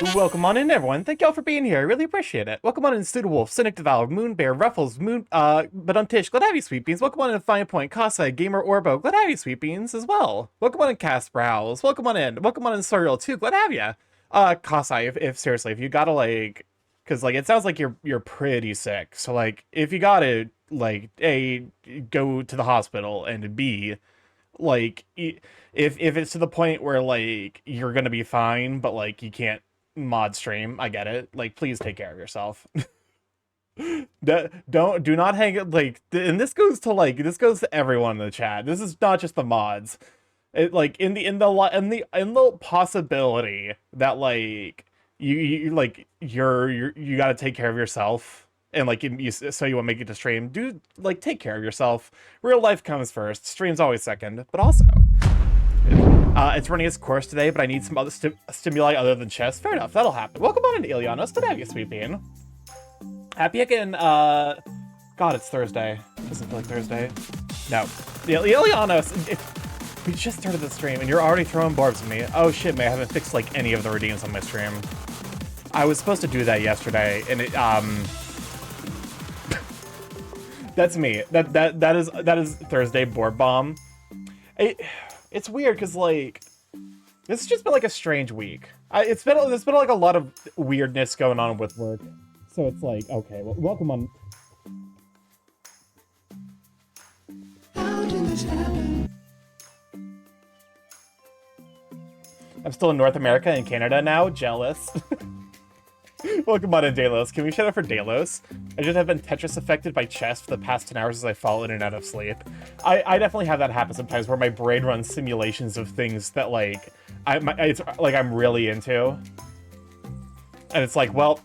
Welcome on in, everyone. Thank y'all for being here. I really appreciate it. Welcome on in, Studewolf, Cynic Devour, Moonbear, Ruffles, Badumtish. Glad to have you, Sweet Beans. Welcome on in, Fine Point, Kasai, Gamer Orbo. Glad to have you, Sweet Beans, as well. Welcome on in, Casper Howls. Welcome on in. Welcome on in, Sorial, too. Glad to have you. Kasai, if seriously, if you gotta, like, because, like, it sounds like you're pretty sick. So, like, if you gotta, like, A, go to the hospital, and B, like, if it's to the point where, like, you're gonna be fine, but, like, you can't mod stream, I get it. Like, please take care of yourself. Do not hang it, like, and this goes to everyone in the chat. This is not just the mods. It, like, in the possibility that, like, you gotta take care of yourself, and, like, so you want to make it to stream, do, like, take care of yourself. Real life comes first, stream's always second. But also, it's running its course today, but I need some other stimuli other than chess. Fair enough, that'll happen. Welcome on into Ilianos. Good to have you, Sweet Bean. Happy again, God, it's Thursday. Doesn't feel like Thursday. No. Ilianos, we just started the stream, and you're already throwing barbs at me. Oh shit, man, I haven't fixed, like, any of the redeems on my stream. I was supposed to do that yesterday, and it, that's me. That is Thursday Borb Bomb. It's weird because, like, this has just been, like, a strange week. There's been like a lot of weirdness going on with work, so it's like, okay, well, welcome on. How did this happen? I'm still in North America and Canada now. Jealous. Welcome on in, Delos. Can we shout out for Delos? I just have been Tetris affected by chess for the past 10 hours as I fall in and out of sleep. I definitely have that happen sometimes where my brain runs simulations of things that, like, I'm really into. And it's like, well,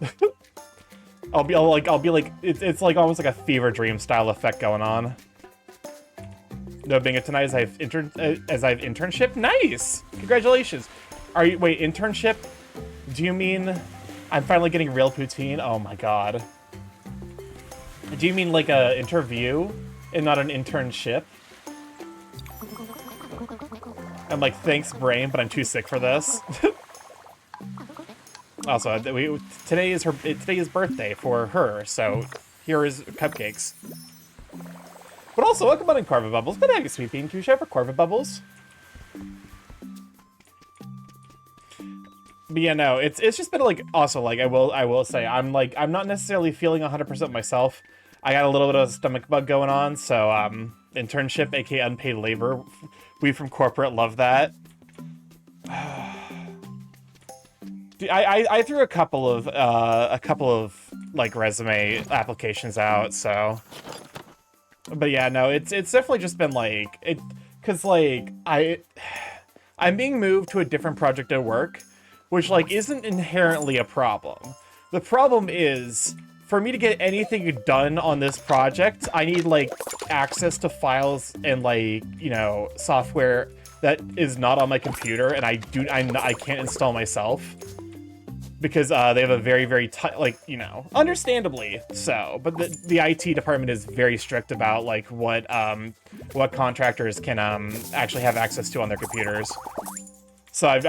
I'll be like, it's like almost like a fever dream style effect going on. No, being it tonight as I've internship. Nice! Congratulations. Wait, internship? Do you mean I'm finally getting real poutine? Oh my god. Do you mean like a interview and not an internship? I'm like, thanks brain, but I'm too sick for this. Also, today is birthday for her, so here is cupcakes. But also, welcome on in Corva Bubbles. Good to have you, Sweet Bean. Can you shout for Corva Bubbles? But yeah, no, it's just been, like, also, like, I will say, I'm not necessarily feeling 100% myself. I got a little bit of a stomach bug going on, so, internship, aka unpaid labor. We from corporate love that. I threw a couple of, like, resume applications out, so. But yeah, no, it's definitely just been, like, cause, like, I'm being moved to a different project at work, which, like, isn't inherently a problem. The problem is, for me to get anything done on this project, I need, like, access to files and, like, you know, software that is not on my computer, and I can't install myself. Because they have a very, very tight, like, you know, understandably so. But the IT department is very strict about, like, what contractors can actually have access to on their computers. So I've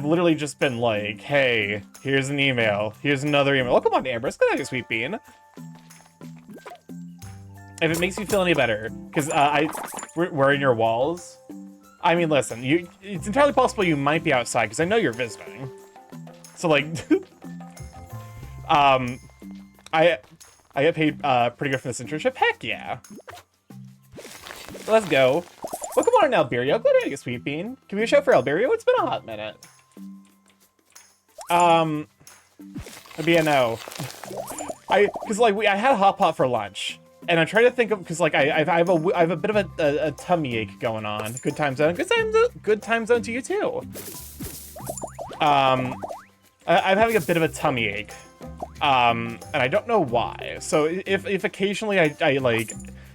literally just been like, hey, here's an email, here's another email. Oh, come on, Amber, it's good to have you, Sweet Bean. If it makes you feel any better, because we're in your walls. I mean, listen, it's entirely possible you might be outside, because I know you're visiting. So, like, I get paid pretty good for this internship. Heck yeah. Let's go. Welcome on in, Alberio. Glad to have you, Sweet Bean. Can we a show for Alberio? It's been a hot minute. But yeah, no. Cause like I had a hot pot for lunch, and I'm trying to think of, cause like I have a bit of a tummy ache going on. Good time zone. Good time zone to you too. I'm having a bit of a tummy ache, and I don't know why. So if occasionally I like,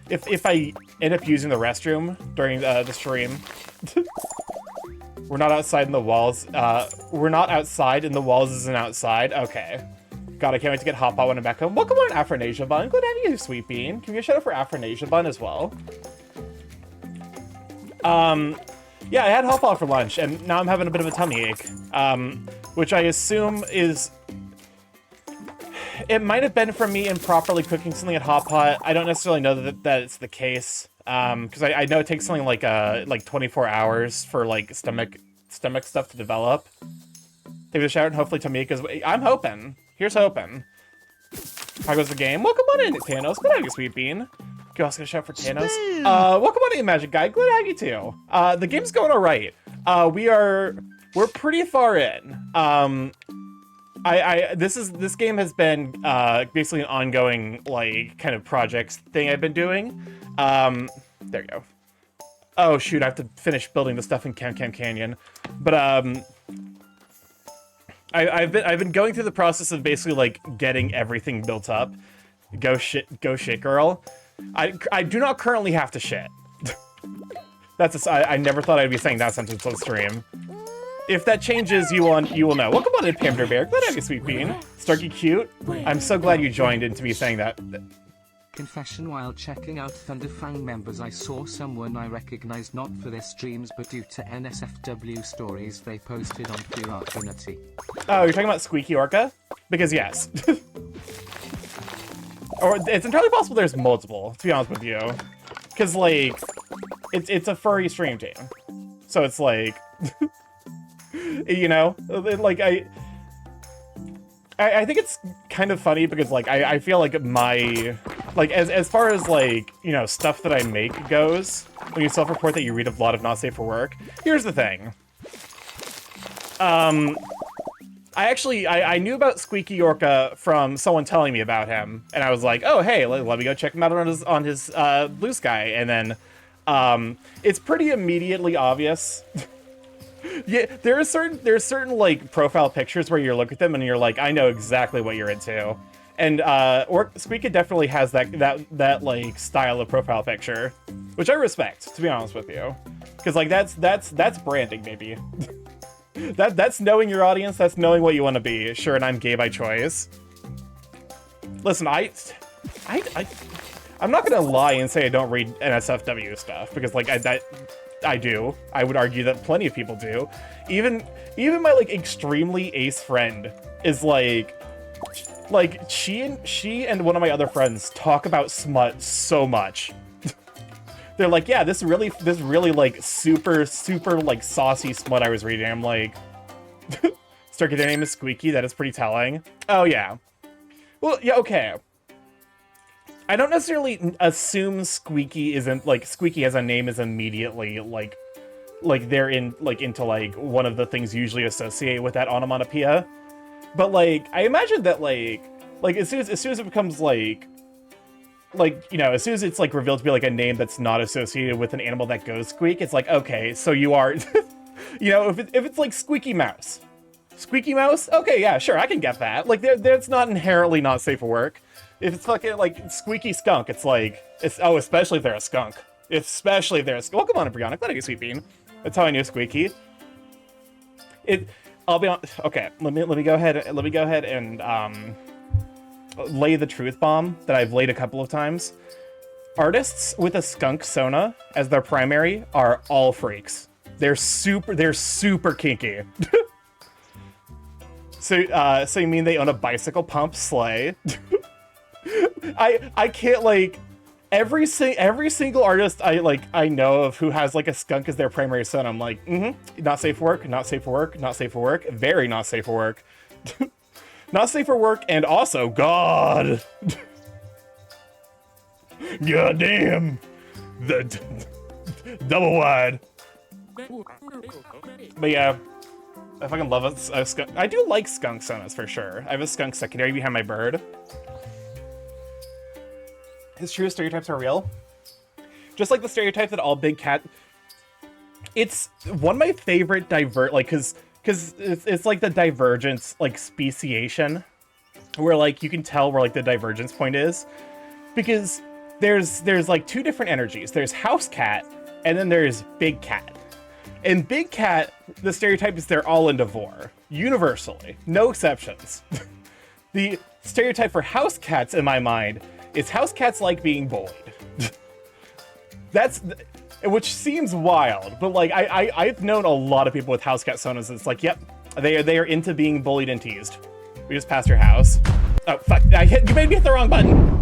if I end up using the restroom during the stream, we're not outside in the walls. We're not outside in the walls isn't outside. Okay. God, I can't wait to get hot pot when I'm back home. Welcome on, Afronasia Bun. Glad to have you, Sweet Bean. Can we get a shout out for Afronasia Bun as well? Yeah, I had hot pot for lunch, and now I'm having a bit of a tummy ache. which I assume is... It might have been from me improperly cooking something at Hot Pot. I don't necessarily know that it's the case, because I know it takes something like 24 hours for like stomach stuff to develop. Give it a shout, and hopefully Tamika's... I'm hoping. Here's hoping. How goes the game? Welcome on in, Thanos. Glad to have you, Sweet Bean. Go ask a shout for Thanos. Welcome on in, Magic Guy. Glad to have you too. The game's going alright. We're pretty far in. This game has been basically an ongoing like kind of projects thing I've been doing. There you go. Oh shoot, I have to finish building the stuff in Cam Canyon. But I've been going through the process of basically like getting everything built up. Go shit, girl. I do not currently have to shit. I never thought I'd be saying that sentence on stream. If that changes, you will know. Welcome on in, Pamder Bear. Glad to have you, Sweet Bean. Starky Cute. I'm so glad you joined into me saying that. Confession: while checking out Thunderfang members, I saw someone I recognized not for their streams but due to NSFW stories they posted on Pure Trinity. Oh, you're talking about Squeaky Orca? Because yes. Or it's entirely possible there's multiple, to be honest with you. Because, like, it's a furry stream team. So it's like... You know, like I think it's kind of funny because like I feel like my like as far as like, you know, stuff that I make goes, when you self-report that you read a lot of not safe for work. Here's the thing. I knew about Squeaky Orca from someone telling me about him, and I was like, oh hey, let me go check him out on his Blue Sky, and then it's pretty immediately obvious. Yeah, there's certain like profile pictures where you look at them and you're like, I know exactly what you're into, and Squeaky definitely has that like style of profile picture, which I respect, to be honest with you, because like that's branding, maybe. that's knowing your audience, that's knowing what you want to be. Sure, and I'm gay by choice. Listen, I'm not gonna lie and say I don't read NSFW stuff, because like I do. I would argue that plenty of people do. Even my like extremely ace friend is like she and one of my other friends talk about smut so much. They're like, yeah, this really like super like saucy smut I was reading. I'm like, Starky, their name is Squeaky. That is pretty telling. Oh yeah. Well, yeah, okay. I don't necessarily assume Squeaky isn't like Squeaky as a name is immediately like they're into like one of the things usually associated with that onomatopoeia, but like I imagine that like as soon as it becomes like you know, as soon as it's like revealed to be like a name that's not associated with an animal that goes squeak, it's like, okay, so you are, you know, if it's like Squeaky Mouse, okay, yeah, sure, I can get that. Like that's not inherently not safe for work. If it's fucking like Squeaky Skunk, it's like, especially if they're a skunk. Especially if they're a skunk. Welcome on, Brianna. Glad to get Sweet Bean. That's how I knew Squeaky. I'll be on. Okay, let me go ahead and lay the truth bomb that I've laid a couple of times. Artists with a skunk sona as their primary are all freaks. They're super kinky. So you mean they own a bicycle pump sleigh? I can't, like, every single artist I know of who has like a skunk as their primary son, I'm like, not safe for work, not safe for work, not safe for work, very not safe for work. Not safe for work, and also God. God damn. The double wide. But yeah, I fucking love a skunk. I do like skunk sonas for sure. I have a skunk secondary behind my bird. It's true, stereotypes are real. Just like the stereotype that all big cat... It's one of my favorite because it's like the divergence, like, speciation, where, like, you can tell where, like, the divergence point is. Because there's like, two different energies. There's house cat, and then there's big cat. And big cat, the stereotype is they're all into vor. Universally. No exceptions. The stereotype for house cats, in my mind, is house cats like being bullied. Which seems wild, but like I've known a lot of people with house cat sonas. It's like, yep, They are into being bullied and teased. We just passed your house. Oh, fuck. You made me hit the wrong button.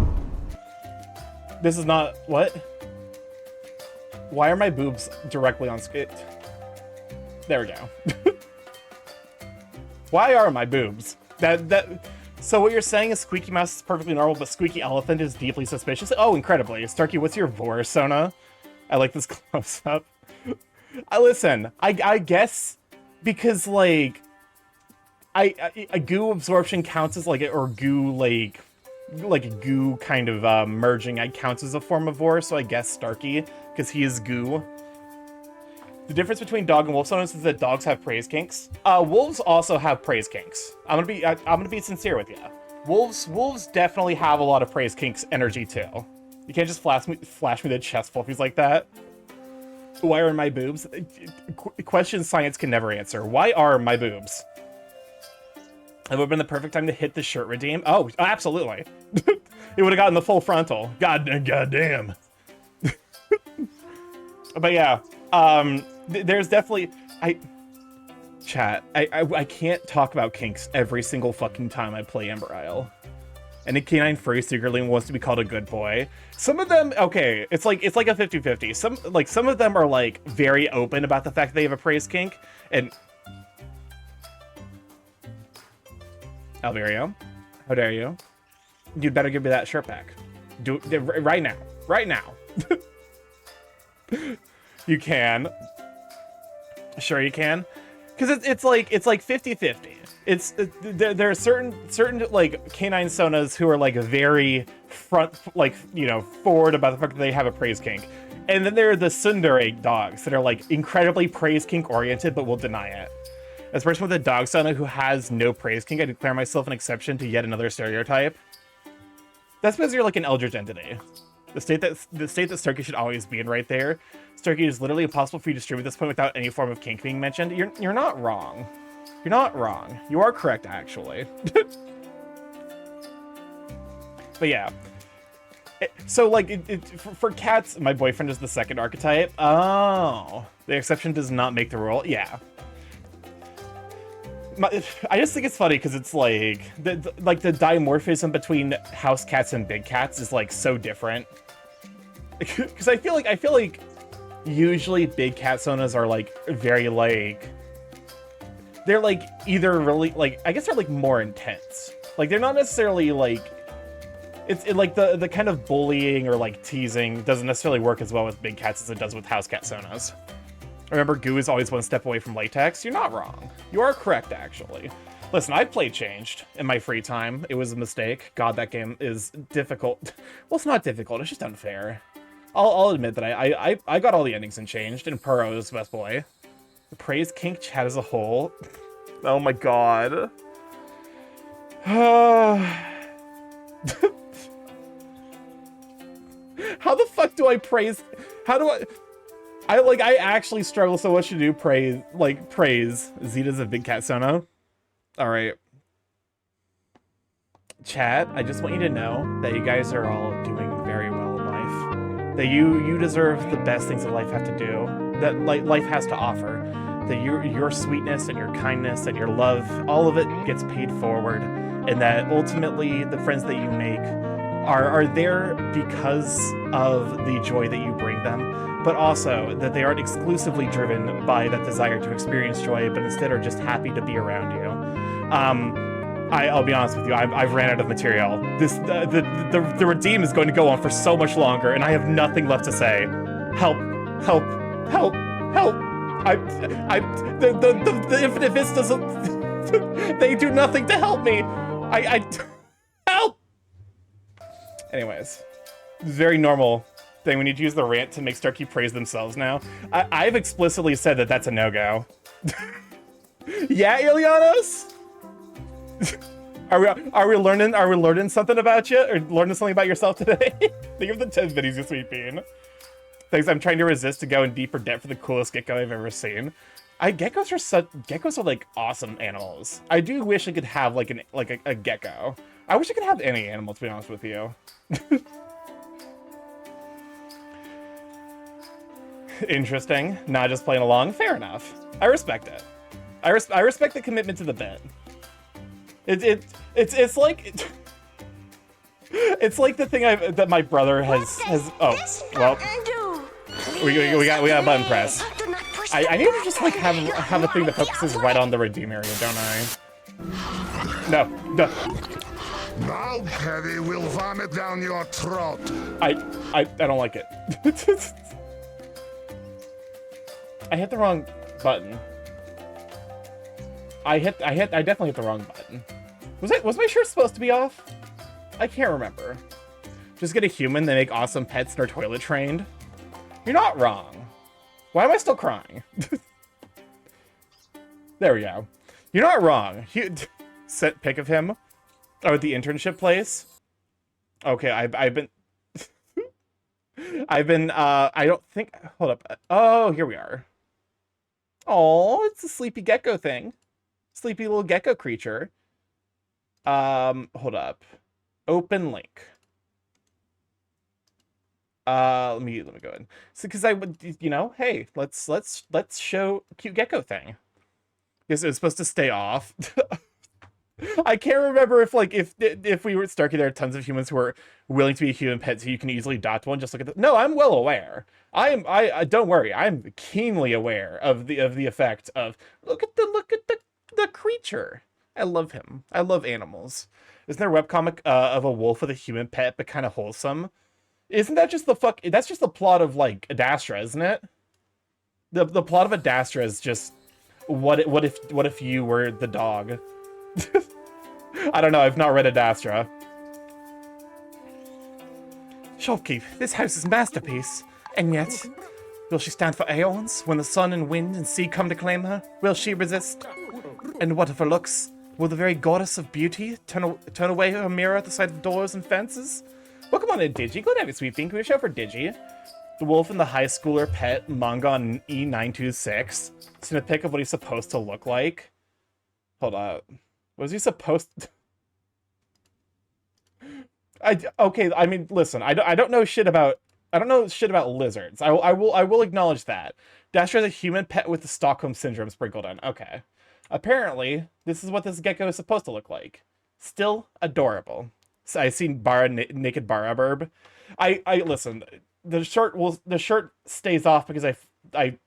This is not... What? Why are my boobs directly on skit? There we go. Why are my boobs? So what you're saying is Squeaky Mouse is perfectly normal, but Squeaky Elephant is deeply suspicious? Oh, incredibly. Starky, what's your vor, Sona? I like this close-up. Listen, I guess because, like... a goo absorption counts as, like, or goo, like a goo kind of merging, counts as a form of vor, so I guess Starky, because he is goo. The difference between dog and wolf sometimes is that dogs have praise kinks. Wolves also have praise kinks. I'm gonna be sincere with you. Wolves definitely have a lot of praise kinks energy too. You can't just flash me the chest fluffies like that. Why are my boobs? Questions science can never answer. Why are my boobs? It would have been the perfect time to hit the shirt redeem. Oh, absolutely. It would have gotten the full frontal. God damn. But yeah, there's definitely... Chat, I can't talk about kinks every single fucking time I play Ember Isle. And a canine furry secretly wants to be called a good boy. Some of them, okay, it's like a 50-50. Some of them are like very open about the fact that they have a praise kink, and... Alberio, how dare you? You'd better give me that shirt back. Do it right now. Right now. You can. Sure you can. Because it's like 50-50. There are certain like canine sonas who are like very forward about the fact that they have a praise kink. And then there are the tsundere dogs that are like incredibly praise kink oriented but will deny it. As a person with a dog sona who has no praise kink, I declare myself an exception to yet another stereotype. That's because you're like an eldritch entity. The state that Starky should always be in right there. Starky, is literally impossible for you to stream at this point without any form of kink being mentioned. You're not wrong. You're not wrong. You are correct, actually. But yeah. So like for cats, my boyfriend is the second archetype. Oh, the exception does not make the rule. Yeah. I just think it's funny because it's like the dimorphism between house cats and big cats is like so different. Because I feel like usually big cat sonas are like very like they're like either really like I guess they're like more intense. Like they're not necessarily like like the kind of bullying or like teasing doesn't necessarily work as well with big cats as it does with house cat sonas. Remember, goo is always one step away from latex? You're not wrong. You are correct, actually. Listen, I played Changed in my free time. It was a mistake. God, that game is difficult. Well, it's not difficult. It's just unfair. I'll admit that I got all the endings in Changed, and Puro is the best boy. The praise kink chat as a whole. Oh my god. How the fuck do I praise... How do I actually struggle so much to do praise. Zeta's a big cat sona. Alright. Chat, I just want you to know that you guys are all doing very well in life. That you deserve the best things that life have to do. That life has to offer. That your sweetness and your kindness and your love, all of it gets paid forward. And that ultimately the friends that you make are there because of the joy that you bring them, but also that they aren't exclusively driven by that desire to experience joy, but instead are just happy to be around you. I'll be honest with you, I've ran out of material. The redeem is going to go on for so much longer, and I have nothing left to say. Help, help, help, help! The infinite vistas, they do nothing to help me. Help! Anyways, very normal thing. We need to use the rant to make Starky praise themselves now. I've explicitly said that that's a no-go. Yeah, Ilianos? Are we learning something about you, or learning something about yourself today? Think of the 10 videos you're sweeping. Things I'm trying to resist to go in deeper depth for the coolest gecko I've ever seen. Geckos are like awesome animals. I do wish I could have like a gecko. I wish I could have any animal, to be honest with you. Interesting. Not just playing along. Fair enough. I respect it. I respect the commitment to the bit. It's like it's like the thing that my brother has oh well we got a button press. I need to just like have a thing that focuses right on the redeem area, don't I? No. Now, Perry will vomit down your throat. I don't like it. I hit the wrong button. I definitely hit the wrong button. Was my shirt supposed to be off? I can't remember. Just get a human, they make awesome pets and are toilet trained. You're not wrong. Why am I still crying? There we go. You're not wrong. Set pic of him. Oh, at the internship place. Okay, I've been I don't think, hold up. Oh, here we are. Oh, it's a sleepy gecko thing. Sleepy little gecko creature. Hold up. Open link. Let me go in. So, because I would, you know, hey, let's show cute gecko thing. Is it supposed to stay off? I can't remember if we were at Starky, there are tons of humans who are willing to be a human pet, so you can easily adopt one. Just look at the. No, I'm well aware. I don't worry. I'm keenly aware of the effect of look at the creature. I love him. I love animals. Isn't there a webcomic of a wolf with a human pet, but kind of wholesome? Isn't that just that's just the plot of like Adastra, isn't it? The plot of Adastra is just what if you were the dog? I don't know, I've not read Adastra. Shopkeep, this house's masterpiece. And yet, will she stand for aeons when the sun and wind and sea come to claim her? Will she resist? And what of her looks? Will the very goddess of beauty turn away her mirror at the sight of doors and fences? Welcome on in, Digi. Go to have a sweet thing. Can we show for Digi? The wolf and the high schooler pet manga on E926. Seen a pic of what he's supposed to look like. Hold up. Was he supposed to... Okay, I mean, listen, I don't know shit about lizards. I will acknowledge that. Dasher is a human pet with the Stockholm syndrome sprinkled in. Okay. Apparently, this is what this gecko is supposed to look like. Still adorable. So I seen naked Barburb. I listen. The shirt stays off because I don't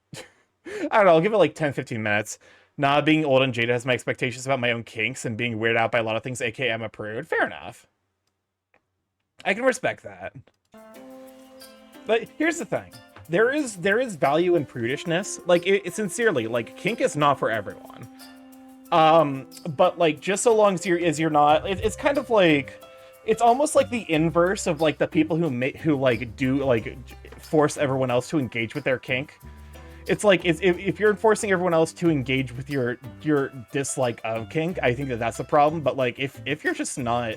know. I'll give it like 10-15 minutes. Not being old and jaded has my expectations about my own kinks and being weirded out by a lot of things, aka I'm a prude. Fair enough. I can respect that. But here's the thing. There is value in prudishness. Like, it sincerely, like, kink is not for everyone. But like, just so long as you're not, it's kind of like, it's almost like the inverse of like the people who like do like force everyone else to engage with their kink. It's like if you're forcing everyone else to engage with your dislike of kink, I think that's the problem. But like if you're just not,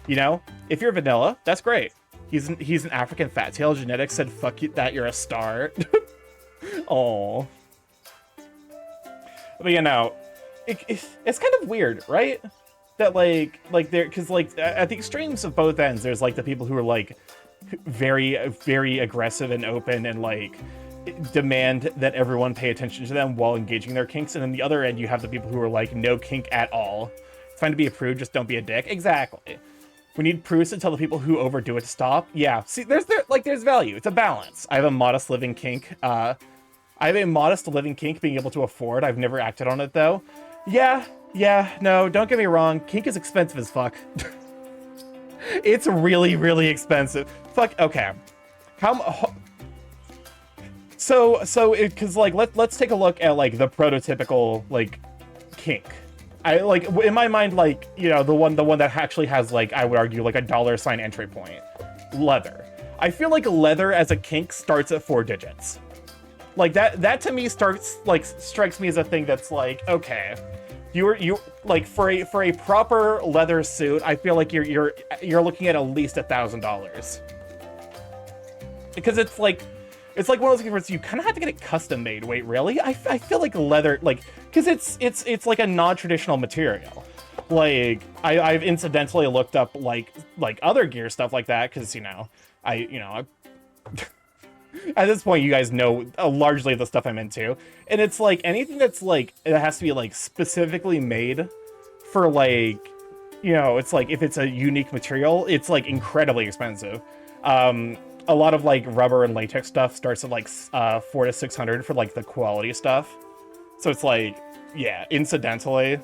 you know, if you're vanilla, that's great. He's an African fat tail. Genetics said fuck you, that you're a star. Oh. But you know, it's kind of weird, right? That like there, because like at the extremes of both ends, there's like the people who are like very aggressive and open and like demand that everyone pay attention to them while engaging their kinks, and then the other end you have the people who are like no kink at all. It's fine to be a prude, just don't be a dick. Exactly. We need prudes to tell the people who overdo it to stop. Yeah, see, there's value. It's a balance. I have a modest living kink. I have a modest living kink being able to afford. I've never acted on it though. Yeah, no, don't get me wrong. Kink is expensive as fuck. It's really, really expensive. Fuck, okay. Because like, let's take a look at like the prototypical like kink. I like, in my mind, like, you know, the one that actually has like, I would argue like a $sign entry point. Leather. I feel like leather as a kink starts at 4 digits. Like that to me strikes me as a thing that's like, okay, you like for a proper leather suit, I feel like you're looking at least $1,000. Because it's like one of those things where you kind of have to get it custom made. Wait, really? I feel like leather, like, because it's like a non-traditional material. Like I've incidentally looked up like other gear stuff like that because I At this point, you guys know largely the stuff I'm into. And it's like anything that's like, it has to be like specifically made for like, you know, it's like if it's a unique material, it's like incredibly expensive. A lot of like rubber and latex stuff starts at like 400 to 600 for like the quality stuff. So it's like, yeah, incidentally,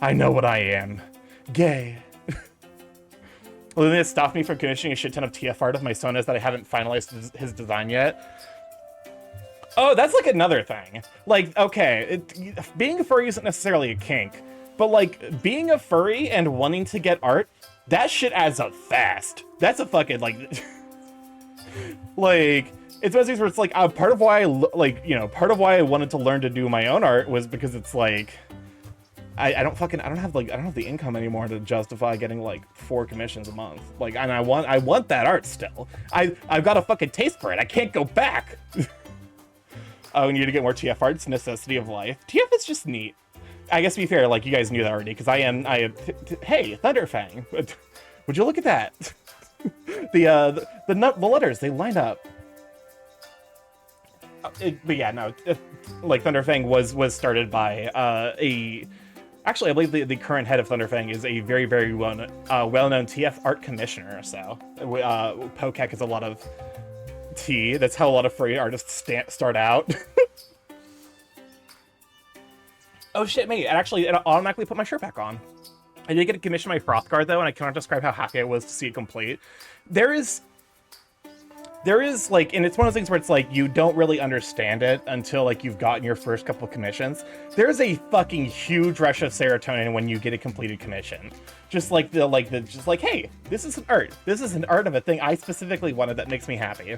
I know what I am. Gay. The thing that stopped me from commissioning a shit ton of TF art of my son is that I haven't finalized his design yet. Oh, that's like another thing. Like, okay, being a furry isn't necessarily a kink, but like being a furry and wanting to get art, that shit adds up fast. That's a fucking like, like it's one of those things where it's like part of why part of why I wanted to learn to do my own art was because it's like. I don't have the income anymore to justify getting like 4 commissions a month. Like, and I want that art still. I've got a fucking taste for it. I can't go back. Oh, we need to get more TF art. It's a necessity of life. TF is just neat. I guess to be fair, like you guys knew that already because hey, Thunderfang. Would you look at that? the letters, they line up. But yeah, no, like Thunderfang was started by Actually, I believe the current head of Thunderfang is a very, very well-known TF art commissioner, so Pokek is a lot of tea. That's how a lot of furry artists start out. Oh shit, mate, it automatically put my shirt back on. I did get to commission my Frothguard, though, and I cannot describe how happy I was to see it complete. There is like, and it's one of those things where it's like you don't really understand it until like you've gotten your first couple of commissions. There's a fucking huge rush of serotonin when you get a completed commission. Just like hey, this is an art. This is an art of a thing I specifically wanted that makes me happy.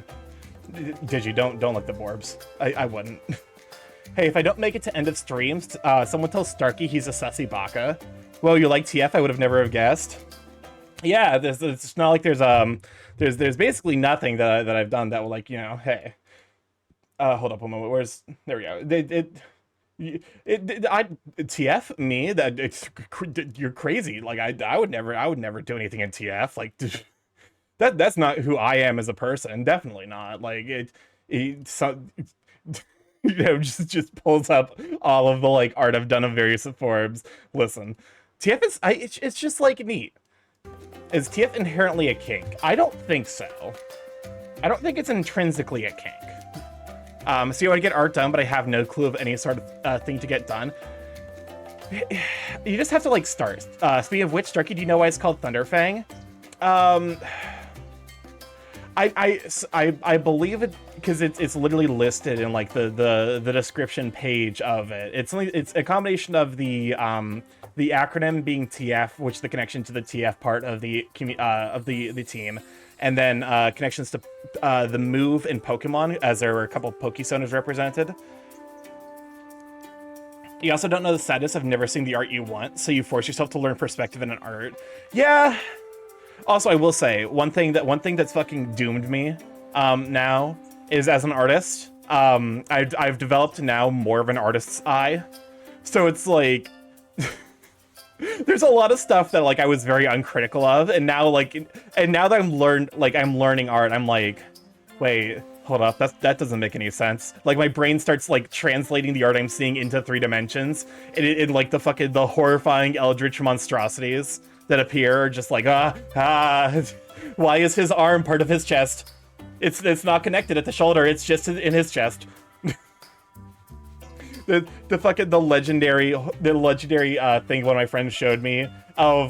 Did you? Don't look the Borbs. I wouldn't. Hey, if I don't make it to end of streams, someone tells Starky he's a sussy baka. Well, you like TF? I would have never have guessed. Yeah, it's not like there's basically nothing that I've done that will, like, you know, hey, hold up a moment. There we go. TF me you're crazy. Like I would never do anything in TF. Like that's not who I am as a person. Definitely not. Like you know, just pulls up all of the like art I've done of various forms. Listen, TF is it's just like neat. Is TF inherently a kink? I don't think so. I don't think it's intrinsically a kink. So you want to get art done, but I have no clue of any sort of thing to get done. You just have to like start. Speaking of which, Starky, do you know why it's called Thunderfang? I believe it because it's literally listed in like the description page of it. It's a combination of the acronym being TF, which is the connection to the TF part of the team, and then connections to the move in Pokemon, as there were a couple of Pokesonas represented. You also don't know the status of never seeing the art you want, so you force yourself to learn perspective in an art. Yeah. Also, I will say one thing that's fucking doomed me now is as an artist. I've developed now more of an artist's eye, so it's like. There's a lot of stuff that like I was very uncritical of, and now that I'm learning art, I'm like, wait, hold up, that doesn't make any sense. Like my brain starts like translating the art I'm seeing into 3 dimensions, and it like the horrifying eldritch monstrosities that appear are just like why is his arm part of his chest? It's not connected at the shoulder. It's just in his chest. The legendary thing one of my friends showed me of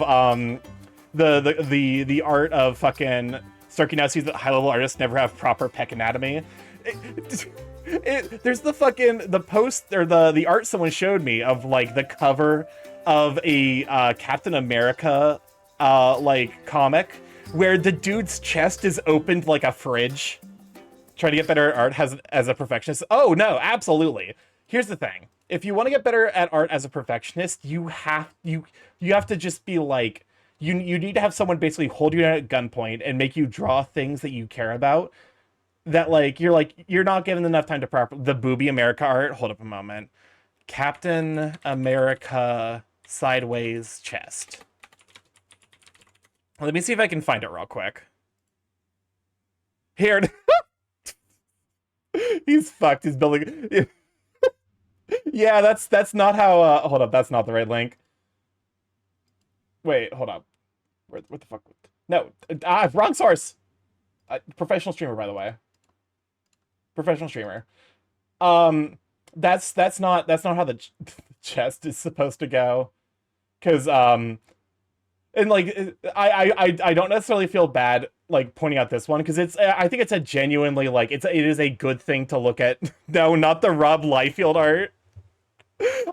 the art of fucking Starky now sees that high level artists never have proper peck anatomy. There's the post or the art someone showed me of like the cover of a Captain America like comic where the dude's chest is opened like a fridge. Trying to get better at art as a perfectionist. Oh no, absolutely. Here's the thing. If you want to get better at art as a perfectionist, you have to just be like, you need to have someone basically hold you at gunpoint and make you draw things that you care about. That you're not given enough time to the Booby America art. Hold up a moment. Captain America sideways chest. Let me see if I can find it real quick. Here. He's fucked. He's building. Yeah, that's not how. Hold up, that's not the right link. Wait, hold up. What the fuck? No, wrong source. Professional streamer, by the way. Professional streamer. That's not how the chest is supposed to go. Because and like I don't necessarily feel bad like pointing out this one because I think it's a genuinely like it is a good thing to look at. No, not the Rob Liefeld art.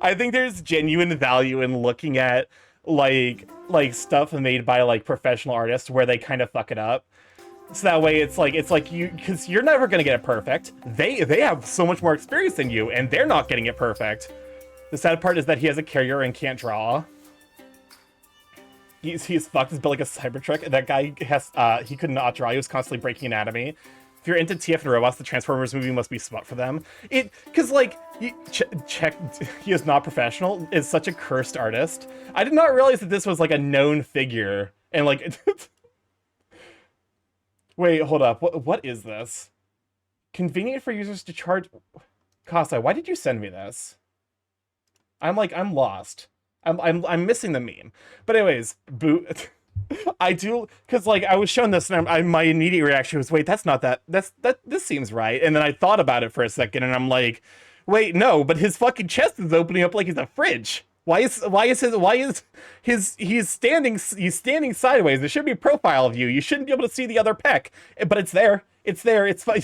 I think there's genuine value in looking at like stuff made by like professional artists where they kind of fuck it up. So that way it's like you, because you're never gonna get it perfect. They have so much more experience than you, and they're not getting it perfect. The sad part is that he has a carrier and can't draw. He's fucked. He's built like a Cybertruck. That guy has he could not draw. He was constantly breaking anatomy. If you're into TF and robots, the Transformers movie must be smut for them. Because like check, he is not professional. Is such a cursed artist. I did not realize that this was like a known figure and like. Wait, hold up. What is this? Convenient for users to charge. Kasai, why did you send me this? I'm lost. I'm missing the meme. But anyways, I do, because like I was shown this and my immediate reaction was, wait, that's not that. This seems right. And then I thought about it for a second and I'm like, wait, no, but his fucking chest is opening up like he's a fridge. He's standing sideways. There should be a profile view. You shouldn't be able to see the other pec, but it's there. It's fine.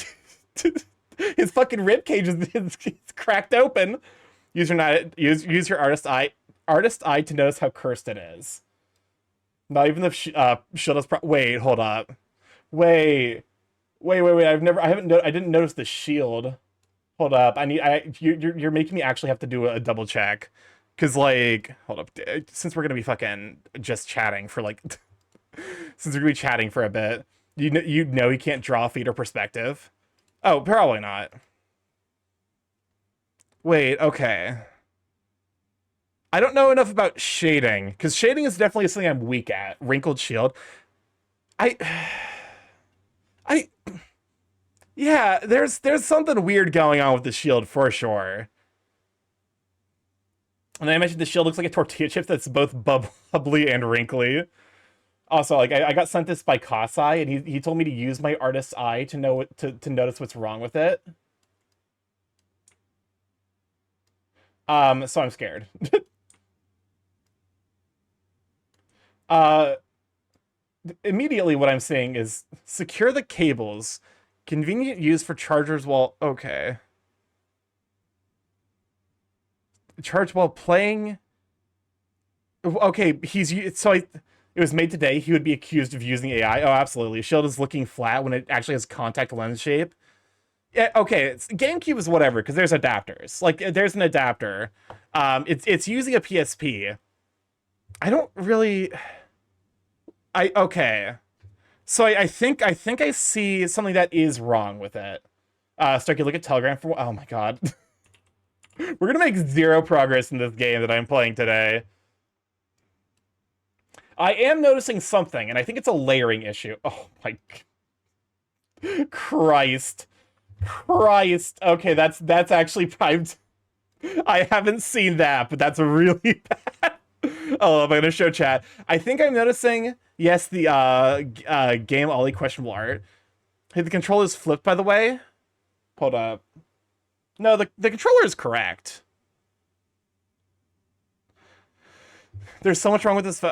His fucking rib cage is cracked open. Use your artist eye to notice how cursed it is. Not even the shield is wait, hold up. Wait. I didn't notice the shield. Hold up. You're making me actually have to do a double check. Cause like, hold up. Since we're gonna be fucking just chatting for like, since we're gonna be chatting for a bit, you know he can't draw feet or perspective. Oh, probably not. Wait, okay. I don't know enough about shading, because shading is definitely something I'm weak at. Wrinkled shield. Yeah, there's something weird going on with the shield for sure. And then I mentioned the shield looks like a tortilla chip that's both bubbly and wrinkly. Also, like I got sent this by Kasai, and he told me to use my artist's eye to know to notice what's wrong with it. So I'm scared. Immediately what I'm saying is secure the cables. Convenient use for chargers while okay. Charge while playing. Okay, it was made today. He would be accused of using AI. Oh, absolutely. Shield is looking flat when it actually has contact lens shape. Yeah, okay. GameCube is whatever because there's adapters. Like there's an adapter. It's using a PSP. I don't really. Okay. So I think I see something that is wrong with it. Starky, look at Telegram for. Oh my god. We're gonna make zero progress in this game that I'm playing today. I am noticing something, and I think it's a layering issue. Oh my Christ. Okay, that's actually primed. I haven't seen that, but that's really bad. Oh, I'm gonna show chat. I think I'm noticing, yes, the game Ollie questionable art. Hey, the controller is flipped, by the way. Hold up. No, the controller is correct. There's so much wrong with this.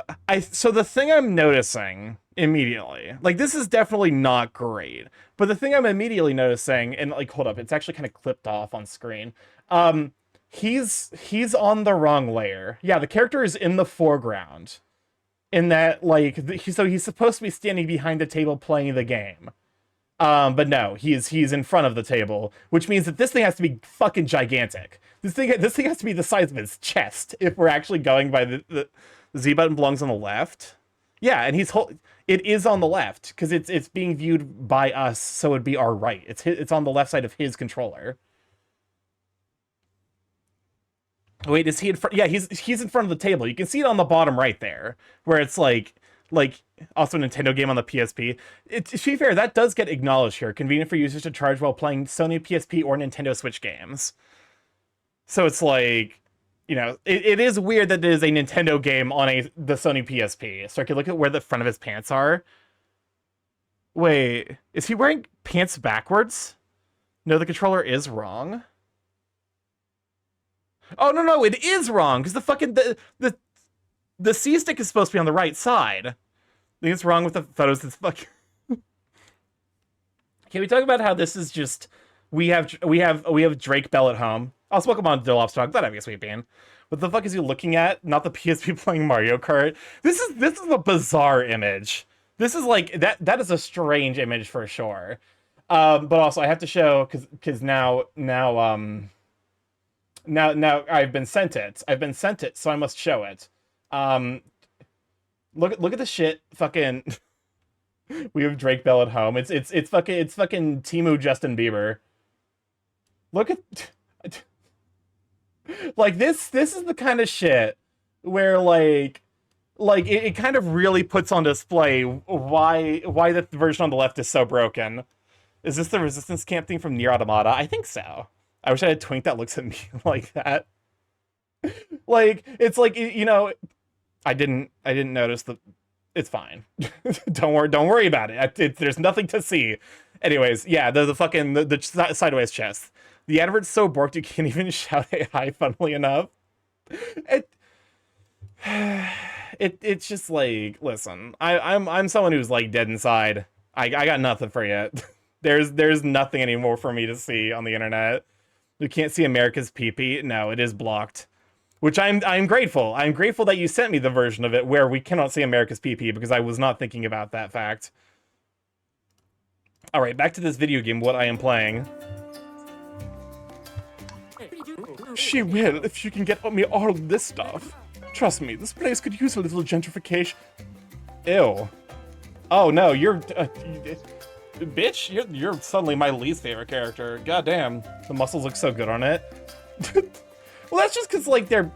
So the thing I'm noticing immediately, like this is definitely not great, but the thing I'm immediately noticing, and like, hold up, it's actually kind of clipped off on screen. He's on the wrong layer. Yeah, the character is in the foreground. In that, like, so he's supposed to be standing behind the table playing the game. But no, he's in front of the table, which means that this thing has to be fucking gigantic. This thing has to be the size of his chest if we're actually going by the Z button belongs on the left. Yeah, and it is on the left because it's being viewed by us, so it'd be our right. It's on the left side of his controller. Wait, is he in front? Yeah, he's in front of the table. You can see it on the bottom right there, where it's like like also a Nintendo game on the PSP. To be fair, that does get acknowledged here. Convenient for users to charge while playing Sony PSP or Nintendo Switch games. So it's like, you know, it is weird that it is a Nintendo game on the Sony PSP. So I can look at where the front of his pants are. Wait, is he wearing pants backwards? No, the controller is wrong. Oh, no, it is wrong, because the fucking, the C-stick is supposed to be on the right side. I think it's wrong with the photos. It's fucking... Can we talk about how this is just, we have Drake Bell at home. Also, welcome on Dolop's Talk. Glad I guess we've been. What the fuck is he looking at? Not the PSP playing Mario Kart. This is a bizarre image. This is like, that is a strange image for sure. But also I have to show, because now I've been sent it, so I must show it. Look at the shit fucking we have Drake Bell at home. It's fucking Temu Justin Bieber. Look at like this is the kind of shit where like it kind of really puts on display why the version on the left is so broken. Is this the Resistance Camp thing from Nier Automata? I think so. I wish I had a twink that looks at me like that. Like, it's like, you know, I didn't notice the... It's fine. Don't worry about it. There's nothing to see. Anyways, yeah, the fucking the sideways chest. The advert's so borked you can't even shout AI, funnily enough. It's just like, listen, I'm someone who's like dead inside. I got nothing for you. There's nothing anymore for me to see on the internet. We can't see America's pee-pee. No, it is blocked. Which I'm grateful. I'm grateful that you sent me the version of it where we cannot see America's pee-pee, because I was not thinking about that fact. Alright, back to this video game, what I am playing. She will, if she can get me all of this stuff. Trust me, this place could use a little gentrification. Ew. Oh no, you're... bitch, you're suddenly my least favorite character. God damn, the muscles look so good on it. Well, that's just because, like, they're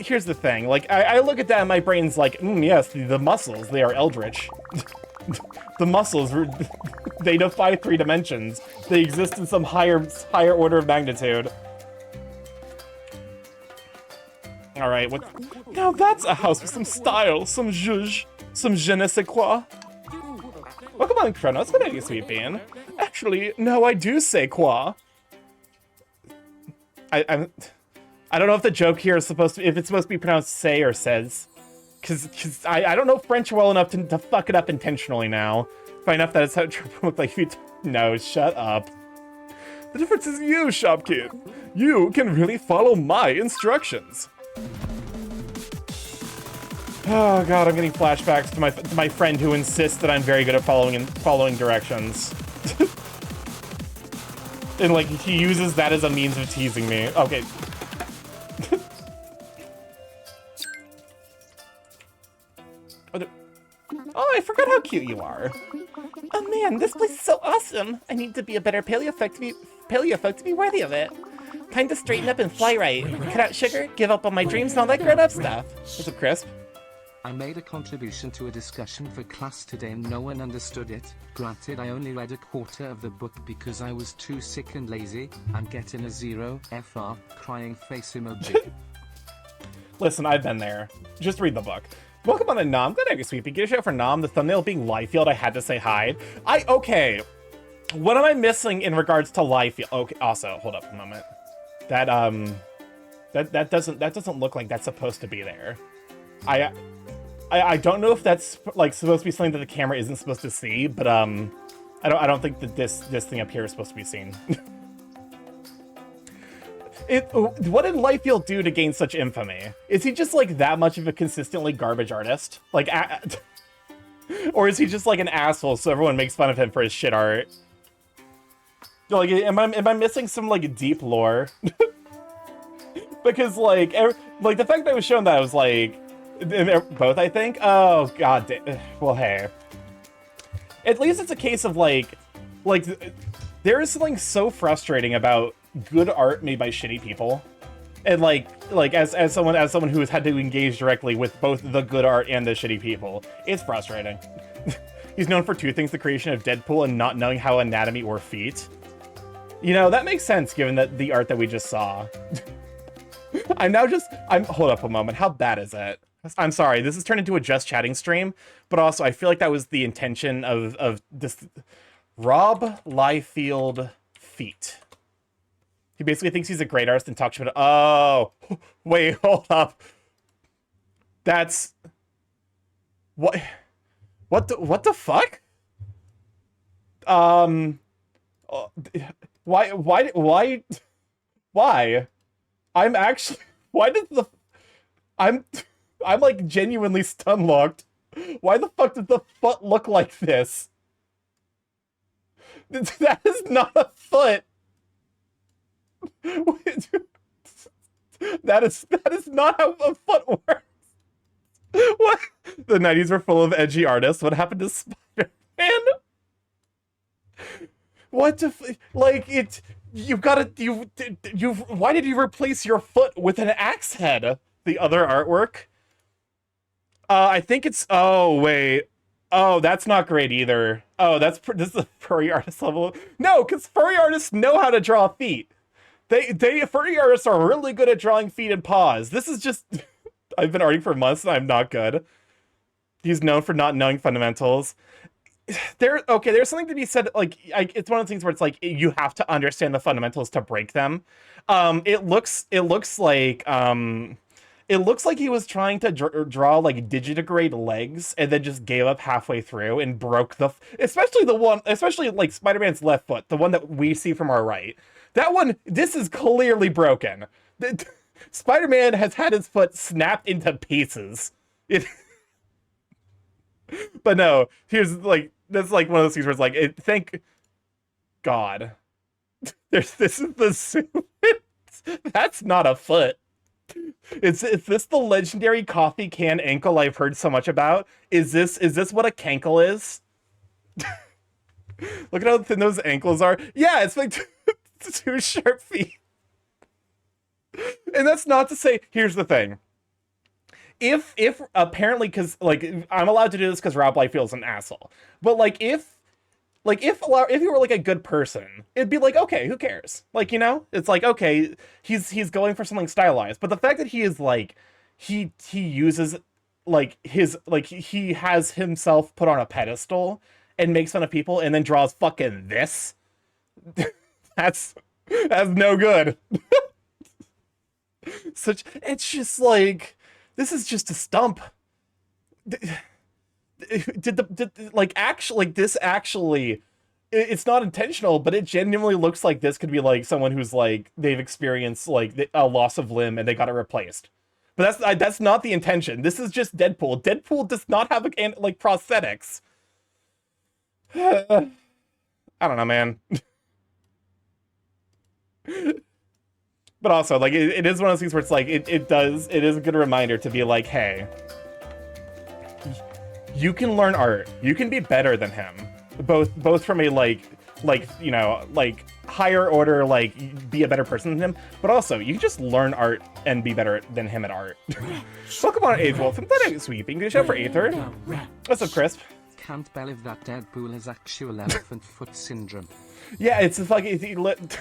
here's the thing. Like, I look at that and my brain's like, yes, the muscles, they are eldritch. The muscles, they defy 3 dimensions. They exist in some higher order of magnitude. All right, what? Now that's a house with some style, some zhuzh, some je ne sais quoi. Welcome on, Kronos. What have you, sweet bean? Actually, no, I do say quoi. I don't know if the joke here is supposed to, if it's supposed to be pronounced say or says, because I don't know French well enough to fuck it up intentionally now. If I enough that it's how it look like you. No, shut up. The difference is you, shopkid. You can really follow my instructions. Oh god, I'm getting flashbacks to my friend who insists that I'm very good at following directions. And like he uses that as a means of teasing me. Okay. Oh, I forgot how cute you are. Oh man, this place is so awesome. I need to be a better paleo folk to be worthy of it. Time to straighten up and fly right. Cut out sugar, give up on my dreams and all that grown up stuff. What's up, Crisp? I made a contribution to a discussion for class today and no one understood it. Granted, I only read a quarter of the book because I was too sick and lazy. I'm getting a 0 FR crying face emoji. Listen, I've been there. Just read the book. Welcome on to Nom. Glad I could sweep. Get a shout for Nom. The thumbnail being Liefield, I had to say hi. Okay. What am I missing in regards to Liefield? Okay, also, hold up a moment. That doesn't look like that's supposed to be there. I don't know if that's like supposed to be something that the camera isn't supposed to see, but I don't think that this thing up here is supposed to be seen. What did Liefield do to gain such infamy? Is he just like that much of a consistently garbage artist? Like, or is he just like an asshole so everyone makes fun of him for his shit art? Like, am I missing some like deep lore? Because like the fact that I was shown that I was like. Both, I think? Oh, god. Well, hey. At least it's a case of, like, there is something so frustrating about good art made by shitty people. And like as someone who has had to engage directly with both the good art and the shitty people, it's frustrating. He's known for two things: the creation of Deadpool and not knowing how anatomy or feet. You know, that makes sense given that the art that we just saw. Hold up a moment. How bad is it? I'm sorry, this has turned into a just chatting stream, but also I feel like that was the intention of this. Rob Liefeld feet. He basically thinks he's a great artist and talks about it. Oh, wait, hold up. That's what the fuck? Why? I'm actually, why did the, I'm like genuinely stun locked. Why the fuck did the foot look like this? That is not a foot. That is not how a foot works. What? The 90s were full of edgy artists. What happened to Spider-Man? What the like it? You've got to you. Why did you replace your foot with an axe head? The other artwork. I think it's. Oh wait. Oh, that's not great either. Oh, this is a furry artist level. No, because furry artists know how to draw feet. Furry artists are really good at drawing feet and paws. This is just. I've been arting for months and I'm not good. He's known for not knowing fundamentals. There's something to be said. Like, it's one of the things where it's like you have to understand the fundamentals to break them. It looks like he was trying to draw like digitigrade legs and then just gave up halfway through and broke especially like Spider-Man's left foot, the one that we see from our right. That one, this is clearly broken. Spider-Man has had his foot snapped into pieces. But no, that's like one of those things where it's like, thank God. This is the suit. That's not a foot. Is this the legendary coffee can ankle I've heard so much about? Is this what a cankle is? Look at how thin those ankles are. Yeah, it's like two sharp feet. And that's not to say, here's the thing. If apparently, because like I'm allowed to do this because Rob Liefeld's an asshole, but if you were like a good person, it'd be like, okay, who cares? Like, you know, it's like, okay, he's going for something stylized, but the fact that he is like he uses he has himself put on a pedestal and makes fun of people and then draws fucking this. that's no good. It's just like, this is just a stump. It's not intentional, but it genuinely looks like this could be like someone who's like, they've experienced like a loss of limb and they got it replaced. But that's not the intention. This is just Deadpool. Deadpool does not have like prosthetics. I don't know, man. But also, like, it is one of those things where it's like, it is a good reminder to be like, hey, you can learn art. You can be better than him. Both from a, you know, like, higher order, like, be a better person than him, but also, you can just learn art and be better than him at art. Welcome on, Age Wolf. I'm glad I'm sweeping. Good show for Aether. What's up, Crisp? Can't believe that Deadpool has actual elephant foot syndrome. Yeah, it's fucking.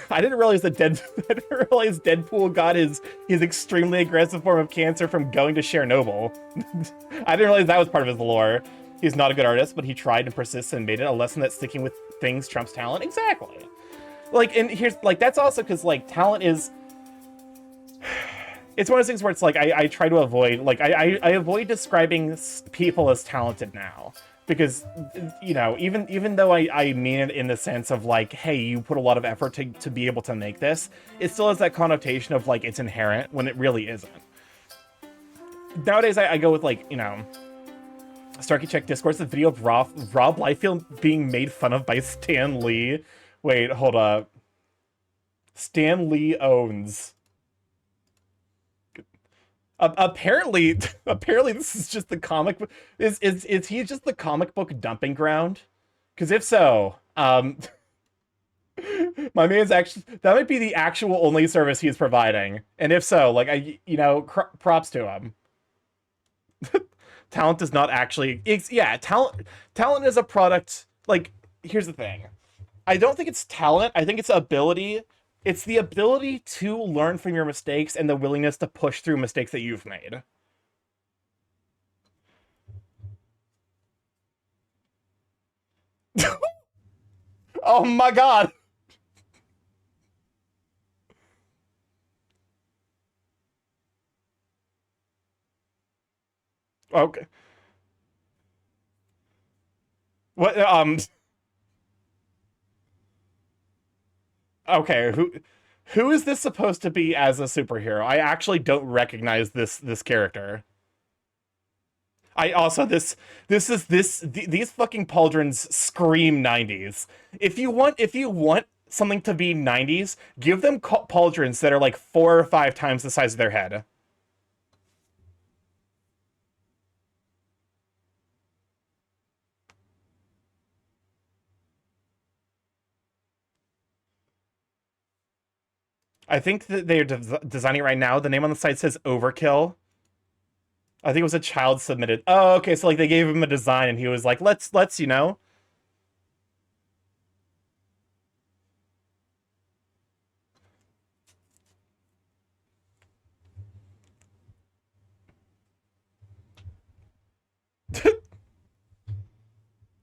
I didn't realize Deadpool got his extremely aggressive form of cancer from going to Chernobyl. I didn't realize that was part of his lore. He's not a good artist, but he tried and persisted and made it a lesson that sticking with things trumps talent. Exactly. Like, and here's like that's also because like talent is. It's one of those things where it's like I try to avoid I avoid describing people as talented now. Because, you know, even though I mean it in the sense of like, hey, you put a lot of effort to be able to make this, it still has that connotation of like it's inherent when it really isn't. Nowadays, I go with like, you know, Starky check Discord's the video of Rob Liefeld being made fun of by Stan Lee. Wait, hold up. Stan Lee owns. Apparently this is just the comic book. Is he just the comic book dumping ground? Because if so, My man's actually, that might be the actual only service he's providing. And if so, like, props to him. Talent does not actually, talent is a product, like, here's the thing. I don't think it's talent, I think it's ability. It's the ability to learn from your mistakes and the willingness to push through mistakes that you've made. Oh my god! Okay. What, okay, who is this supposed to be as a superhero? I actually don't recognize this character. I also these fucking pauldrons scream 90s. If you want something to be 90s, give them pauldrons that are like 4 or 5 times the size of their head. I think that they're designing it right now. The name on the site says Overkill. I think it was a child submitted. Oh, okay. So like they gave him a design and he was like, let's, you know.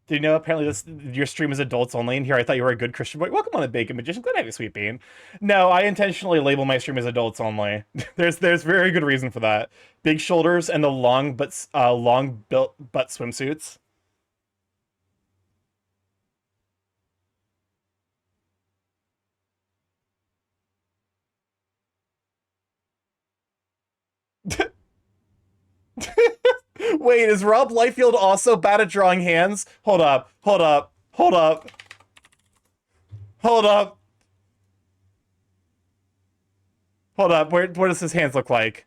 Do you know apparently your stream is adults only? And here I thought you were a good Christian boy. Welcome on the Bacon Magician. Glad to have you, Sweet Bean. No, I intentionally label my stream as adults only. there's very good reason for that. Big shoulders and the long built butt swimsuits. Wait, is Rob Liefeld also bad at drawing hands? Hold up. Hold up. Hold up. Hold up. Hold up. Where does his hands look like?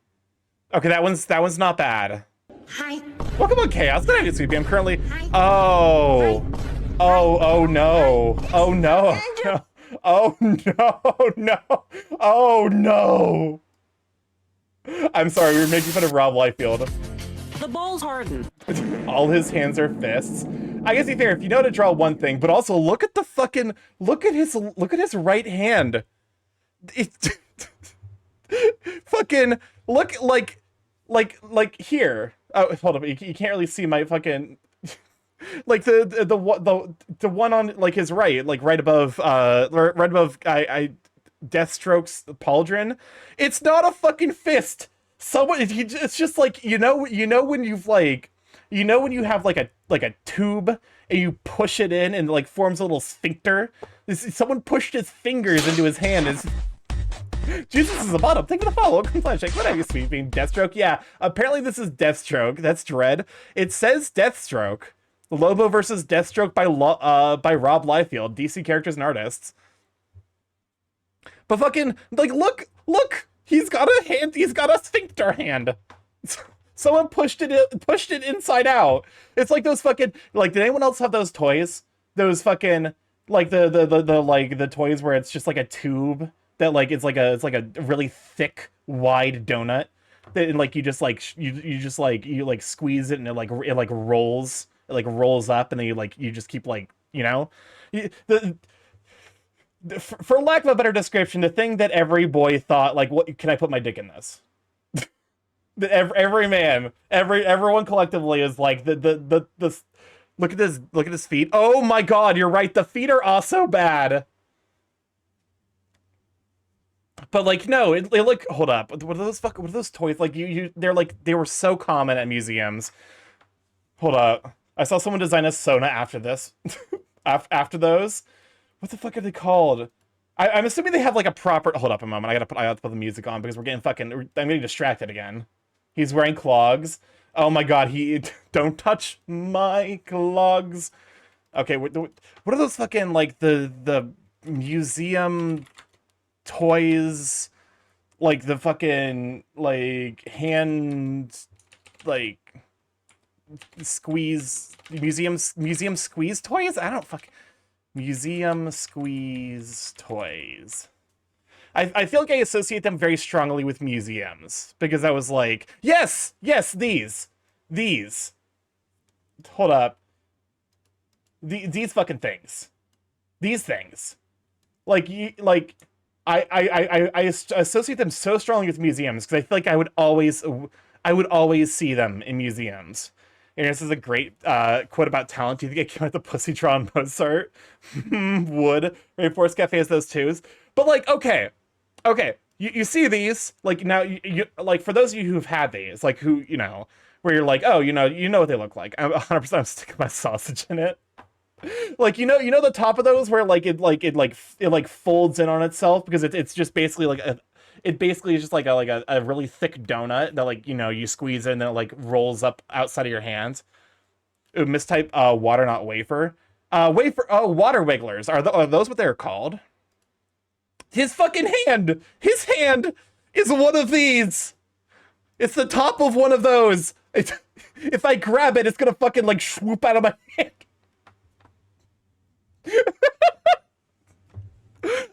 Okay, that one's not bad. Hi. Welcome on Chaos. Good idea, Sweepy. I'm currently. Oh. Oh no. Oh no. Oh no. No. Oh no. I'm sorry, we were making fun of Rob Liefeld. The ball's hardened. All his hands are fists. I guess it's fair if you know how to draw one thing, but also look at the fucking look at his right hand. It fucking look like here. Oh, hold up, you can't really see my fucking like the one on like his right, like right above I Deathstroke's pauldron. It's not a fucking fist. Someone, it's just like you know when you've like when you have like a tube and you push it in and it like forms a little sphincter. Someone pushed his fingers into his hand. Jesus is the bottom. Thank you for the follow. Complain check. What are you, Sweet Bean? Deathstroke? Yeah. Apparently this is Deathstroke. That's Dread. It says Deathstroke. Lobo versus Deathstroke by Rob Liefeld. DC characters and artists. But fucking like look. He's got a hand. He's got a sphincter hand. Someone pushed it inside out. It's like those fucking like. Did anyone else have those toys? Those fucking like the toys where it's just like a tube that like it's like a really thick wide donut that and like you just squeeze it and it rolls up and then you just keep like for lack of a better description, the thing that every boy thought, like, what can I put my dick in this? Everyone collectively is like the look at this feet. Oh my god, you're right. The feet are also bad. But like no, it like hold up. What are those toys? Like they were so common at museums. Hold up. I saw someone design a Sona after this. After those. What the fuck are they called? I'm assuming they have like a proper. Hold up a moment. I have to put the music on because I'm getting distracted again. He's wearing clogs. Oh my god. Don't touch my clogs. Okay. What are those fucking like the museum toys? Like the fucking like hand like museum squeeze toys. I don't fuck. Museum squeeze toys. I feel like I associate them very strongly with museums because I was like, yes, these. Hold up. These fucking things. These things. I associate them so strongly with museums because I feel like I would always see them in museums. And this is a great quote about talent. Do you think I came out the Pussytron Mozart? Would. Rainforest Cafe has those twos. But like, okay. You see these, like now you like for those of you who've had these, like who, you know, where you're like, oh, you know what they look like. I'm 100% sticking my sausage in it. Like, you know the top of those where it folds in on itself because it's just basically like it basically is just like a really thick donut that, like, you know, you squeeze in and then it like rolls up outside of your hand. Ooh, mistype water, not wafer. Water wigglers. Are those what they're called? His fucking hand! His hand is one of these! It's the top of one of those! If I grab it, it's gonna fucking, like, swoop out of my hand.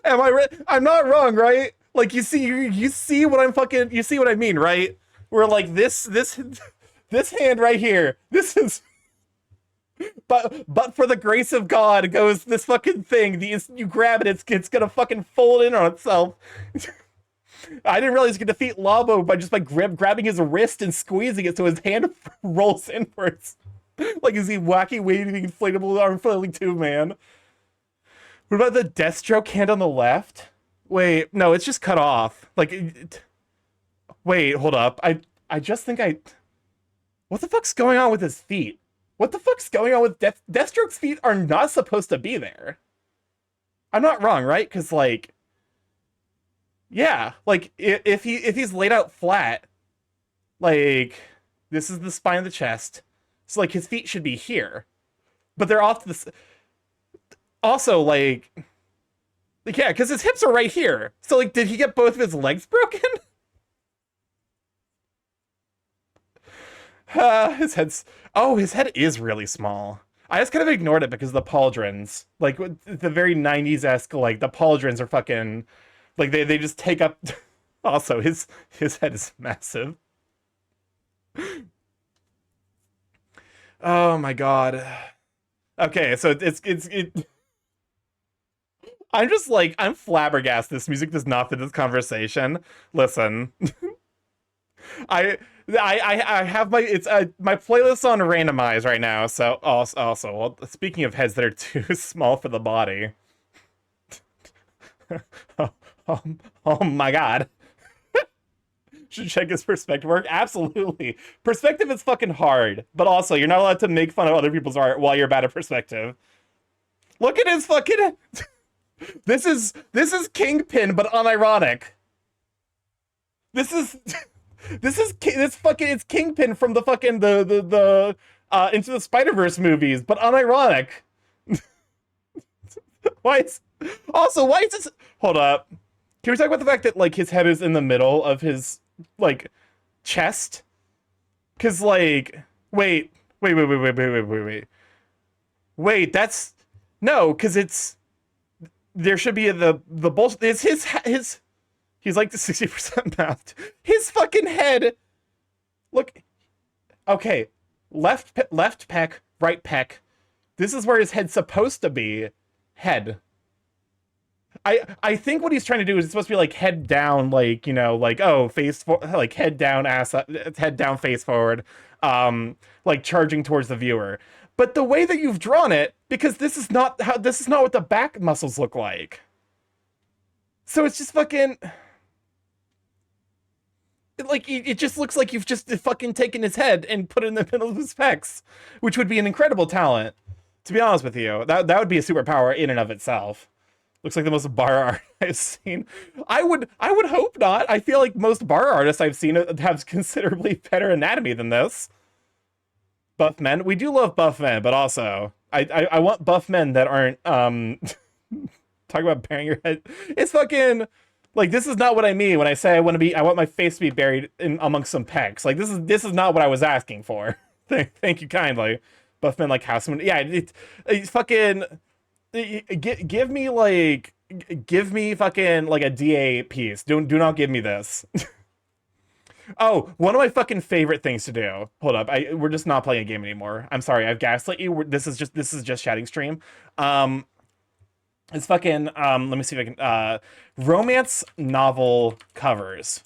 Am I right? I'm not wrong, right? Like, you see what I'm fucking... You see what I mean, right? Where, like, this hand right here, this is... But for the grace of God goes this fucking thing. You grab it, it's gonna fucking fold in on itself. I didn't realize you could defeat Labo by grabbing his wrist and squeezing it so his hand rolls inwards. Like, is he wacky waving inflatable arm flailing tube man? What about the Deathstroke hand on the left? Wait, no, it's just cut off. Like, wait, hold up. I just think what the fuck's going on with his feet? What the fuck's going on with Deathstroke's feet are not supposed to be there. I'm not wrong, right? Because, like, yeah, like, if he's laid out flat, like, this is the spine of the chest, so, like, his feet should be here. But they're off to the... Also, like, yeah, because his hips are right here. So, like, did he get both of his legs broken? His head is really small. I just kind of ignored it because of the pauldrons. Like, the very 90s-esque, like, the pauldrons are fucking... Like, they just take up... Also, his head is massive. Oh my god. Okay, so it's I'm just like, I'm flabbergasted. This music does not fit this conversation. Listen. I have my my playlist on randomize right now. So also, well, speaking of heads that are too small for the body. Oh my god. Should check his perspective work. Absolutely. Perspective is fucking hard, but also you're not allowed to make fun of other people's art while you're bad at perspective. Look at his fucking. This is Kingpin, but unironic. It's Kingpin from the fucking the Into the Spider-Verse movies, but unironic. why is this? Hold up. Can we talk about the fact that, like, his head is in the middle of his, like, chest? Cause, like, wait, that's no, cause it's there should be the bullshit. It's his he's like the 60% mouthed. His fucking head. Look, okay, left pec, right pec. This is where his head's supposed to be. Head. I think what he's trying to do is it's supposed to be like head down, like, you know, like, oh, like head down, head down, face forward, like charging towards the viewer. But the way that you've drawn it, because this is not what the back muscles look like. So it's just fucking, like, it just looks like you've just fucking taken his head and put it in the middle of his pecs, which would be an incredible talent. To be honest with you, that would be a superpower in and of itself. Looks like the most bar art I've seen. I would hope not. I feel like most bar artists I've seen have considerably better anatomy than this. Buff men. We do love buff men, but also I want buff men that aren't talk about burying your head. It's fucking like, this is not what I mean when I say I want my face to be buried in amongst some pecs. Like, this is not what I was asking for. Thank you kindly. Buff men like Houseman. Yeah, it's fucking. Give me like, give me fucking like a DA piece. Do not give me this. Oh, one of my fucking favorite things to do. Hold up, we're just not playing a game anymore. I'm sorry, I've gaslit you. This is just chatting stream. It's fucking let me see if I can romance novel covers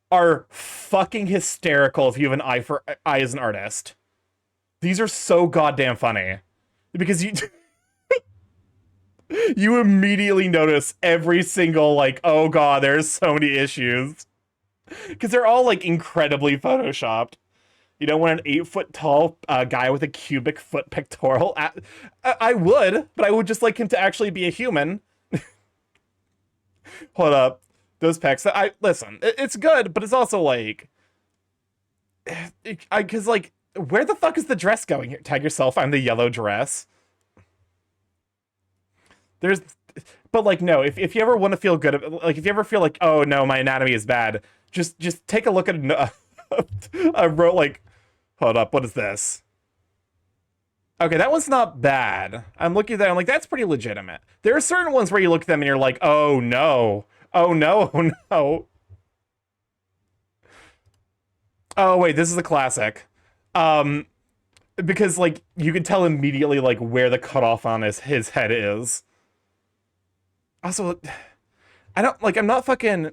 are fucking hysterical if you have an eye as an artist. These are so goddamn funny. Because you you immediately notice every single like, oh god, there's so many issues. Because they're all like incredibly photoshopped. You don't want an 8-foot tall guy with a cubic foot pectoral. I would, but I would just like him to actually be a human. Hold up, those pecs. Listen. It's good, but it's also like, because like, where the fuck is the dress going here? Tag yourself. I'm the yellow dress. But like, no. If you ever want to feel good, like if you ever feel like, oh no, my anatomy is bad, just take a look at a row. Like, hold up, what is this? Okay, that one's not bad. I'm looking at that. I'm like, that's pretty legitimate. There are certain ones where you look at them and you're like, oh no, oh no, oh no. Oh wait, this is a classic. Because like you can tell immediately like where the cutoff on his head is. Also, I'm not fucking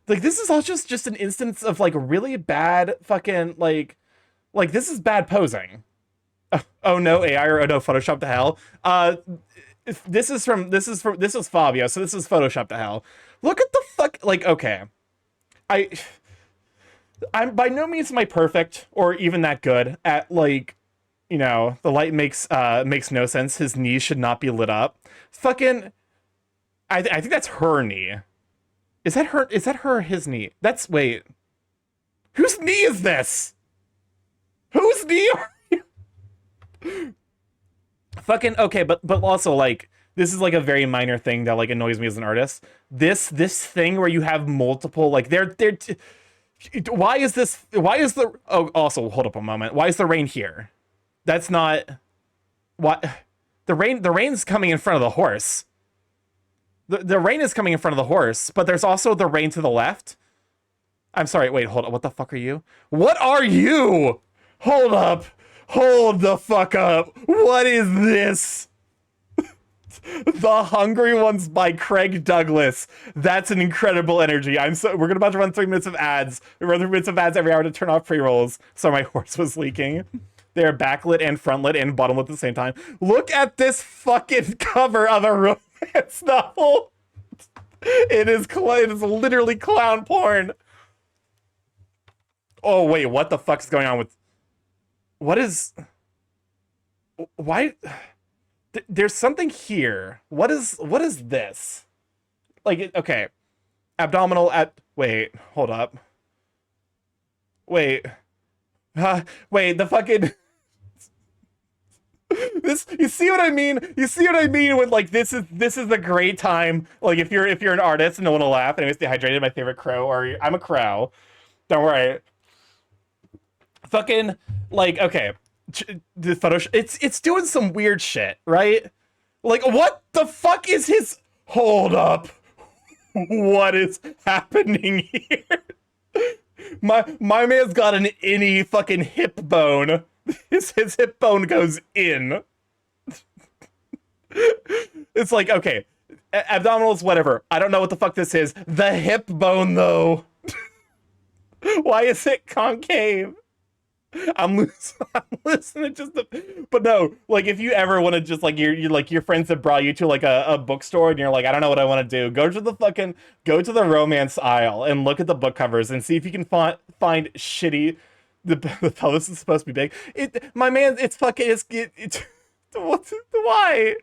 like, this is all just an instance of like really bad fucking like this is bad posing. Oh no, AI, or oh no, Photoshop to hell. This is Fabio, so this is Photoshop to hell. Look at the fuck, like, okay. I'm by no means am I perfect or even that good at like, you know, the light makes no sense. His knees should not be lit up. Fucking, I think that's her knee. Is that her? Is that her? Or his knee? That's, wait. Whose knee is this? Whose knee are you? Fucking okay, but also like, this is like a very minor thing that like annoys me as an artist. This thing where you have multiple like why is the oh, also hold up a moment. Why is the rain here? That's not what the rain's coming in front of the horse. The rain is coming in front of the horse, but there's also the rain to the left. I'm sorry, wait, hold on. What the fuck are you? What are you? Hold up. Hold the fuck up. What is this? The Hungry Ones by Craig Douglas. That's an incredible energy. We're about to run 3 minutes of ads. We run 3 minutes of ads every hour to turn off pre-rolls. So my horse was leaking. They're backlit and frontlit and bottomlit at the same time. Look at this fucking cover of a romance novel. It is literally clown porn. Oh wait, what the fuck is going on with? What is? Why? There's something here. What is this? Like, okay, abdominal wait, hold up. Wait, wait, the fucking. This, you see what I mean? You see what I mean with like, this is the great time. Like if you're an artist, no one will laugh. Anyways, Dehydrated, my favorite crow, or I'm a crow. Don't worry. Fucking like, okay, the Photoshop, it's doing some weird shit, right? Like, what the fuck is his? Hold up, what is happening here? My man's got an innie fucking hip bone. His hip bone goes in. It's like, okay, abdominals, whatever. I don't know what the fuck this is. The hip bone, though. Why is it concave? I'm listening just but no, like if you ever want to just like your friends have brought you to like a bookstore and you're like, I don't know what I want to do, go to the romance aisle and look at the book covers and see if you can find shitty. The pelvis is supposed to be big. My man, it's fucking why?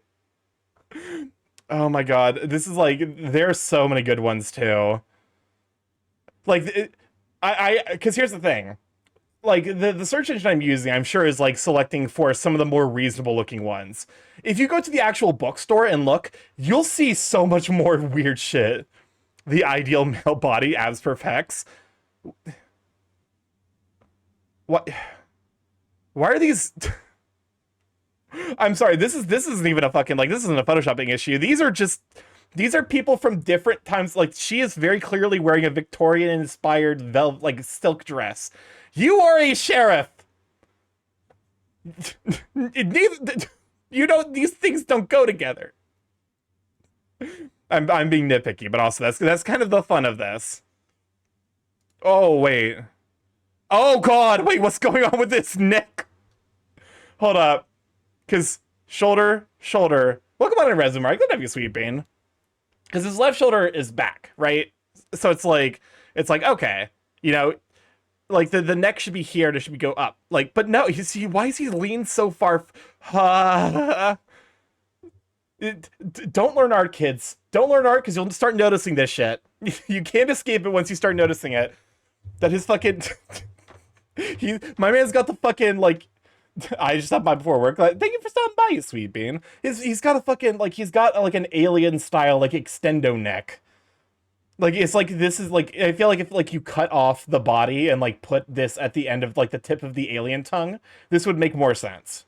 Oh my god, this is like, there's so many good ones too. Like because here's the thing. Like, the search engine I'm using, I'm sure, is, like, selecting for some of the more reasonable-looking ones. If you go to the actual bookstore and look, you'll see so much more weird shit. The ideal male body, abs perfects. What? Why are these... I'm sorry, this isn't even a fucking, like, this isn't a photoshopping issue. These are people from different times. Like, she is very clearly wearing a Victorian-inspired velvet, like, silk dress. You are a sheriff. You don't, these things don't go together. I'm being nitpicky, but also that's kind of the fun of this. Oh, wait. Oh, God, wait, what's going on with this neck? Hold up. Because shoulder. Welcome on in Resume. I could have you, Sweet Bean. Because his left shoulder is back, right? So it's like, okay, you know, like the neck should be here, and it should go up. Like, but no, you see, why is he leaned so far? Don't learn art, kids. Don't learn art, because you'll start noticing this shit. You can't escape it once you start noticing it. That his fucking... my man's got the fucking, like... I just stopped by before work. Like, thank you for stopping by, you sweet bean. He's got a fucking, like, he's got, like, an alien-style, like, extendo neck. Like, it's like, this is, like, I feel like if, like, you cut off the body and, like, put this at the end of, like, the tip of the alien tongue, this would make more sense.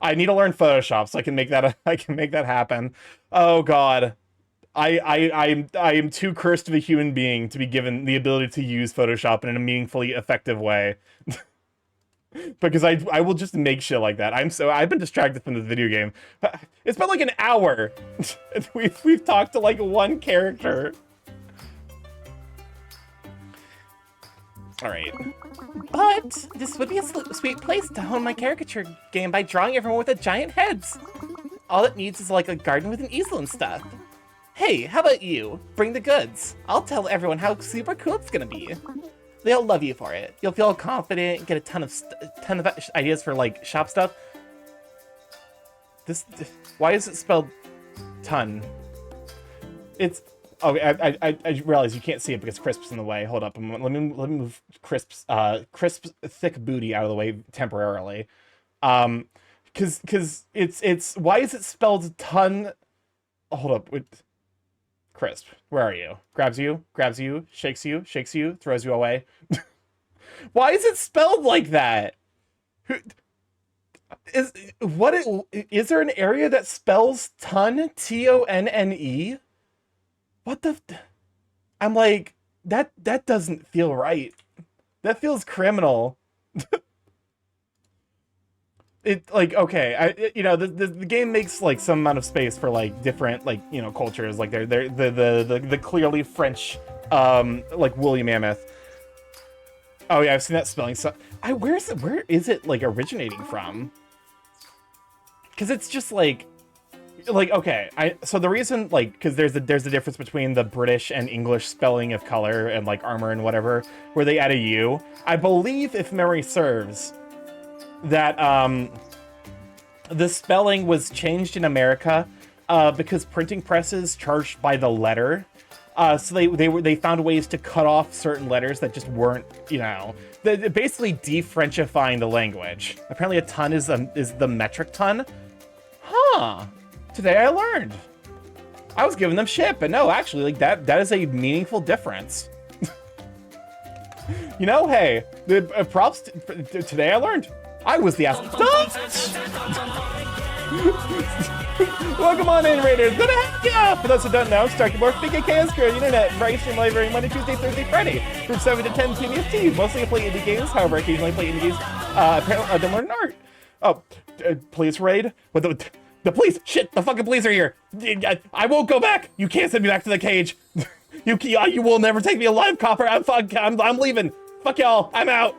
I need to learn Photoshop so I can make that happen. Oh, God. I am too cursed of a human being to be given the ability to use Photoshop in a meaningfully effective way. Because I will just make shit like that. I've been distracted from this video game. It's been like an hour. We've talked to like one character. All right. But this would be a sweet place to hone my caricature game by drawing everyone with giant heads. All it needs is like a garden with an easel and stuff. Hey, how about you? Bring the goods. I'll tell everyone how super cool it's gonna be. They'll love you for it. You'll feel confident, get a ton of ideas for like shop stuff. Why is it spelled ton? It's I realize you can't see it because Crisp's in the way. Hold up, let me move Crisp's thick booty out of the way temporarily. Because it's why is it spelled ton? Hold up, Crisp, where are you? Grabs you, shakes you, throws you away. Why is it spelled like that? Is there an area that spells ton? T-O-N-N-E? What the? I'm like, that doesn't feel right. That feels criminal. It like, okay, you know, the game makes like some amount of space for like different, like, you know, cultures, like they're the clearly French like woolly mammoth. Oh yeah, I've seen that spelling. So where is it like originating from? Because it's just like okay, so the reason, like, because there's a difference between the British and English spelling of color and like armor and whatever, where they add a U. I believe, if memory serves, that the spelling was changed in America because printing presses charged by the letter. So they found ways to cut off certain letters that just weren't, you know, basically de-Frenchifying the language. Apparently a ton is the metric ton. Huh. Today I learned. I was giving them shit, but no, actually, like that is a meaningful difference. You know, hey, props today I learned. I was the ass. Welcome on in, Raiders. Good to have ya! For those who don't know, StarkyMorph, BKK is current internet, Friday stream live every Monday, Tuesday, Thursday, Friday, from 7 to 10 p.m. EST. Mostly I play indie games, however, occasionally play indie games. Apparently, I don't learn art. Oh, police raid? What the police? Shit, the fucking police are here. I won't go back. You can't send me back to the cage. You will never take me alive, copper. I'm leaving. Fuck y'all. I'm out.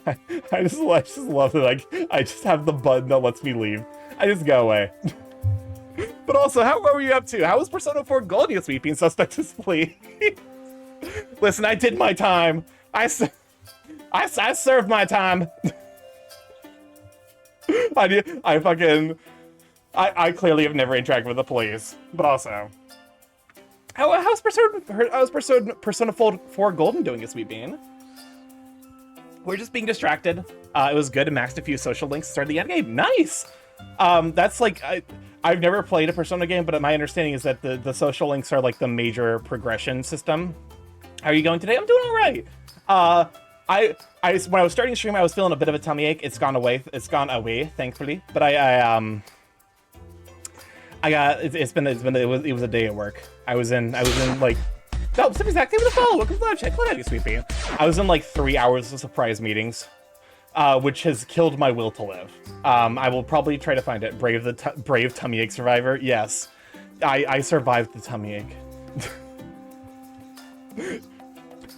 I just love that, like, I just have the button that lets me leave. I just go away. But also, what were you up to? How was Persona 4 Gold, you sweeping suspect to plea? Listen, I did my time. I served my time. I clearly have never interacted with the police. But also, how's Persona 4 Golden doing, you sweet bean? We're just being distracted. It was good. I maxed a few social links to start the end game. Nice! That's like, I've never played a Persona game, but my understanding is that the social links are like the major progression system. How are you going today? I'm doing all right. When I was starting to stream, I was feeling a bit of a tummy ache. It's gone away. It's gone away, thankfully. But it was a day at work. I was in like, no, somebody's active with the follow. Welcome to live chat. Glad you, sweet pea. I was in like 3 hours of surprise meetings, which has killed my will to live. I will probably try to find it. Brave tummy ache survivor. Yes, I survived the tummy ache.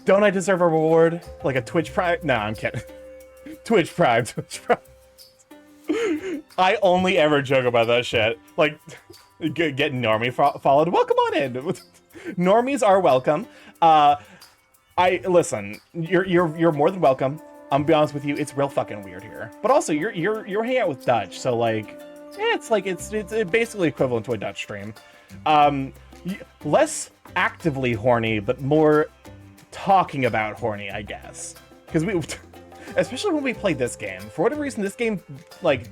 Don't I deserve a reward? Like a Twitch Prime? No, I'm kidding. Twitch Prime. I only ever joke about that shit. Like, get Normie followed. Welcome on in. Normies are welcome. Listen, you're more than welcome. I'm gonna be honest with you, it's real fucking weird here. But also, you're hanging out with Dutch, so like, it's basically equivalent to a Dutch stream. Less actively horny, but more talking about horny, I guess. Because especially when we play this game. For whatever reason, this game like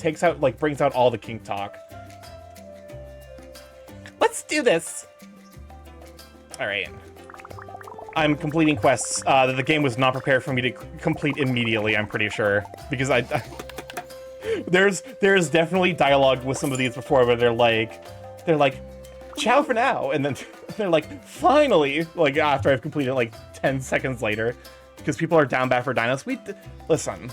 brings out all the kink talk. Let's do this. All right. I'm completing quests that the game was not prepared for me to complete immediately, I'm pretty sure. Because there's definitely dialogue with some of these before where they're like, ciao for now, and then they're like, finally, like after I've completed like 10 seconds later, because people are down bad for dinos. Listen,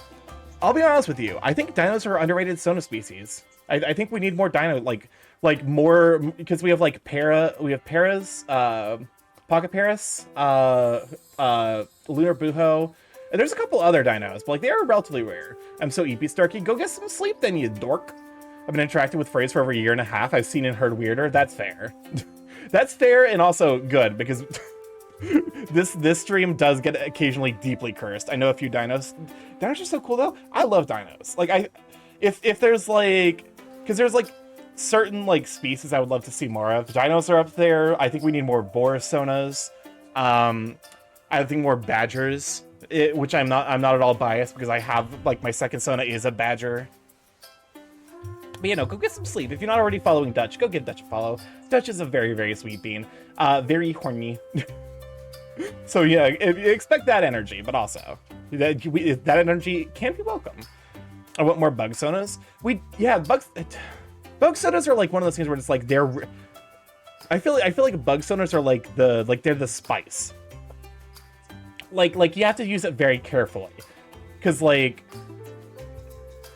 I'll be honest with you. I think dinos are underrated Sona species. I think we need more dino, like more, because we have like Paras, Pocket Paras, Lunar Buho, and there's a couple other dinos, but like they are relatively rare. I'm so EP Starky. Go get some sleep then, you dork. I've been interacting with Phrase for over a year and a half. I've seen and heard weirder. That's fair. That's fair and also good, because this stream does get occasionally deeply cursed. I know a few dinos. Dinos are so cool though. I love dinos. Like if there's like, because there's like certain like species I would love to see more of. Dinos are up there. I think we need more boar sonas. I think more badgers, which I'm not at all biased because I have like my second sona is a badger. But you know, go get some sleep. If you're not already following Dutch, go give Dutch a follow. Dutch is a very, very sweet bean. Very horny. So yeah, expect that energy, but also that energy can be welcome. I want more bug sonas. Bug sonas are like one of those things where it's like I feel like bug sonas are like they're the spice. Like you have to use it very carefully, because like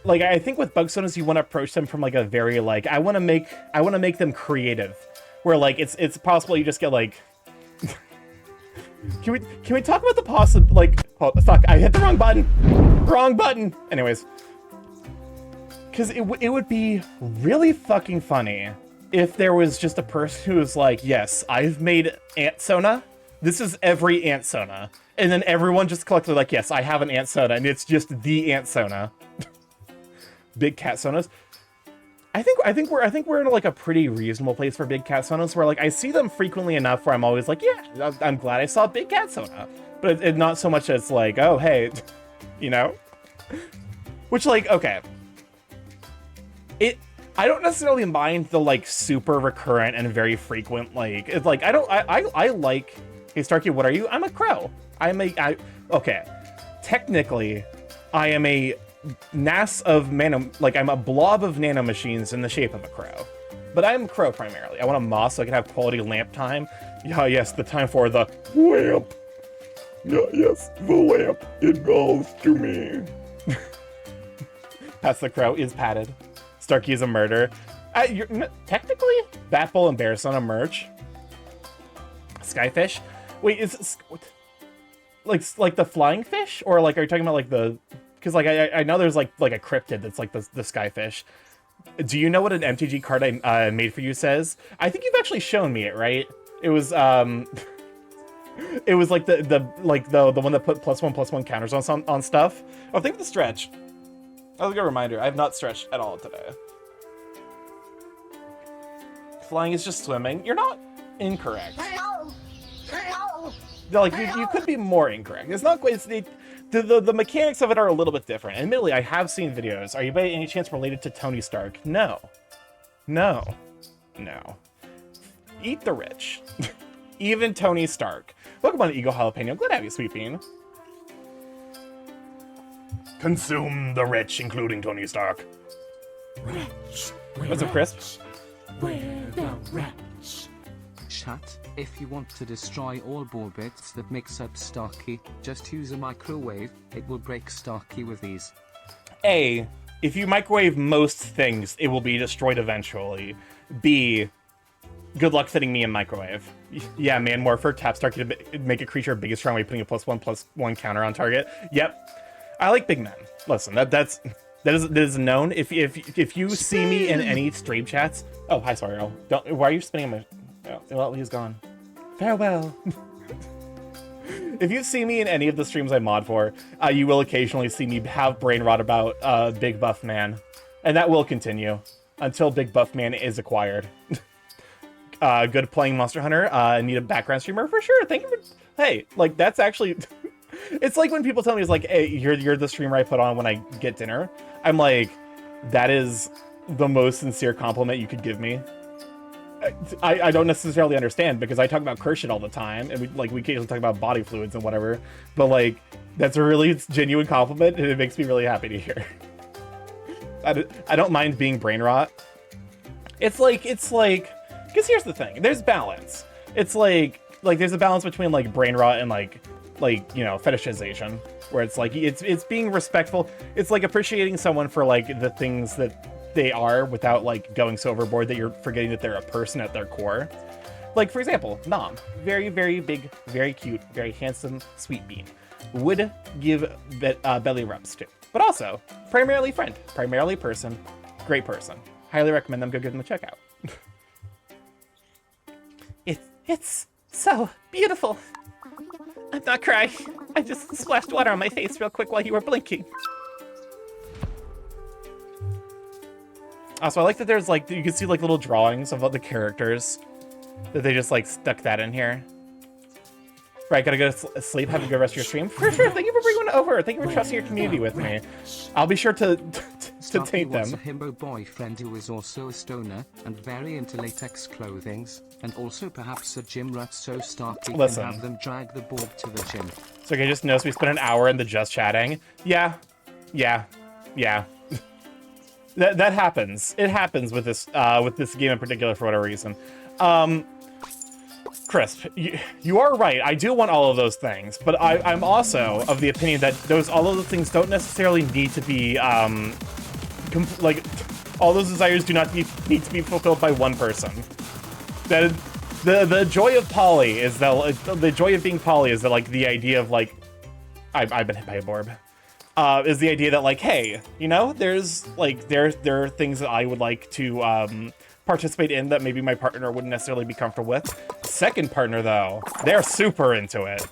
I think with bug sonas you want to approach them from like a very like I want to make them creative, where like it's possible you just get like can we talk about the possible like, oh fuck, I hit the wrong button. Anyways, because it would be really fucking funny if there was just a person who was like, yes, I've made ant sona. This is every ant sona. And then everyone just collectively like, yes, I have an ant sona, and it's just the ant sona. Big cat sonas. I think we're in like a pretty reasonable place for big cat sonas, where like I see them frequently enough where I'm always like, yeah, I'm glad I saw a big cat sona. But it's not so much as like, oh hey, you know? Which like, okay. I don't necessarily mind the like super recurrent and very frequent, like it's like I like, hey Starky, what are you? I'm a crow. Okay. Technically, I am a mass of I'm a blob of nanomachines in the shape of a crow. But I'm a crow primarily. I want a moth so I can have quality lamp time. Yeah, yes, the time for the lamp. Yeah, yes, the lamp. It goes to me. That's the crow is padded. Starky is a murder. Technically, Batbull and Bearsona merge. Skyfish? Wait, is like the flying fish, or like are you talking about like the? Because like I know there's like a cryptid that's like the skyfish. Do you know what an MTG card I made for you says? I think you've actually shown me it, right? It was it was like the one that put +1/+1 counters on stuff. Oh, think of the stretch. That was a good reminder. I have not stretched at all today. Flying is just swimming. You're not incorrect. Like you could be more incorrect. It's not quite. The mechanics of it are a little bit different. Admittedly, I have seen videos. Are you by any chance related to Tony Stark? No. Eat the rich. Even Tony Stark. Welcome on Eagle Jalapeno. Glad to have you, Sweet Bean. Consume the rich, including Tony Stark. Rats. What's up, Chris? Where the rats? Chat, if you want to destroy all ball bits that mix up Starky, just use a microwave, it will break Starky with ease. A, if you microwave most things, it will be destroyed eventually. B, good luck fitting me in microwave. Yeah, man, Morpher, tap Starky to make a creature big and strong by putting a +1/+1 counter on target. Yep. I like big men. Listen, that is known. If you see me in any stream chats... Oh, hi, Soriel. Why are you spinning my... Oh, well, he's gone. Farewell. If you see me in any of the streams I mod for, you will occasionally see me have brain rot about Big Buff Man. And that will continue until Big Buff Man is acquired. Good playing Monster Hunter. Need a background streamer? For sure. Thank you for... Hey, like, that's actually... It's like when people tell me, it's like, hey, you're the streamer I put on when I get dinner. I'm like, that is the most sincere compliment you could give me. I don't necessarily understand, because I talk about curse shit all the time, and we occasionally talk about body fluids and whatever, but like, that's a really genuine compliment, and it makes me really happy to hear. I don't mind being brain rot. It's like, because here's the thing, there's balance. It's like there's a balance between like brain rot and like, you know, fetishization, where it's like, it's being respectful. It's like appreciating someone for like the things that they are without like going so overboard that you're forgetting that they're a person at their core. Like, for example, Nom, very, very big, very cute, very handsome, sweet bean. Would give belly rubs to, but also primarily friend, primarily person, great person. Highly recommend them. Go give them a check out. It's so beautiful. I'm not crying. I just splashed water on my face real quick while you were blinking. Also, I like that there's like, you can see like little drawings of all the characters, that they just like stuck that in here. Right, gotta go to sleep, have a good rest of your stream. For sure, thank you for bringing it over. Thank you for trusting your community with me. I'll be sure to taint them. A himbo boyfriend who is also a stoner, and very into latex clothings, and also perhaps a gym rat, so Starky can have them drag the board to the gym. So okay, just notice we spent an hour in the just chatting. Yeah. That happens. It happens with this game in particular for whatever reason. Crisp, you are right. I do want all of those things, but I'm also of the opinion that all of those things don't necessarily need to be like, all those desires do not need to be fulfilled by one person. That the joy of poly is that the joy of being poly is that like the idea of like, I've been hit by a borb. Is the idea that like, hey, you know, there's like there are things that I would like to participate in that maybe my partner wouldn't necessarily be comfortable with. Second partner though, they're super into it.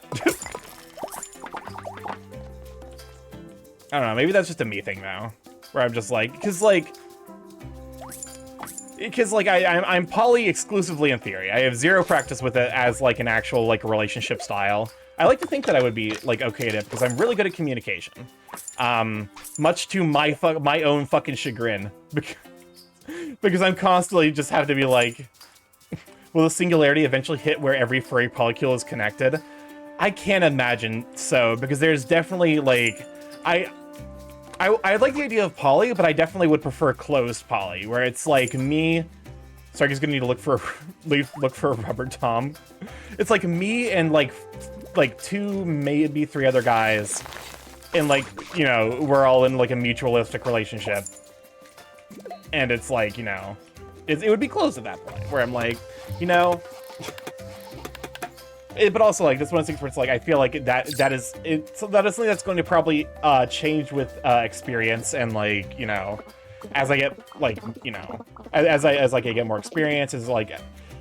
I don't know, maybe that's just a me thing though, where I'm just like, because I'm poly exclusively in theory. I have zero practice with it as like an actual like relationship style. I like to think that I would be like okay at it because I'm really good at communication. Much to my own fucking chagrin. Because I'm constantly just have to be like, will the singularity eventually hit where every furry polycule is connected? I can't imagine so, because there's definitely like, I like the idea of poly, but I definitely would prefer closed poly, where it's like me. Starky's gonna need to look for a rubber tom. It's like me and like two, maybe three other guys, and like, you know, we're all in like a mutualistic relationship. And it's like, you know, it would be closed at that point, where I'm like, you know, but also like this one of the things where it's like, I feel like that is something that's going to probably change with experience, and like, you know, as I get like, you know, as I get more experience, is like,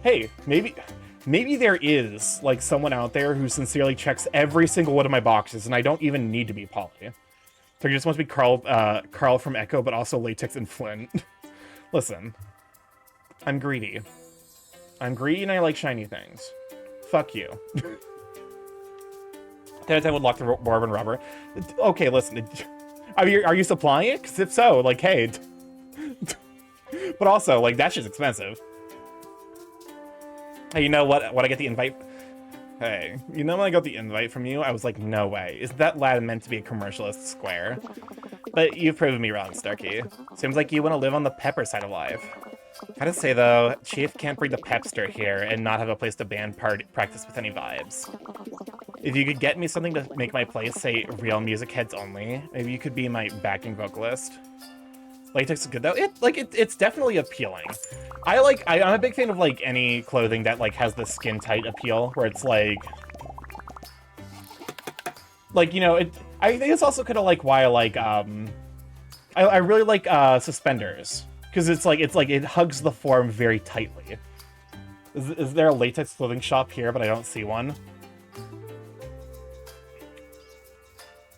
hey, maybe there is like someone out there who sincerely checks every single one of my boxes, and I don't even need to be poly. So he just wants to be Carl from Echo, but also Latex and Flint. Listen, I'm greedy. I'm greedy and I like shiny things. Fuck you. That I would lock the Borb and rubber. Okay, listen. Are you supplying it? Because if so, like, hey. But also, like, that shit's expensive. Hey, you know what? When I get the invite Hey, you know when I got the invite from you, I was like, no way. Is that lad meant to be a commercialist square? But you've proven me wrong, Starky. Seems like you want to live on the pepper side of life. Gotta say though, Chief can't bring the pepster here and not have a place to band practice with any vibes. If you could get me something to make my place say real music heads only, maybe you could be my backing vocalist. Latex is good though. It's definitely appealing. I'm a big fan of like any clothing that like has the skin tight appeal, where it's like you know, I think it's also kind of like why I like I really like suspenders, because it's like it hugs the form very tightly. Is there a latex clothing shop here? But I don't see one.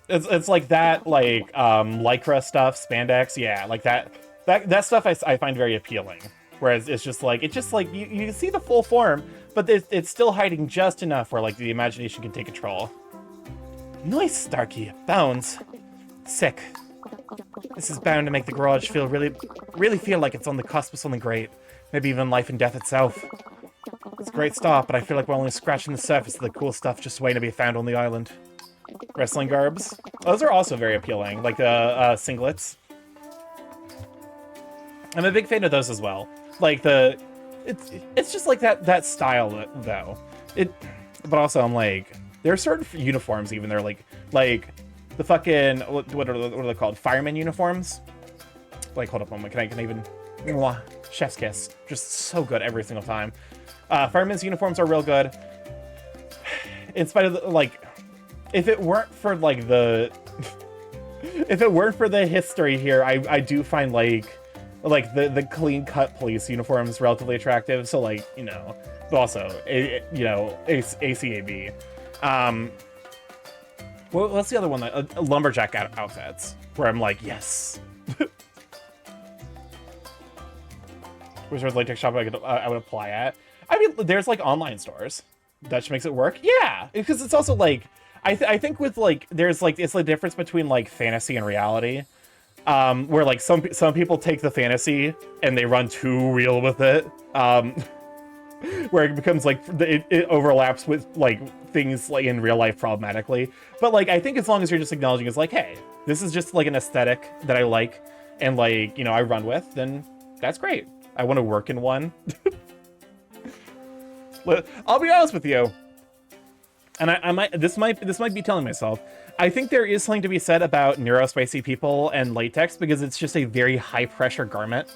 It's like that, like lycra stuff, spandex, yeah, like that stuff I find very appealing. Whereas it's just like you see the full form, but it's still hiding just enough where like the imagination can take control. Nice, Starky. Bounds. Sick. This is bound to make the garage feel really feel like it's on the cusp of something great. Maybe even life and death itself. It's a great start, but I feel like we're only scratching the surface of the cool stuff just waiting to be found on the island. Wrestling garbs. Those are also very appealing, like the singlets. I'm a big fan of those as well. Like it's just like that style though. But also I'm like, there are certain uniforms even they're like the fucking what are they called? Fireman uniforms. Like hold up a moment, can I even mwah, chef's kiss. Just so good every single time. Fireman's uniforms are real good. In spite of the, like, if it weren't for like the if it weren't for the history here, I do find like the clean cut police uniforms relatively attractive. So like, you know, but also you know, ACAB. Well, what's the other one? Lumberjack outfits, where I'm like, yes. Which was latex shop I would apply at. I mean, there's like online stores. That makes it work. Yeah, because it's also like I think with like there's like it's the difference between like fantasy and reality, where like some people take the fantasy and they run too real with it, where it becomes like it overlaps with like things like in real life problematically. But like I think as long as you're just acknowledging it's like, hey, this is just like an aesthetic that I like and like, you know, I run with, then that's great. I want to work in one. I'll be honest with you. And I might this might be telling myself, I think there is something to be said about neurospicy people and latex because it's just a very high pressure garment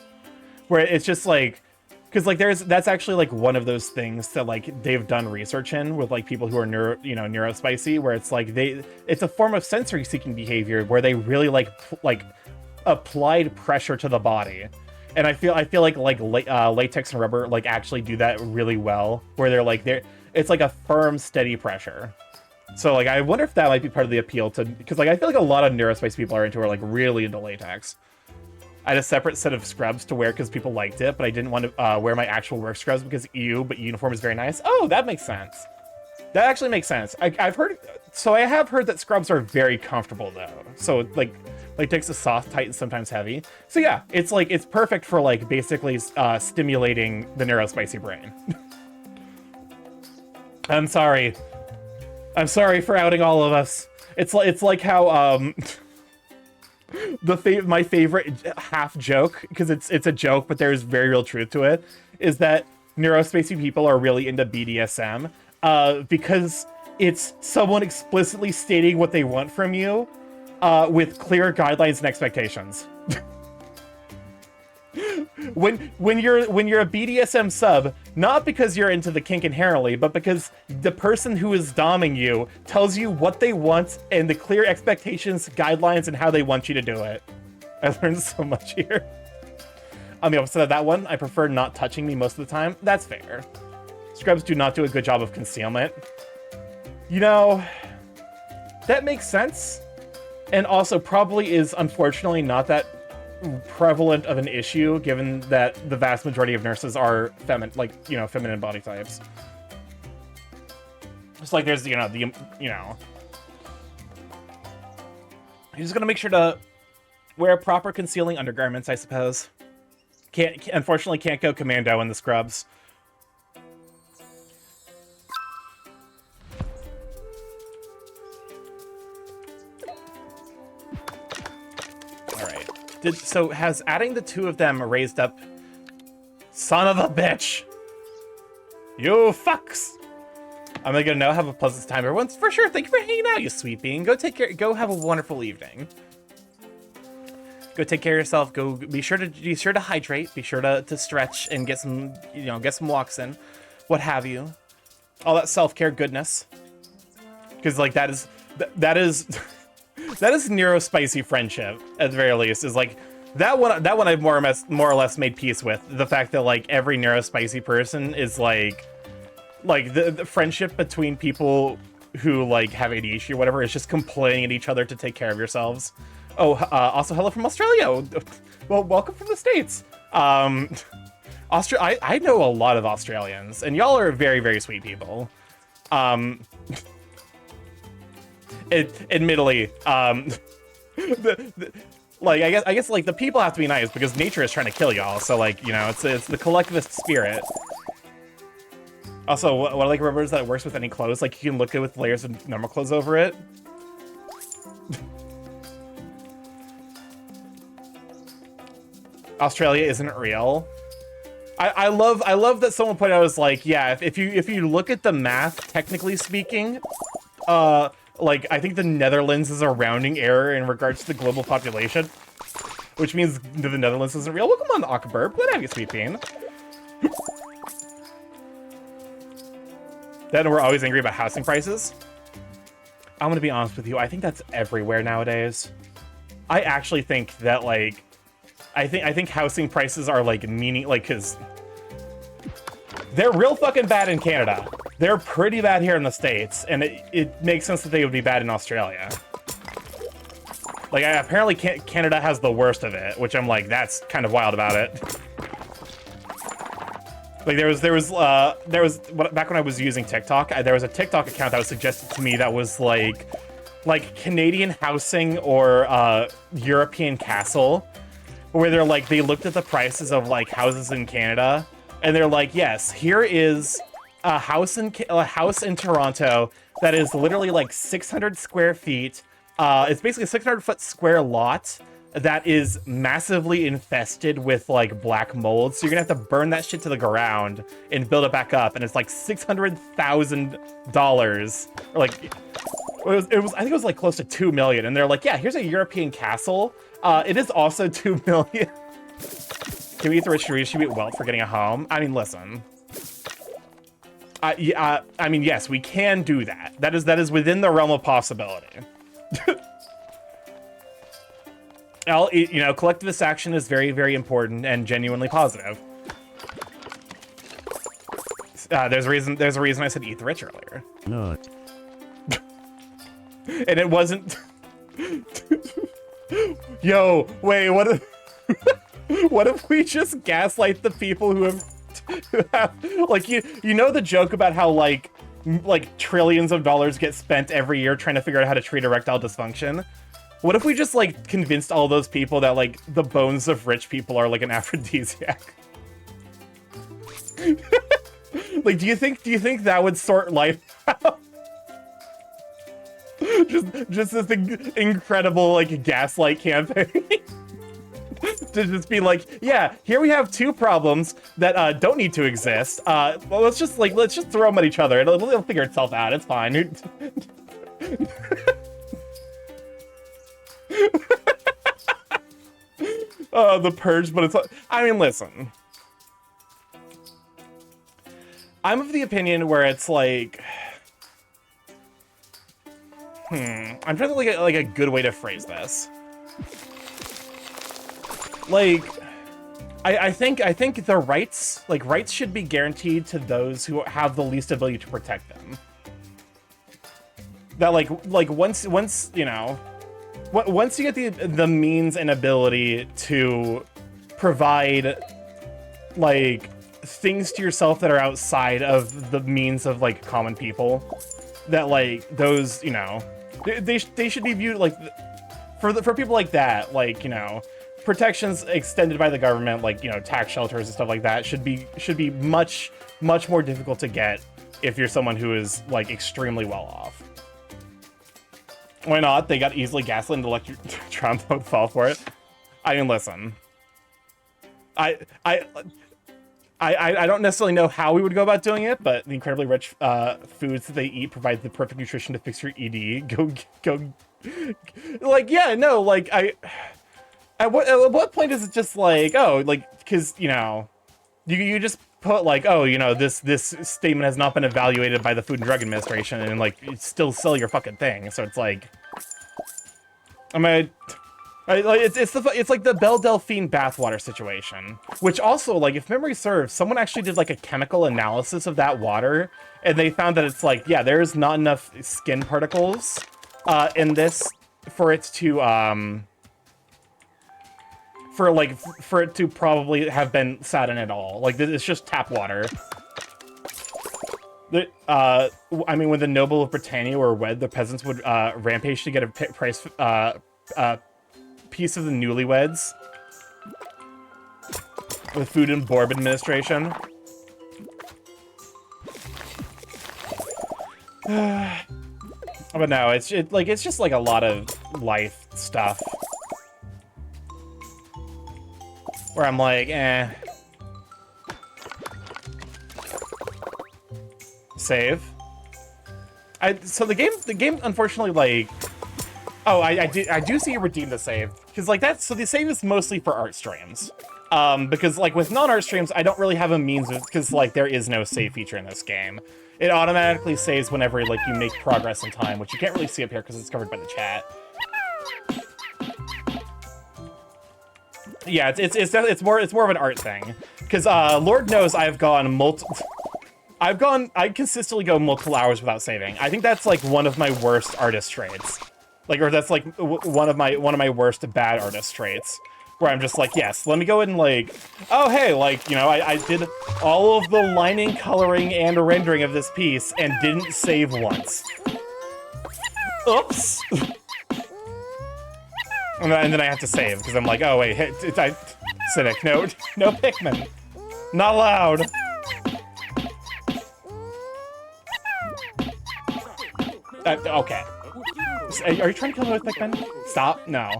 where it's just like, because like that's actually like one of those things that like they've done research in with like people who are neurospicy, where it's like it's a form of sensory seeking behavior where they really like applied pressure to the body. And I feel like latex and rubber like actually do that really well, where it's like a firm, steady pressure. So like I wonder if that might be part of the appeal to, because like I feel like a lot of neurospice people are like really into latex. I had a separate set of scrubs to wear because people liked it, but I didn't want to wear my actual work scrubs because but uniform is very nice. Oh, that makes sense. That actually makes sense. I have heard that scrubs are very comfortable though. So like latex is soft, tight, and sometimes heavy. So yeah, it's perfect for like basically stimulating the neurospicy brain. I'm sorry for outing all of us. It's like how my favorite half joke, because it's a joke but there's very real truth to it, is that neurospicy people are really into BDSM because it's someone explicitly stating what they want from you with clear guidelines and expectations. When you're a BDSM sub, not because you're into the kink inherently, but because the person who is doming you tells you what they want and the clear expectations, guidelines, and how they want you to do it. I learned so much here. On the opposite of that one, I prefer not touching me most of the time. That's fair. Scrubs do not do a good job of concealment. You know, that makes sense. And also probably is unfortunately not that prevalent of an issue, given that the vast majority of nurses are feminine body types. Just like there's, you're just gonna make sure to wear proper concealing undergarments, I suppose. Unfortunately can't go commando in the scrubs. So has adding the two of them raised up? Son of a bitch! You fucks! I'm gonna go now. Have a pleasant time, everyone. For sure. Thank you for hanging out, you sweet bean. Go take care. Go have a wonderful evening. Go take care of yourself. Go be sure to hydrate. Be sure to stretch and get some get some walks in, what have you. All that self-care goodness. Because like that is that is Nero spicy friendship at the very least. Is like that one I've more or less made peace with. The fact that like every Nero spicy person is like the friendship between people who like have ADHD or whatever is just complaining at each other to take care of yourselves. Oh, also hello from Australia. Well, welcome from the States. I know a lot of Australians, and y'all are very, very sweet people. Admittedly, like I guess like the people have to be nice because nature is trying to kill y'all. So like it's the collectivist spirit. Also, what I like about is that it works with any clothes. Like you can look good with layers of normal clothes over it. Australia isn't real. I love that someone pointed out, was like, yeah, if you look at the math, technically speaking, like I think the Netherlands is a rounding error in regards to the global population, which means the Netherlands isn't real. Welcome on, Akbar. Glad to have you, sweet bean. Then we're always angry about housing prices. I'm gonna be honest with you. I think that's everywhere nowadays. I actually think that like. I think housing prices are like because they're real fucking bad in Canada. They're pretty bad here in the States, and it makes sense that they would be bad in Australia. Like apparently Canada has the worst of it, which I'm like, that's kind of wild about it. Like there was back when I was using TikTok, there was a TikTok account that was suggested to me that was like Canadian housing or European castle. Where they're like, they looked at the prices of like houses in Canada, and they're like, yes, here is a house in Toronto that is literally like 600 square feet. It's basically a 600-foot square lot that is massively infested with like black mold. So you're gonna have to burn that shit to the ground and build it back up, and it's like $600,000. Like it was I think it was like close to 2 million. And they're like, yeah, here's a European castle. It is also 2 million. Can we eat the rich to redistribute wealth for getting a home? I mean, listen. I mean, yes, we can do that. That is within the realm of possibility. Collectivist action is very, very important and genuinely positive. There's a reason I said eat the rich earlier. No. And it wasn't. Yo, wait, what if we just gaslight the people who have like you know the joke about how like trillions of dollars get spent every year trying to figure out how to treat erectile dysfunction? What if we just like convinced all those people that like the bones of rich people are like an aphrodisiac? Like, do you think that would sort life out? just this incredible like gaslight campaign to just be like, yeah, here we have two problems that don't need to exist. Well, let's just throw them at each other. It'll figure itself out. It's fine. The purge, but it's. I mean, listen. I'm of the opinion where it's like. I'm trying to think like a good way to phrase this. Like, I think the rights should be guaranteed to those who have the least ability to protect them. That like once you know, once you get the means and ability to provide like things to yourself that are outside of the means of like common people, that like those, you know, they should be viewed like for people like that, like, you know, protections extended by the government, like, you know, tax shelters and stuff like that should be much more difficult to get if you're someone who is like extremely well off. Why not? They got easily gaslit and electron don't fall for it. I mean, listen. I don't necessarily know how we would go about doing it, but the incredibly rich foods that they eat provide the perfect nutrition to fix your ED. Go. Like, yeah, no, like, at what point is it just like, oh, like, because, you know, you just put like, oh, you know, this statement has not been evaluated by the Food and Drug Administration, and like, you still sell your fucking thing. So it's like, I mean, it's like the Belle Delphine bathwater situation, which also, like, if memory serves, someone actually did like a chemical analysis of that water, and they found that it's like, yeah, there's not enough skin particles in this for it to for it to probably have been sat in at all. Like, it's just tap water. I mean, when the noble of Britannia were wed, the peasants would rampage to get a price piece of the newlyweds. The Food and Board Administration. But no, it's just like a lot of life stuff. Where I'm like, eh. Save. So the game unfortunately, like, oh, I do see you redeem the save, because like so the save is mostly for art streams. Because like with non-art streams, I don't really have a means of, because like there is no save feature in this game. It automatically saves whenever like you make progress in time, which you can't really see up here because it's covered by the chat. Yeah, it's more of an art thing, because Lord knows I consistently go multiple hours without saving. I think that's like one of my worst artist traits, like, or that's like one of my worst bad artist traits, where I'm just like, yes, let me go in and like, oh hey, like, you know, I did all of the lining, coloring, and rendering of this piece and didn't save once. Oops. And then I have to save, because I'm like, oh wait, Cynic, no Pikmin. Not allowed. Okay. Are you trying to kill me with Pikmin? Stop, no.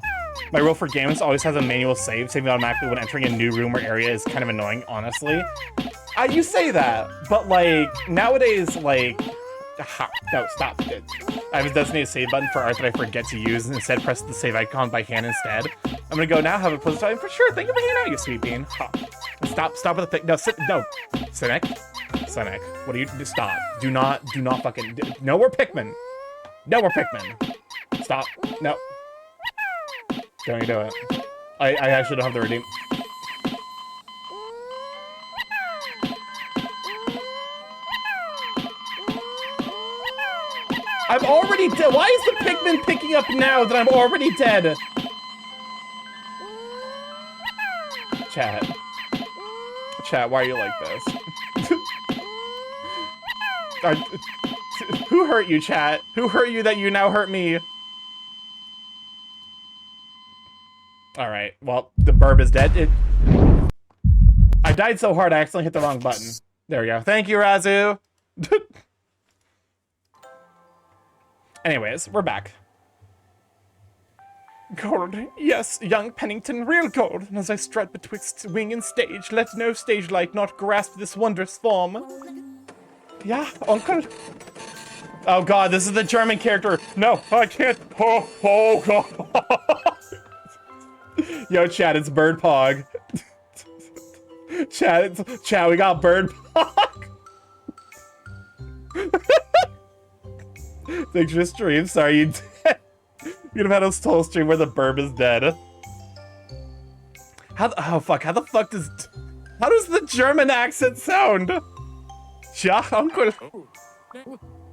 My rule for games always has a manual save. Saving automatically when entering a new room or area is kind of annoying, honestly. You say that, but like, nowadays, like, no, stop. I have a designated save button for art that I forget to use, and instead press the save icon by hand instead. I'm gonna go now, have a pleasant time. For sure, thank you for hanging out, you sweet bean. Stop with the pick. No, Cynic, what do you, stop. Do not fucking, no more Pikmin. No more Pikmin. Stop, no. Don't you do it. I actually don't have the redeem. I'm already dead. Why is the Pikmin picking up now that I'm already dead? Chat, why are you like this? Who hurt you, chat? Who hurt you that you now hurt me? Alright, well, the burb is dead. I died so hard I accidentally hit the wrong button. There we go. Thank you, Razu! Anyways, we're back. Gold, yes, young Pennington, real gold. And as I strut betwixt wing and stage, let no stage light not grasp this wondrous form. Yeah, uncle? Oh god, this is the German character. No, I can't. Oh god. Yo, chat, it's Bird Pog. Chat, we got Bird Pog. Thanks for the stream. Sorry, you dead. You'd have had a whole stream where the burb is dead. How the fuck does the German accent sound? Ja, uncle.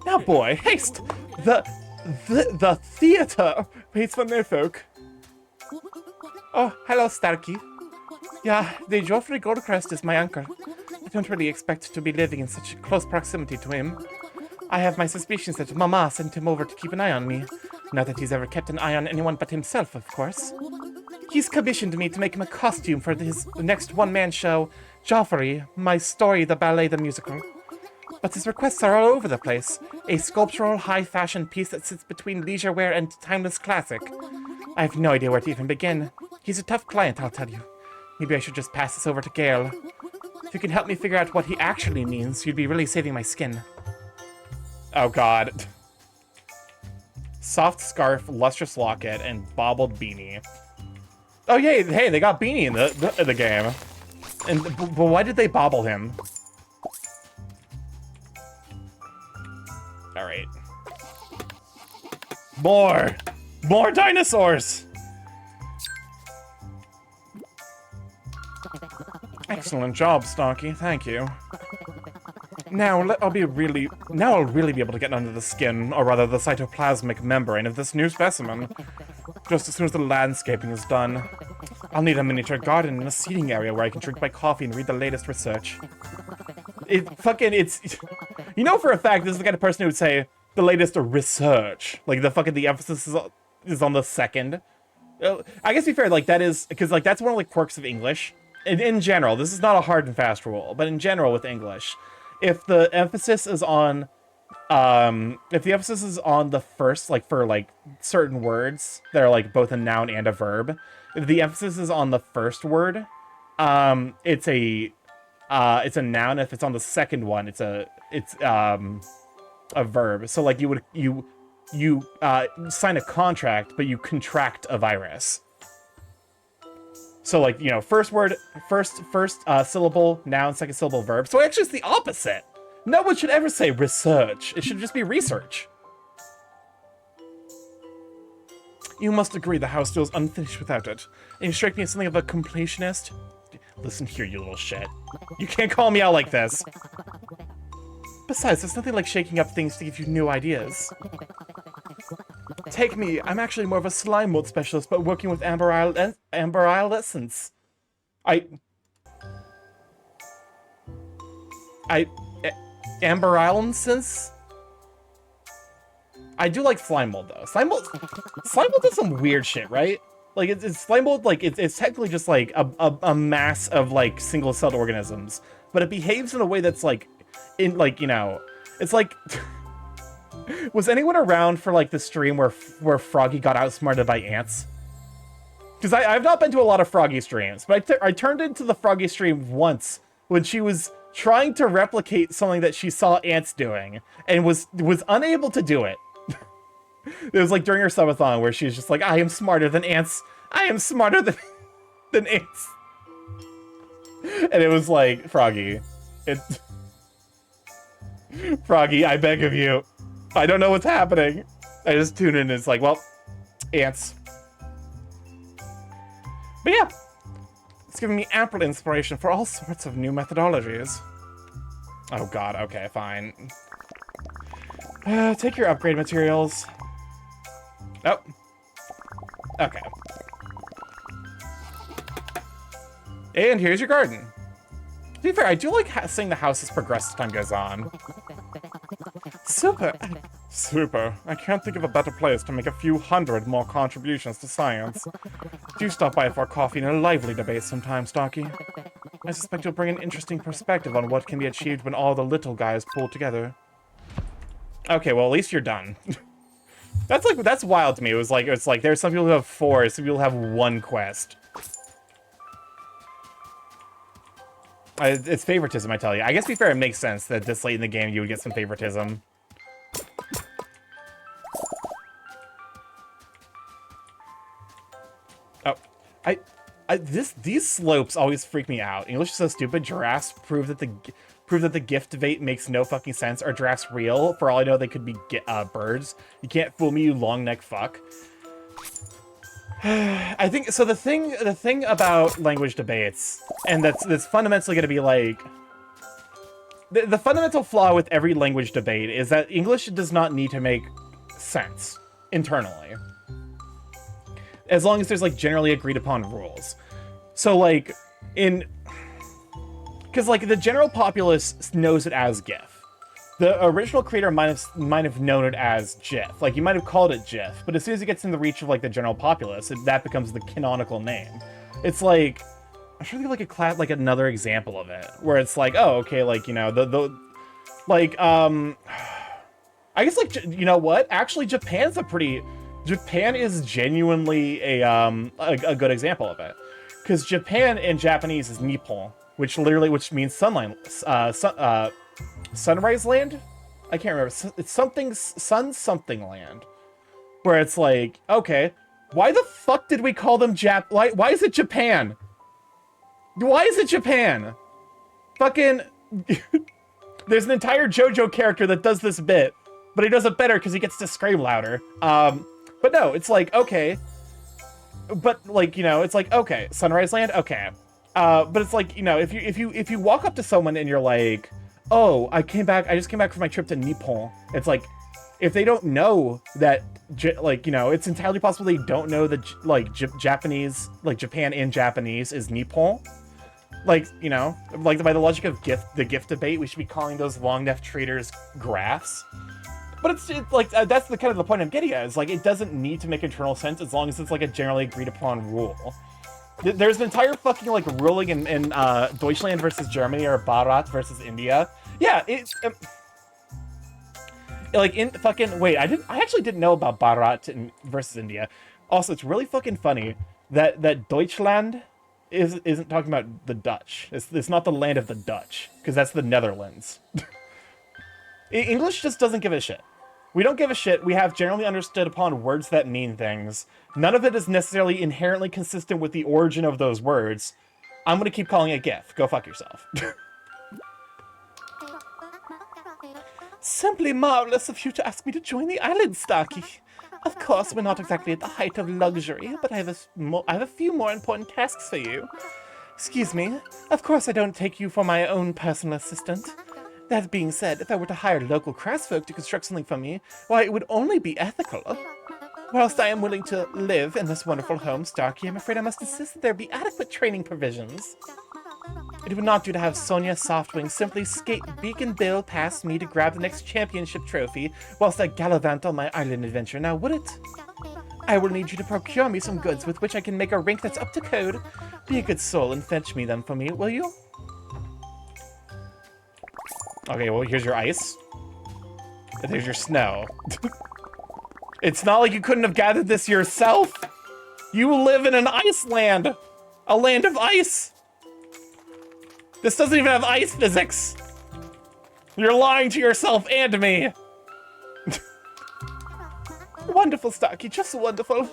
Now, boy, haste. The theater waits for no folk. Oh, hello, Starky. Yeah, the Geoffrey Goldcrest is my uncle. I don't really expect to be living in such close proximity to him. I have my suspicions that Mama sent him over to keep an eye on me. Not that he's ever kept an eye on anyone but himself, of course. He's commissioned me to make him a costume for his next one-man show, Joffrey, My Story, the Ballet, the Musical. But his requests are all over the place. A sculptural, high-fashion piece that sits between leisure wear and timeless classic. I have no idea where to even begin. He's a tough client, I'll tell you. Maybe I should just pass this over to Gale. If you can help me figure out what he actually means, you'd be really saving my skin. Oh god. Soft scarf, lustrous locket, and baubled beanie. Oh yay, hey, they got beanie in the game. And but why did they bauble him? Alright. More dinosaurs! Excellent job, Starky. Thank you. Now I'll really be able to get under the skin, or rather the cytoplasmic membrane of this new specimen. Just as soon as the landscaping is done. I'll need a miniature garden and a seating area where I can drink my coffee and read the latest research. It's... You know for a fact this is the kind of person who would say the latest research. Like, the emphasis is on the second. I guess to be fair, like, that is... Because, like, that's one of the quirks of English. In general, this is not a hard and fast rule, but in general with English, if the emphasis is on... if the emphasis is on the first, like, for, like, certain words that are, like, both a noun and a verb, if the emphasis is on the first word, it's a noun. If it's on the second one, it's a verb. So, like, you sign a contract, but you contract a virus. So, like, you know, first word, first syllable, noun, second syllable, verb. So actually it's the opposite. No one should ever say research. It should just be research. You must agree the house feels unfinished without it. And you strike me as something of a completionist. Listen here, you little shit. You can't call me out like this. Besides, there's nothing like shaking up things to give you new ideas. Take me, I'm actually more of a slime mold specialist, but working with amber isle essence. Amber isle essence? I do like slime mold though. Slime mold does some weird shit, right? Like it's slime mold, like it's technically just like a mass of like single-celled organisms, but it behaves in a way that's like, you know, it's like. Was anyone around for like the stream where Froggy got outsmarted by ants? Because I've not been to a lot of Froggy streams, but I turned into the Froggy stream once when she was trying to replicate something that she saw ants doing and was unable to do it. It was like during her subathon where she was just like, I am smarter than ants. I am smarter than ants. And it was like, Froggy, Froggy, I beg of you. I don't know what's happening. I just tune in and it's like, well, ants. But yeah, it's giving me ample inspiration for all sorts of new methodologies. Oh god, okay, fine. Take your upgrade materials. Oh. Okay. And here's your garden. To be fair, I do like seeing the houses progress as time goes on. Super. I can't think of a better place to make a few hundred more contributions to science. Do stop by for coffee and a lively debate sometime, Starky. I suspect you'll bring an interesting perspective on what can be achieved when all the little guys pull together. Okay, well, at least you're done. That's wild to me. It's like there's some people who have 4, some people have 1 quest. It's favoritism, I tell you. I guess to be fair, it makes sense that this late in the game you would get some favoritism. Oh, these slopes always freak me out. English is so stupid. Giraffes prove that the gift debate makes no fucking sense. Are giraffes real? For all I know, they could be birds. You can't fool me, you long neck fuck. I think so. The thing about language debates, and that's fundamentally going to be like the fundamental flaw with every language debate is that English does not need to make sense internally, as long as there's like generally agreed upon rules. So like because like the general populace knows it as GIF. The original creator might have known it as GIF. Like, you might have called it GIF, but as soon as it gets in the reach of, like, the general populace, that becomes the canonical name. It's like... I'm trying to think of, like, another example of it, where it's like, oh, okay, like, you know, I guess, like, you know what? Actually, Japan's a pretty Japan is genuinely a good example of it, because Japan in Japanese is Nippon, which means sunrise land. I can't remember. It's something land, where it's like, okay, why the fuck did we call them why is it Japan? Why is it Japan? Fucking there's an entire JoJo character that does this bit, but he does it better because he gets to scream louder. But no, it's like, okay. But like, you know, it's like, okay, Sunrise Land, okay. But it's like, you know, if you walk up to someone and you're like, oh, I just came back from my trip to Nippon. It's like, if they don't know that, like, you know, it's entirely possible they don't know that, like, Japanese, like, Japan in Japanese is Nippon. Like, you know, like, by the logic of the gift debate, we should be calling those long neck traders graphs. But it's like, that's the kind of the point I'm getting at, is like, it doesn't need to make internal sense as long as it's like a generally agreed upon rule. There's an entire fucking like ruling in Deutschland versus Germany, or Bharat versus India. Yeah, it's like in fucking I actually didn't know about Bharat versus India. Also, it's really fucking funny that Deutschland isn't talking about the Dutch. It's not the land of the Dutch, because that's the Netherlands. English just doesn't give a shit. We don't give a shit. We have generally understood upon words that mean things. None of it is necessarily inherently consistent with the origin of those words. I'm gonna keep calling it GIF. Go fuck yourself. Simply marvelous of you to ask me to join the island, Starky. Of course, we're not exactly at the height of luxury, but I have a few more important tasks for you. Excuse me. Of course, I don't take you for my own personal assistant. That being said, if I were to hire local craftsfolk to construct something for me, why, it would only be ethical. Whilst I am willing to live in this wonderful home, Starky, I'm afraid I must insist that there be adequate training provisions. It would not do to have Sonia Softwing simply skate beacon bill past me to grab the next championship trophy whilst I gallivant on my island adventure, now would it? I will need you to procure me some goods with which I can make a rink that's up to code. Be a good soul and fetch me them for me, will you? Okay, well, here's your ice. And there's your snow. It's not like you couldn't have gathered this yourself. You live in an ice land. A land of ice. This doesn't even have ice physics. You're lying to yourself and me. Wonderful, Starky, just wonderful.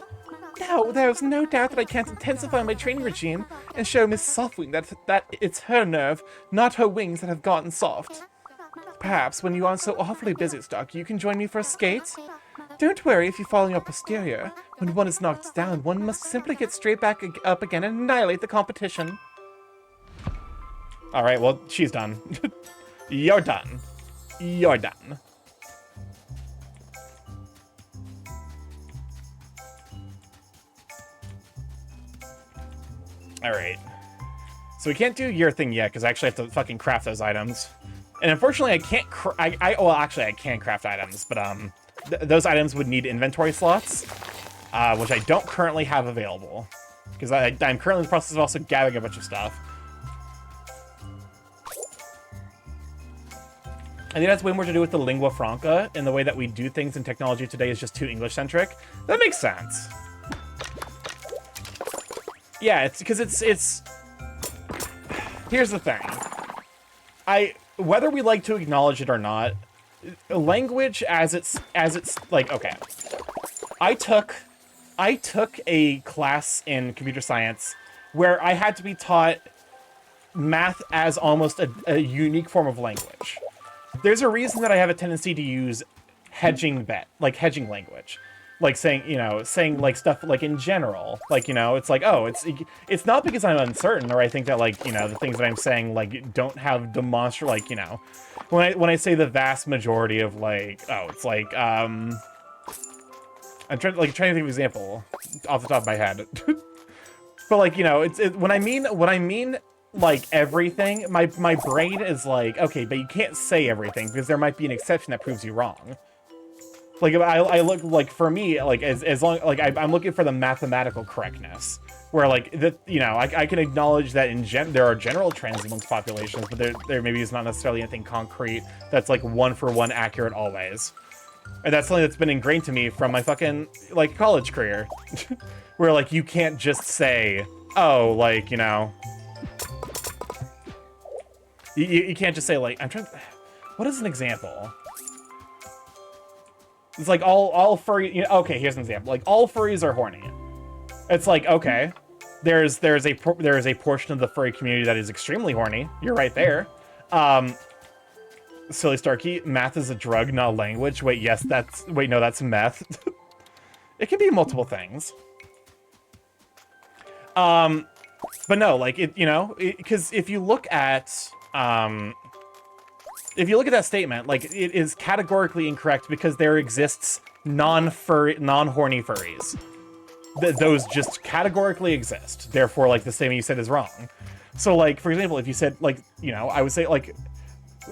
Now, there's no doubt that I can't intensify my training regime and show Miss Softwing that it's her nerve, not her wings, that have gotten soft. Perhaps, when you aren't so awfully busy, Starky, you can join me for a skate? Don't worry if you fall on your posterior. When one is knocked down, one must simply get straight back up again and annihilate the competition. Alright, well, she's done. You're done. You're done. Alright. So we can't do your thing yet, because I actually have to fucking craft those items. And unfortunately, I can't well, actually, I can craft items, but those items would need inventory slots, which I don't currently have available, because I'm currently in the process of also gathering a bunch of stuff. I think that's way more to do with the lingua franca, and the way that we do things in technology today is just too English-centric. That makes sense. Yeah, it's because it's... Here's the thing. Whether we like to acknowledge it or not, language as it's like, okay. I took a class in computer science where I had to be taught math as almost a unique form of language. There's a reason that I have a tendency to use hedging language. Like saying like stuff like in general, like, you know, it's like, oh, it's not because I'm uncertain or I think that, like, you know, the things that I'm saying like don't have demonstrable, like, you know, when I say the vast majority of, like, oh, it's like I'm trying to think of an example off the top of my head. But, like, you know, when I mean like everything, my brain is like, okay, but you can't say everything because there might be an exception that proves you wrong. Like, I look, like, for me, like, as long, like, I'm looking for the mathematical correctness, where, like, that, you know, I can acknowledge that there are general trends amongst populations, but there maybe is not necessarily anything concrete that's, like, one-for-one accurate always. And that's something that's been ingrained to me from my fucking, like, college career. Where, like, you can't just say, oh, like, you know... You can't just say, like, I'm trying... What is an example? It's like all furry... You know, okay, here's an example. Like, all furries are horny. It's like, okay, there is a portion of the furry community that is extremely horny. You're right there. Silly Starky, math is a drug, not a language. Wait, yes, that's... Wait, no, that's meth. It can be multiple things. But no, like, it, you know, because if you look at that statement, like, it is categorically incorrect because there exists non-horny furries. Those just categorically exist. Therefore, like, the statement you said is wrong. So, like, for example, if you said, like, you know, I would say, like,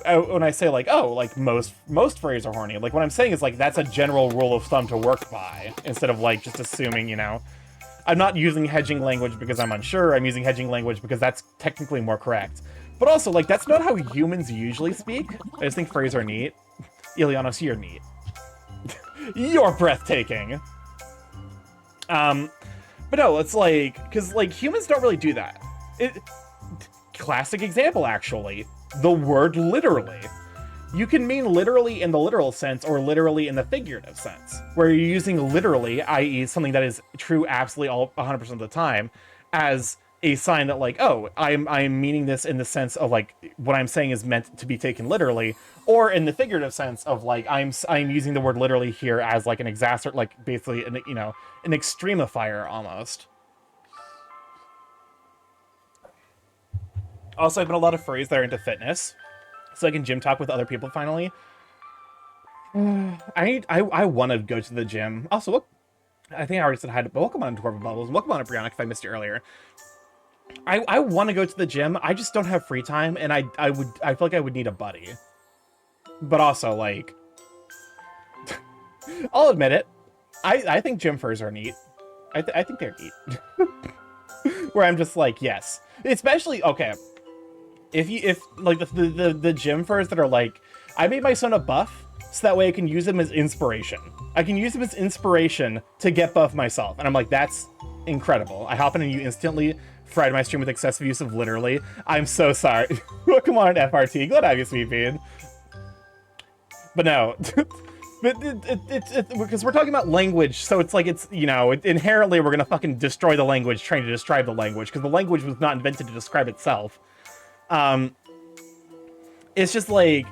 when I say, like, oh, like, most furries are horny, like, what I'm saying is, like, that's a general rule of thumb to work by, instead of, like, just assuming, you know. I'm not using hedging language because I'm unsure, I'm using hedging language because that's technically more correct. But also, like, that's not how humans usually speak. I just think furries are neat. Ilianos, you're neat. You're breathtaking. But no, it's like, because, like, humans don't really do that. Classic example, actually. The word literally. You can mean literally in the literal sense or literally in the figurative sense, where you're using literally, i.e. something that is true absolutely all 100% of the time, as a sign that, like, oh, I'm meaning this in the sense of, like, what I'm saying is meant to be taken literally, or in the figurative sense of, like, I'm using the word literally here as, like, an exacerbate, like, basically, an, you know, an extremifier almost. Also, I've been a lot of furries that are into fitness, so I can gym talk with other people finally. I want to go to the gym. Also, look, I think I already said hi to, but welcome on Dwarven Bubbles, and welcome on Brianna if I missed you earlier. I want to go to the gym, I just don't have free time, and I feel like I would need a buddy. But also, like, I'll admit it, I think gym furs are neat. I think they're neat. Where I'm just like, yes. Especially, okay, if like the gym furs that are like, I made my son a buff so that way I can use him as inspiration. I can use him as inspiration to get buff myself. And I'm like, that's incredible. I hop in and you instantly fried my stream with excessive use of literally. I'm so sorry. Come on, FRT. Glad to have you, Sweet Bean. But no. But because we're talking about language, so it's like, it's, you know, inherently we're gonna fucking destroy the language trying to describe the language, because the language was not invented to describe itself. It's just like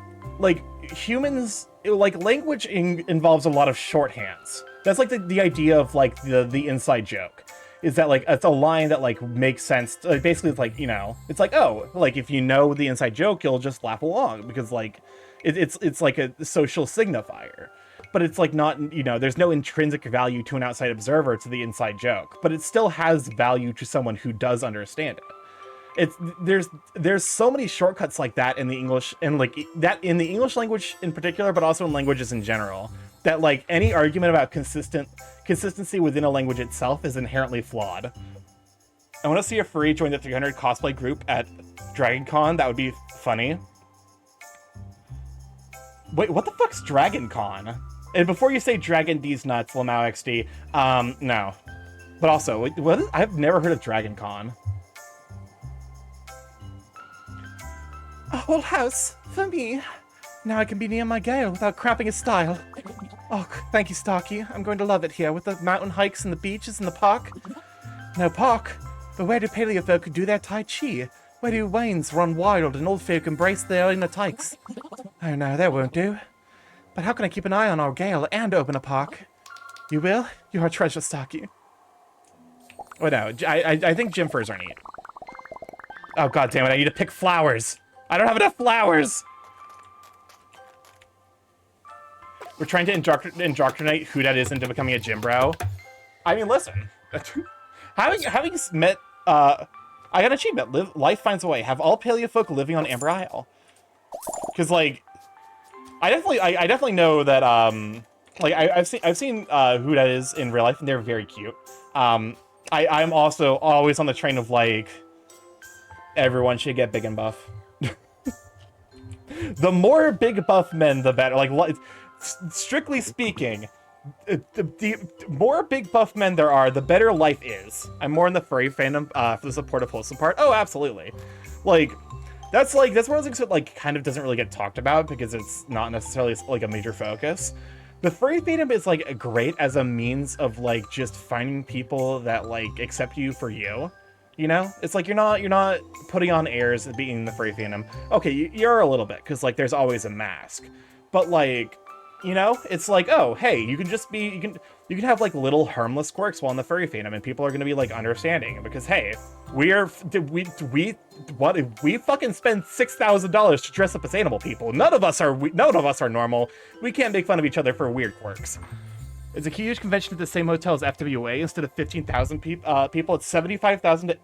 humans, like, language involves a lot of shorthands. That's like the idea of, like, the inside joke. Is that, like, it's a line that, like, makes sense. Like, basically, it's like, you know, it's like, oh, like, if you know the inside joke, you'll just laugh along, because, like, it's like a social signifier. But it's, like, not, you know, there's no intrinsic value to an outside observer to the inside joke, but it still has value to someone who does understand it. There's so many shortcuts like that in the English, and, like, that in the English language in particular, but also in languages in general, that, like, any argument about consistency within a language itself is inherently flawed. I want to see a furry join the 300 cosplay group at DragonCon. That would be funny. Wait, what the fuck's DragonCon? And before you say Dragon D's nuts, Lamau XD, no. But also, what is, I've never heard of DragonCon. A whole house for me. Now I can be near my Gale without cramping his style. Oh, thank you, Starky. I'm going to love it here with the mountain hikes and the beaches and the park. No park, but where do paleo folk do their tai chi? Where do wains run wild and old folk embrace their inner tykes? Oh no, that won't do. But how can I keep an eye on our Gale and open a park? You will? You're a treasure, Starky. Oh no, I think gym furs are neat. Oh god damn it, I need to pick flowers. I don't have enough flowers! We're trying to indoctrinate who that is into becoming a gym bro. I mean, listen. having met, I got an achievement. Life finds a way. Have all paleo folk living on Amber Isle. Because, like, I definitely know that, like, I've seen who that is in real life, and they're very cute. I'm also always on the train of, like, everyone should get big and buff. The more big buff men, the better. Like, strictly speaking, the more big buff men there are, the better life is. I'm more in the furry fandom for the supportive wholesome part. Oh, absolutely. Like, that's one of the things that like kind of doesn't really get talked about because it's not necessarily like a major focus. The furry fandom is like great as a means of like just finding people that like accept you for you. You know, it's like you're not putting on airs and being in the furry fandom. Okay, you're a little bit because like there's always a mask, but like, you know, it's like, oh, hey, you can just be you can have like little harmless quirks while in the furry fandom, and people are gonna be like understanding because hey, we fucking spend $6,000 to dress up as animal people. None of us are normal. We can't make fun of each other for weird quirks. It's a huge convention at the same hotel as FWA. Instead of 15,000 people, it's 75,000 to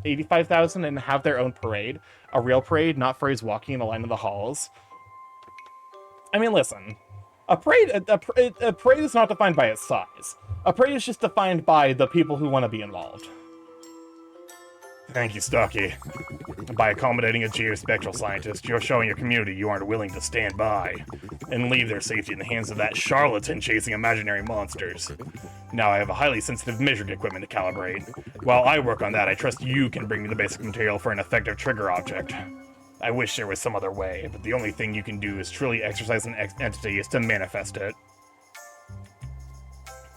85,000 and have their own parade. A real parade, not furries walking in a line in the halls. I mean, listen. A parade is not defined by its size. A parade is just defined by the people who want to be involved. Thank you, Starky. By accommodating a geospectral scientist, you're showing your community you aren't willing to stand by and leave their safety in the hands of that charlatan chasing imaginary monsters. Now I have a highly sensitive measured equipment to calibrate. While I work on that, I trust you can bring me the basic material for an effective trigger object. I wish there was some other way, but the only thing you can do is truly exercise an entity is to manifest it.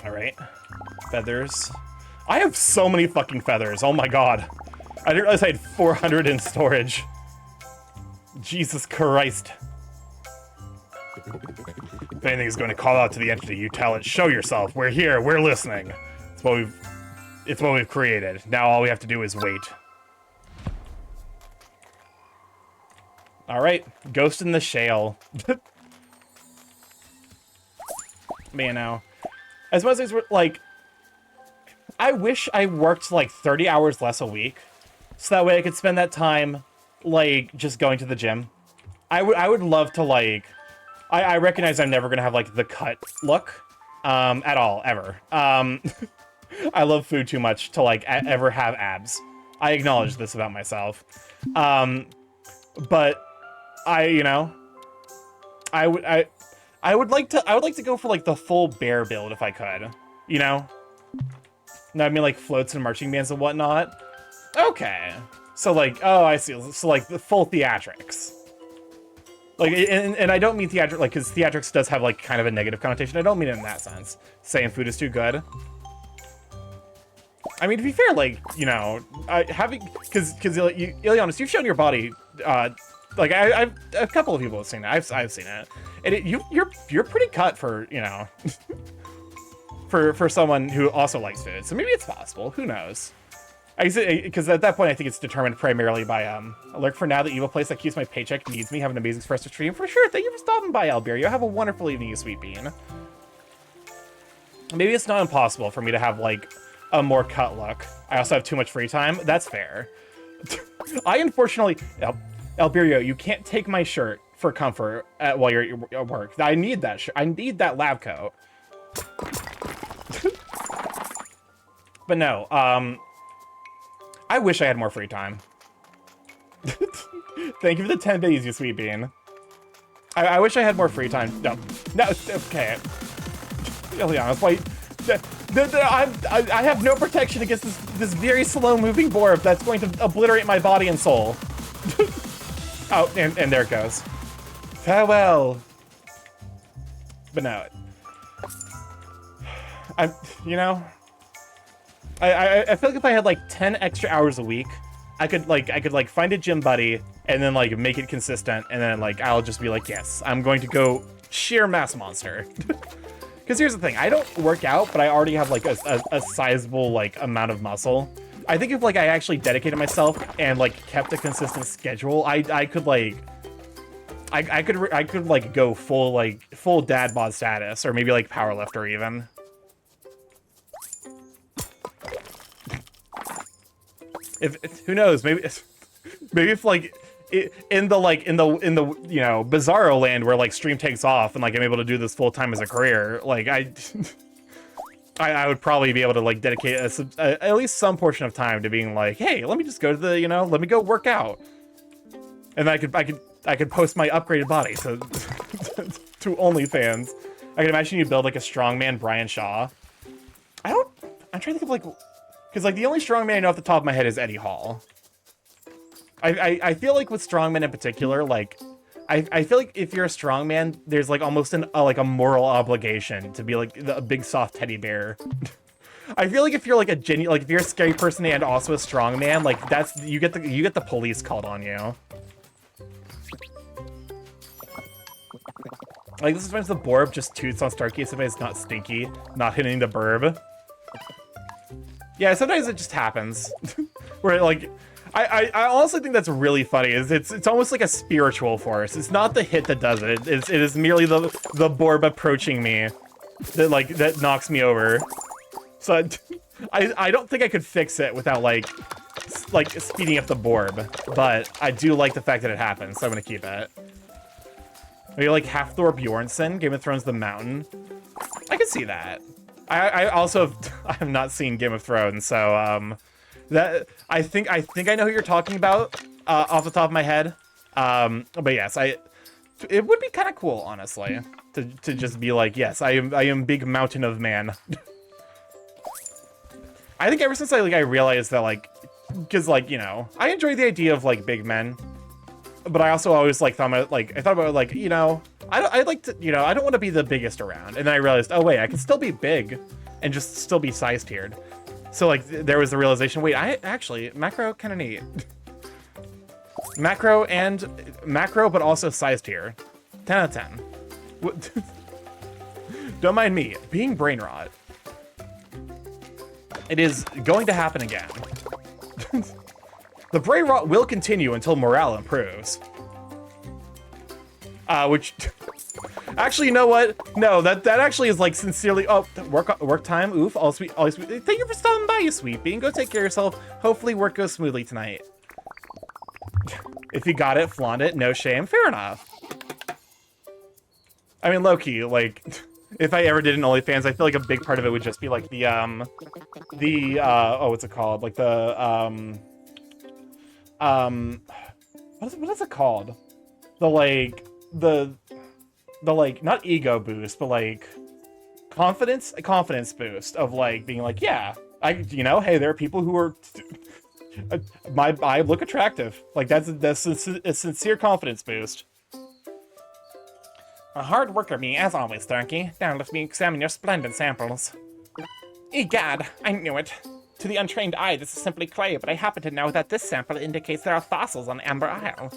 Alright. Feathers. I have so many fucking feathers, oh my god. I didn't realize I had 400 in storage. Jesus Christ. If anything is going to call out to the entity, you tell it, show yourself, we're here, we're listening. It's what we've created. Now all we have to do is wait. Alright, Ghost in the Shale. Man, now. As much as, like, I wish I worked, like, 30 hours less a week, so that way I could spend that time, like, just going to the gym. I would love to, like... I recognize I'm never gonna have, like, the cut look, at all, ever. I love food too much to, like, ever have abs. I acknowledge this about myself. But... I would like to go for like the full bear build if I could, you know? No, I mean like floats and marching bands and whatnot. Okay. So like, oh, I see. So like the full theatrics. Like, and I don't mean theatric, like, because theatrics does have like kind of a negative connotation. I don't mean it in that sense. Saying food is too good. I mean, to be fair, like, you know, because Ilianis, you've shown your body, like I've a couple of people have seen it. I've seen it, and you're pretty cut for, you know, for someone who also likes food. So maybe it's possible. Who knows? Because at that point I think it's determined primarily by alert for now. The evil place that keeps my paycheck needs me. Have an amazing expressive stream for sure. Thank you for stopping by, Alberio. Have a wonderful evening, you sweet bean. Maybe it's not impossible for me to have like a more cut look. I also have too much free time. That's fair. I unfortunately. Alberio, you can't take my shirt for comfort while you're at work. I need that shirt. I need that lab coat. But no, I wish I had more free time. Thank you for the 10 biddies, you sweet bean. I wish I had more free time. No, okay. Ilianos, wait. I have no protection against this very slow-moving orb that's going to obliterate my body and soul. Oh, and there it goes. Farewell. But no. I feel like if I had like 10 extra hours a week, I could find a gym buddy and then like make it consistent, and then like I'll just be like, yes, I'm going to go sheer mass monster. Because here's the thing, I don't work out, but I already have like a sizable like amount of muscle. I think if like I actually dedicated myself and like kept a consistent schedule, I could like go full dad bod status, or maybe like powerlifter even. If who knows, maybe if like in the you know, Bizarro land where like stream takes off and like I'm able to do this full time as a career, like I would probably be able to like dedicate at least some portion of time to being like, hey, let me just go to the, you know, let me go work out, and I could post my upgraded body to to OnlyFans. I can imagine you build like a strongman Brian Shaw. I'm trying to think of like, because like the only strongman I know off the top of my head is Eddie Hall. I feel like with strongmen in particular, like, I feel like if you're a strongman, there's like almost like a moral obligation to be like a big soft teddy bear. I feel like if you're like if you're a scary person and also a strongman, like you get the police called on you. Like, this is when the Borb just toots on Starky if it's not stinky, not hitting the burb. Yeah, sometimes it just happens. Where, like, I honestly think that's really funny. It's almost like a spiritual force. It's not the hit that does it. It is merely the Borb approaching me that knocks me over. So, I don't think I could fix it without, like speeding up the Borb. But I do like the fact that it happens, so I'm gonna keep it. Maybe like Halfthor Bjornsson, Game of Thrones The Mountain. I can see that. I also have not seen Game of Thrones, so that I think I know who you're talking about off the top of my head. But yes, it would be kind of cool, honestly, to just be like, yes, I am big mountain of man. I think ever since I realized that, like, because like, you know, I enjoy the idea of like big men. But I also always like thought about like, you know, I'd like to, you know, I don't want to be the biggest around. And then I realized, oh wait, I can still be big and just still be size tiered. So like there was the realization, wait, actually macro kind of neat. macro, but also size tier. 10 out of 10. Don't mind me being brain rot. It is going to happen again. The brain rot will continue until morale improves. Which, actually, you know what? No, that actually is like sincerely. Oh, work time. Oof. All sweet. Thank you for stopping by, you sweet bean. Go take care of yourself. Hopefully, work goes smoothly tonight. If you got it, flaunt it. No shame. Fair enough. I mean, low-key, like, if I ever did an OnlyFans, I feel like a big part of it would just be like oh, what's it called? Like the what is it called? The like not ego boost, but like confidence boost of like being like, yeah, hey, there are people who are I look attractive. Like that's a sincere confidence boost. A hard worker, me, as always, Starky. Now let me examine your splendid samples. Egad, I knew it. To the untrained eye, this is simply clay, but I happen to know that this sample indicates there are fossils on Amber Isle.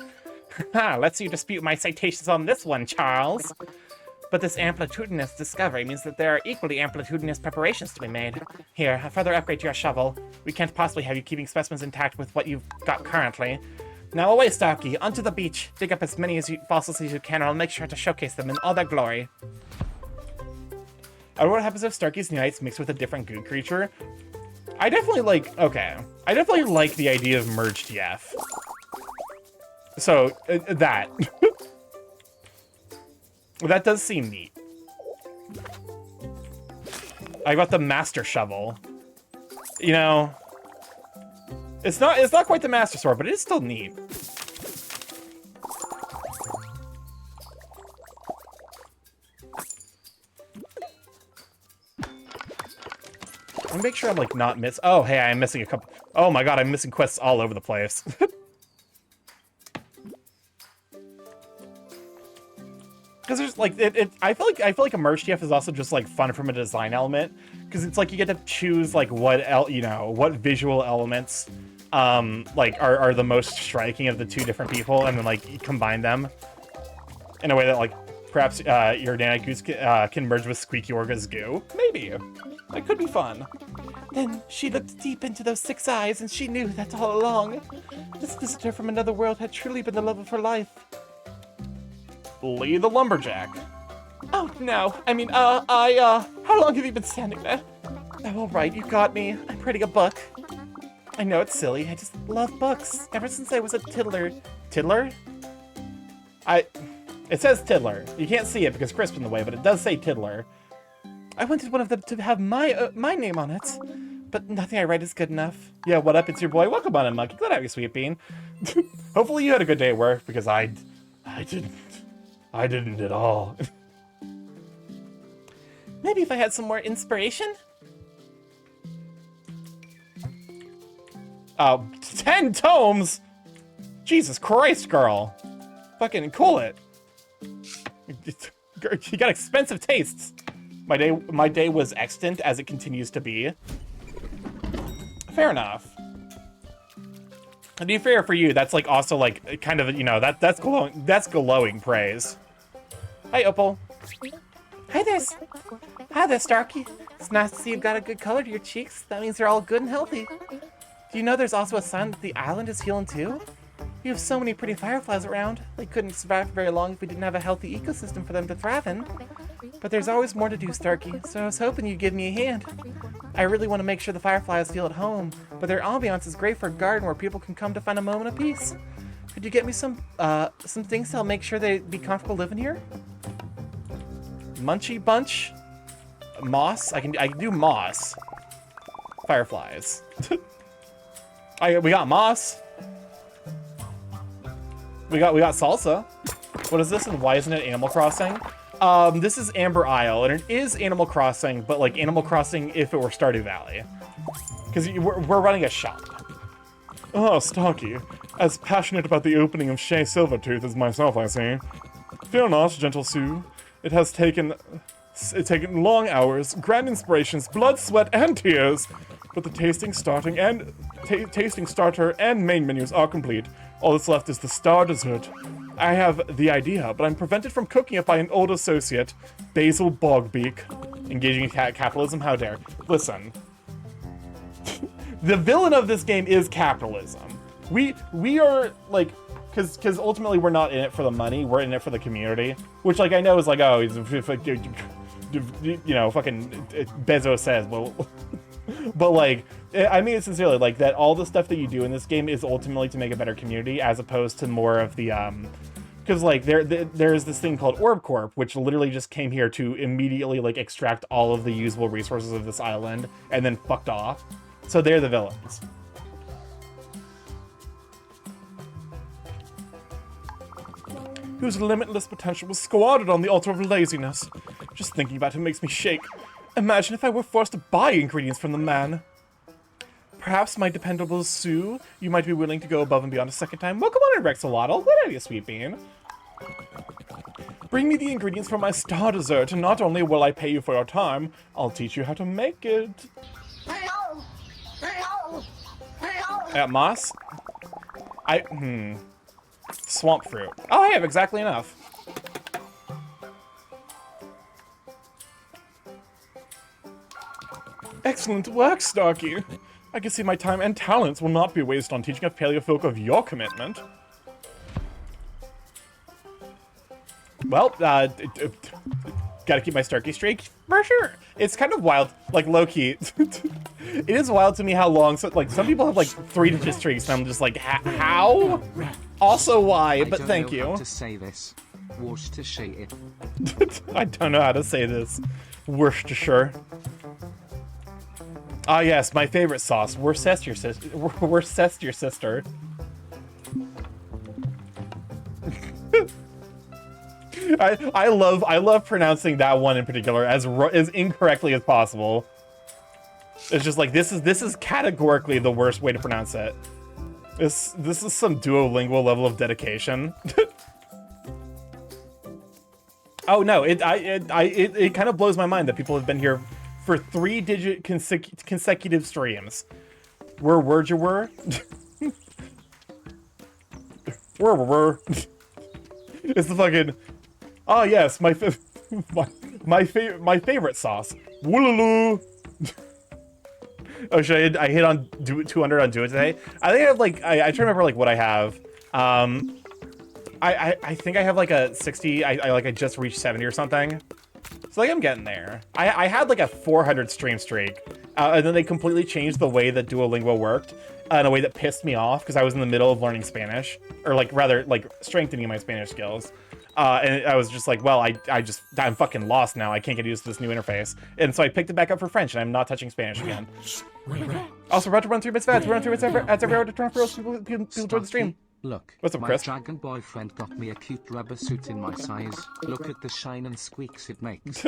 Haha, let's you dispute my citations on this one, Charles. But this amplitudinous discovery means that there are equally amplitudinous preparations to be made. Here, a further upgrade to your shovel. We can't possibly have you keeping specimens intact with what you've got currently. Now away, Starky, onto the beach. Dig up as many fossils as you can, and I'll make sure to showcase them in all their glory. I wonder what happens if Starky's Knights mixed with a different goo creature. I definitely like the idea of merged TF. So, that. That does seem neat. I got the Master Shovel. You know, it's not quite the Master Sword, but it is still neat. Let me make sure I'm like not miss. Oh, hey, I'm missing a couple. Oh my god, I'm missing quests all over the place. Because there's like I feel like a merge TF is also just like fun from a design element, because it's like you get to choose like what visual elements like are the most striking of the two different people, and then like you combine them in a way that like perhaps your Nana Goose can merge with Squeaky Orga's goo. Maybe that could be fun. Then she looked deep into those 6 eyes, and she knew that all along. This visitor from another world had truly been the love of her life. Lee the Lumberjack. Oh, no. I mean, how long have you been standing there? Oh, all right, you got me. I'm reading a book. I know it's silly. I just love books. Ever since I was a tiddler. Tiddler? It says tiddler. You can't see it because Crisp's in the way, but it does say tiddler. I wanted one of them to have my name on it, but nothing I write is good enough. Yeah, what up? It's your boy. Welcome on in, Monkey. Glad to have you, Sweet Bean. Hopefully you had a good day at work, because I didn't at all. Maybe if I had some more inspiration? 10 tomes? Jesus Christ, girl. Fucking cool it. You got expensive tastes. My day was extant, as it continues to be. Fair enough. To be fair for you, that's like also like kind of, you know, that's glowing praise. Hi, Opal. Hi there, Starky. It's nice to see you've got a good color to your cheeks. That means you're all good and healthy. Do you know there's also a sign that the island is healing too? You have so many pretty fireflies around. They couldn't survive for very long if we didn't have a healthy ecosystem for them to thrive in. But there's always more to do, Starky, so I was hoping you'd give me a hand. I really want to make sure the fireflies feel at home, but their ambiance is great for a garden where people can come to find a moment of peace. Could you get me some things that'll make sure they'd be comfortable living here? Munchie bunch? Moss? I can do moss. Fireflies. We got moss. We got salsa. What is this and why isn't it Animal Crossing? This is Amber Isle, and it is Animal Crossing, but like Animal Crossing if it were Stardew Valley. Because we're running a shop. Oh, Starky. As passionate about the opening of Shea Silvertooth as myself, I see. Fear not, gentle Sue. It has taken long hours, grand inspirations, blood, sweat, and tears. But the tasting starter and main menus are complete. All that's left is the star dessert. I have the idea, but I'm prevented from cooking it by an old associate, Basil Bogbeak. Engaging in capitalism? How dare. Listen. The villain of this game is capitalism. We are, like, because ultimately we're not in it for the money, we're in it for the community. Which, like, I know is like, oh, he's, you know, fucking Bezos says, well... But, like, I mean it sincerely, like, that all the stuff that you do in this game is ultimately to make a better community, as opposed to more of the, because, like, there's this thing called Orb Corp, which literally just came here to immediately, like, extract all of the usable resources of this island, and then fucked off. So they're the villains. Whose limitless potential was squandered on the altar of laziness. Just thinking about him makes me shake. Imagine if I were forced to buy ingredients from the man. Perhaps, my dependable Sue, you might be willing to go above and beyond a second time. Welcome on in, Rexolotl. Good idea, Sweet Bean. Bring me the ingredients for my star dessert, and not only will I pay you for your time, I'll teach you how to make it. Moss? Swamp fruit. Oh, I have exactly enough. Excellent work, Starky. I can see my time and talents will not be wasted on teaching a paleofolk of your commitment. Well, gotta keep my Starky streak for sure. It's kind of wild, like low-key. It is wild to me how long, like some people have like 3-digit streaks, and I'm just like, how? Also why, but thank you. I don't know how to say this. Worcestershire. I don't know how to say this. Worcestershire. Ah, yes, my favorite sauce. Worcestershire sister. I love pronouncing that one in particular as incorrectly as possible. It's just like this is categorically the worst way to pronounce it. This is some Duolingo level of dedication. Oh no, it kind of blows my mind that people have been here for 3-digit consecutive streams. Were you were? Were. It's the fucking. Oh yes, my favorite sauce. Woolaloo. Oh, should I hit on 200 on Do It Today? I think I have like I try to remember like what I have. I think I have like a 60. I just reached 70 or something. So like I'm getting there. I had like a 400 stream streak, and then they completely changed the way that Duolingo worked in a way that pissed me off because I was in the middle of learning Spanish, or like rather like strengthening my Spanish skills. And I was just like, well, I'm fucking lost now. I can't get used to this new interface. And so I picked it back up for French, and I'm not touching Spanish again. Also, about to run 3 bits fast. Run 3 bits every hour to turn off people join the stream. Look, what's up, my Chris? dragon boyfriend got me a cute rubber suit in my size. Look at the shine and squeaks it makes.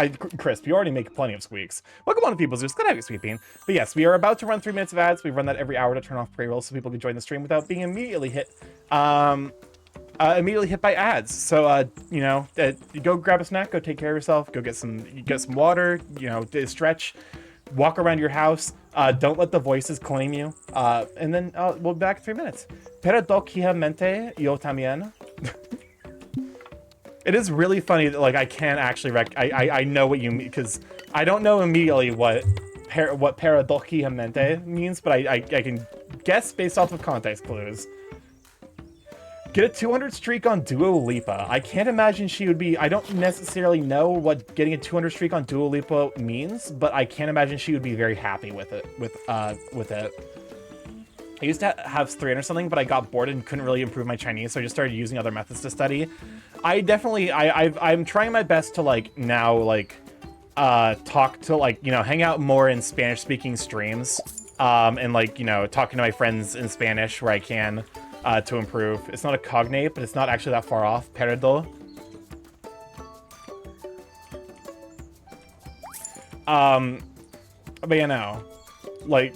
Crisp, you already make plenty of squeaks. Welcome on to People's Juice. Good to have you, Sweet Bean. But yes, we are about to run 3 minutes of ads. We run that every hour to turn off pre-rolls so people can join the stream without being immediately hit by ads. So you know, you go grab a snack, go take care of yourself, go get some water, you know, stretch, walk around your house. Don't let the voices claim you. And then we'll be back in 3 minutes. Paradoxicamente, yo también. It is really funny that like I can't actually I know what you mean, because I don't know immediately what paradoxicamente means, but I can guess based off of context clues. Get a 200 streak on Dua Lipa. I can't imagine she would be. I don't necessarily know what getting a 200 streak on Dua Lipa means, but I can't imagine she would be very happy with it. I used to have 300 or something, but I got bored and couldn't really improve my Chinese, so I just started using other methods to study. I'm trying my best to like now like talk to like, you know, hang out more in Spanish speaking streams, and like, you know, talking to my friends in Spanish where I can to improve. It's not a cognate, but it's not actually that far off. Perdo. But you know, like.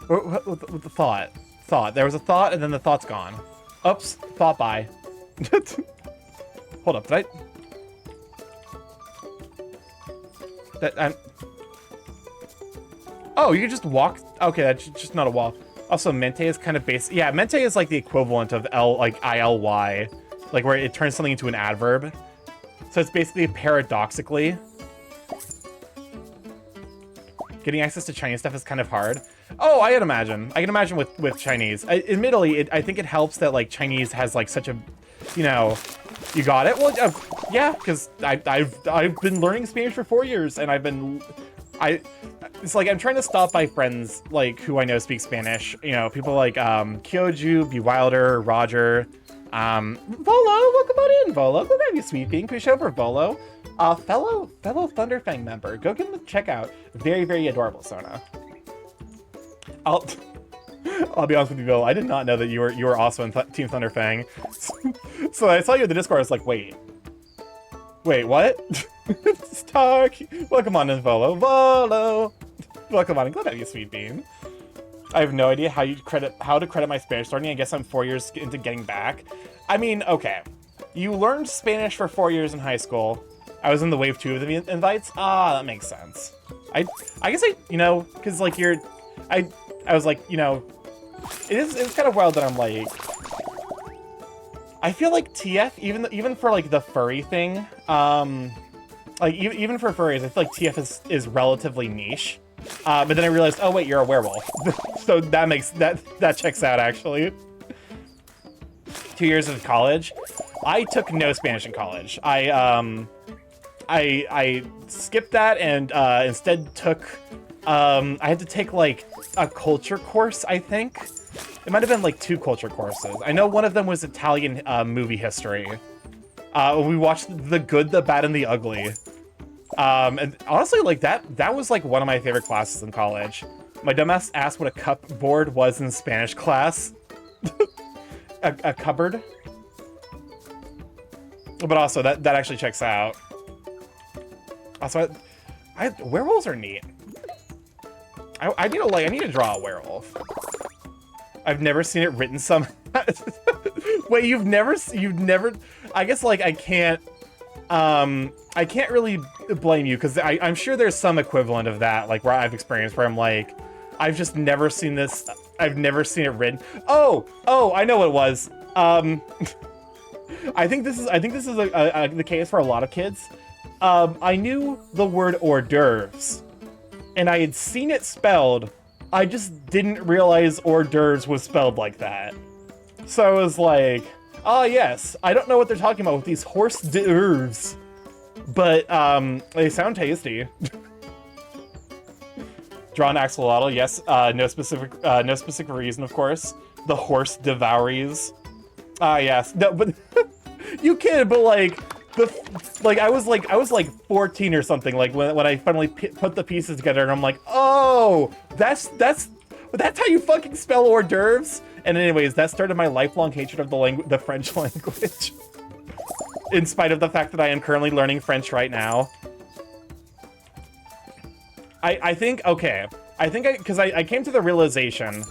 With the thought. There was a thought, and then the thought's gone. Oops. Thought by. Hold up. Did I... Oh, you can just walk... Okay, that's just not a wall. Also, mente is kind of basic. Yeah, mente is like the equivalent of ILY. Like, where it turns something into an adverb. So it's basically paradoxically. Getting access to Chinese stuff is kind of hard. Oh, I can imagine with Chinese. Admittedly, I think it helps that like Chinese has like such a, you know, you got it. Well, yeah, because I've been learning Spanish for 4 years, and it's like I'm trying to stop by friends like who I know speak Spanish. You know, people like Kyoju, B Wilder, Roger, Volo. Welcome on in, Volo. Go grab you, Sweet Bean. Push over, Volo. Fellow Thunderfang member. Go give him a check out. Very, very adorable, Sona. I'll be honest with you, Bill. I did not know that you were also in Team Thunderfang. So I saw you in the Discord. I was like, wait, what? Stark. Welcome on in, Volo. Welcome on in. Glad to have you, Sweet Bean. I have no idea how to credit my Spanish learning. I guess I'm 4 years into getting back. I mean, okay. You learned Spanish for 4 years in high school. I was in the wave 2 of the invites. That makes sense. I guess you know, because like I was like, you know, it's kind of wild that I'm like, I feel like TF, even for like the furry thing, like even for furries, I feel like TF is relatively niche. But then I realized, oh wait, you're a werewolf. So that makes that checks out actually. 2 years of college. I took no Spanish in college. I skipped that and instead took I had to take like a culture course, I think. It might have been like 2 culture courses. I know one of them was Italian movie history. We watched The Good, the Bad, and the Ugly. And honestly, like that was like one of my favorite classes in college. My dumbass asked what a cupboard was in Spanish class. a cupboard. But also that actually checks out. Also, werewolves are neat. I need to draw a werewolf. I've never seen it written some. Wait, you've never. I guess like I can't really blame you, because I'm sure there's some equivalent of that, like where I've experienced, where I'm like, I've just never seen this. I've never seen it written. Oh, I know what it was. I think this is the case for a lot of kids. I knew the word hors d'oeuvres, and I had seen it spelled. I just didn't realize hors d'oeuvres was spelled like that. So I was like, yes, I don't know what they're talking about with these horse d'oeuvres, but they sound tasty. Drawn axolotl, yes. No specific reason, of course. The horse devouries. Yes. No, but you kid, but like I was like 14 or something, like when I finally put the pieces together, and I'm like, oh, that's how you fucking spell hors d'oeuvres. And anyways, that started my lifelong hatred of the French language. In spite of the fact that I am currently learning French right now. I think, okay. Because I came to the realization,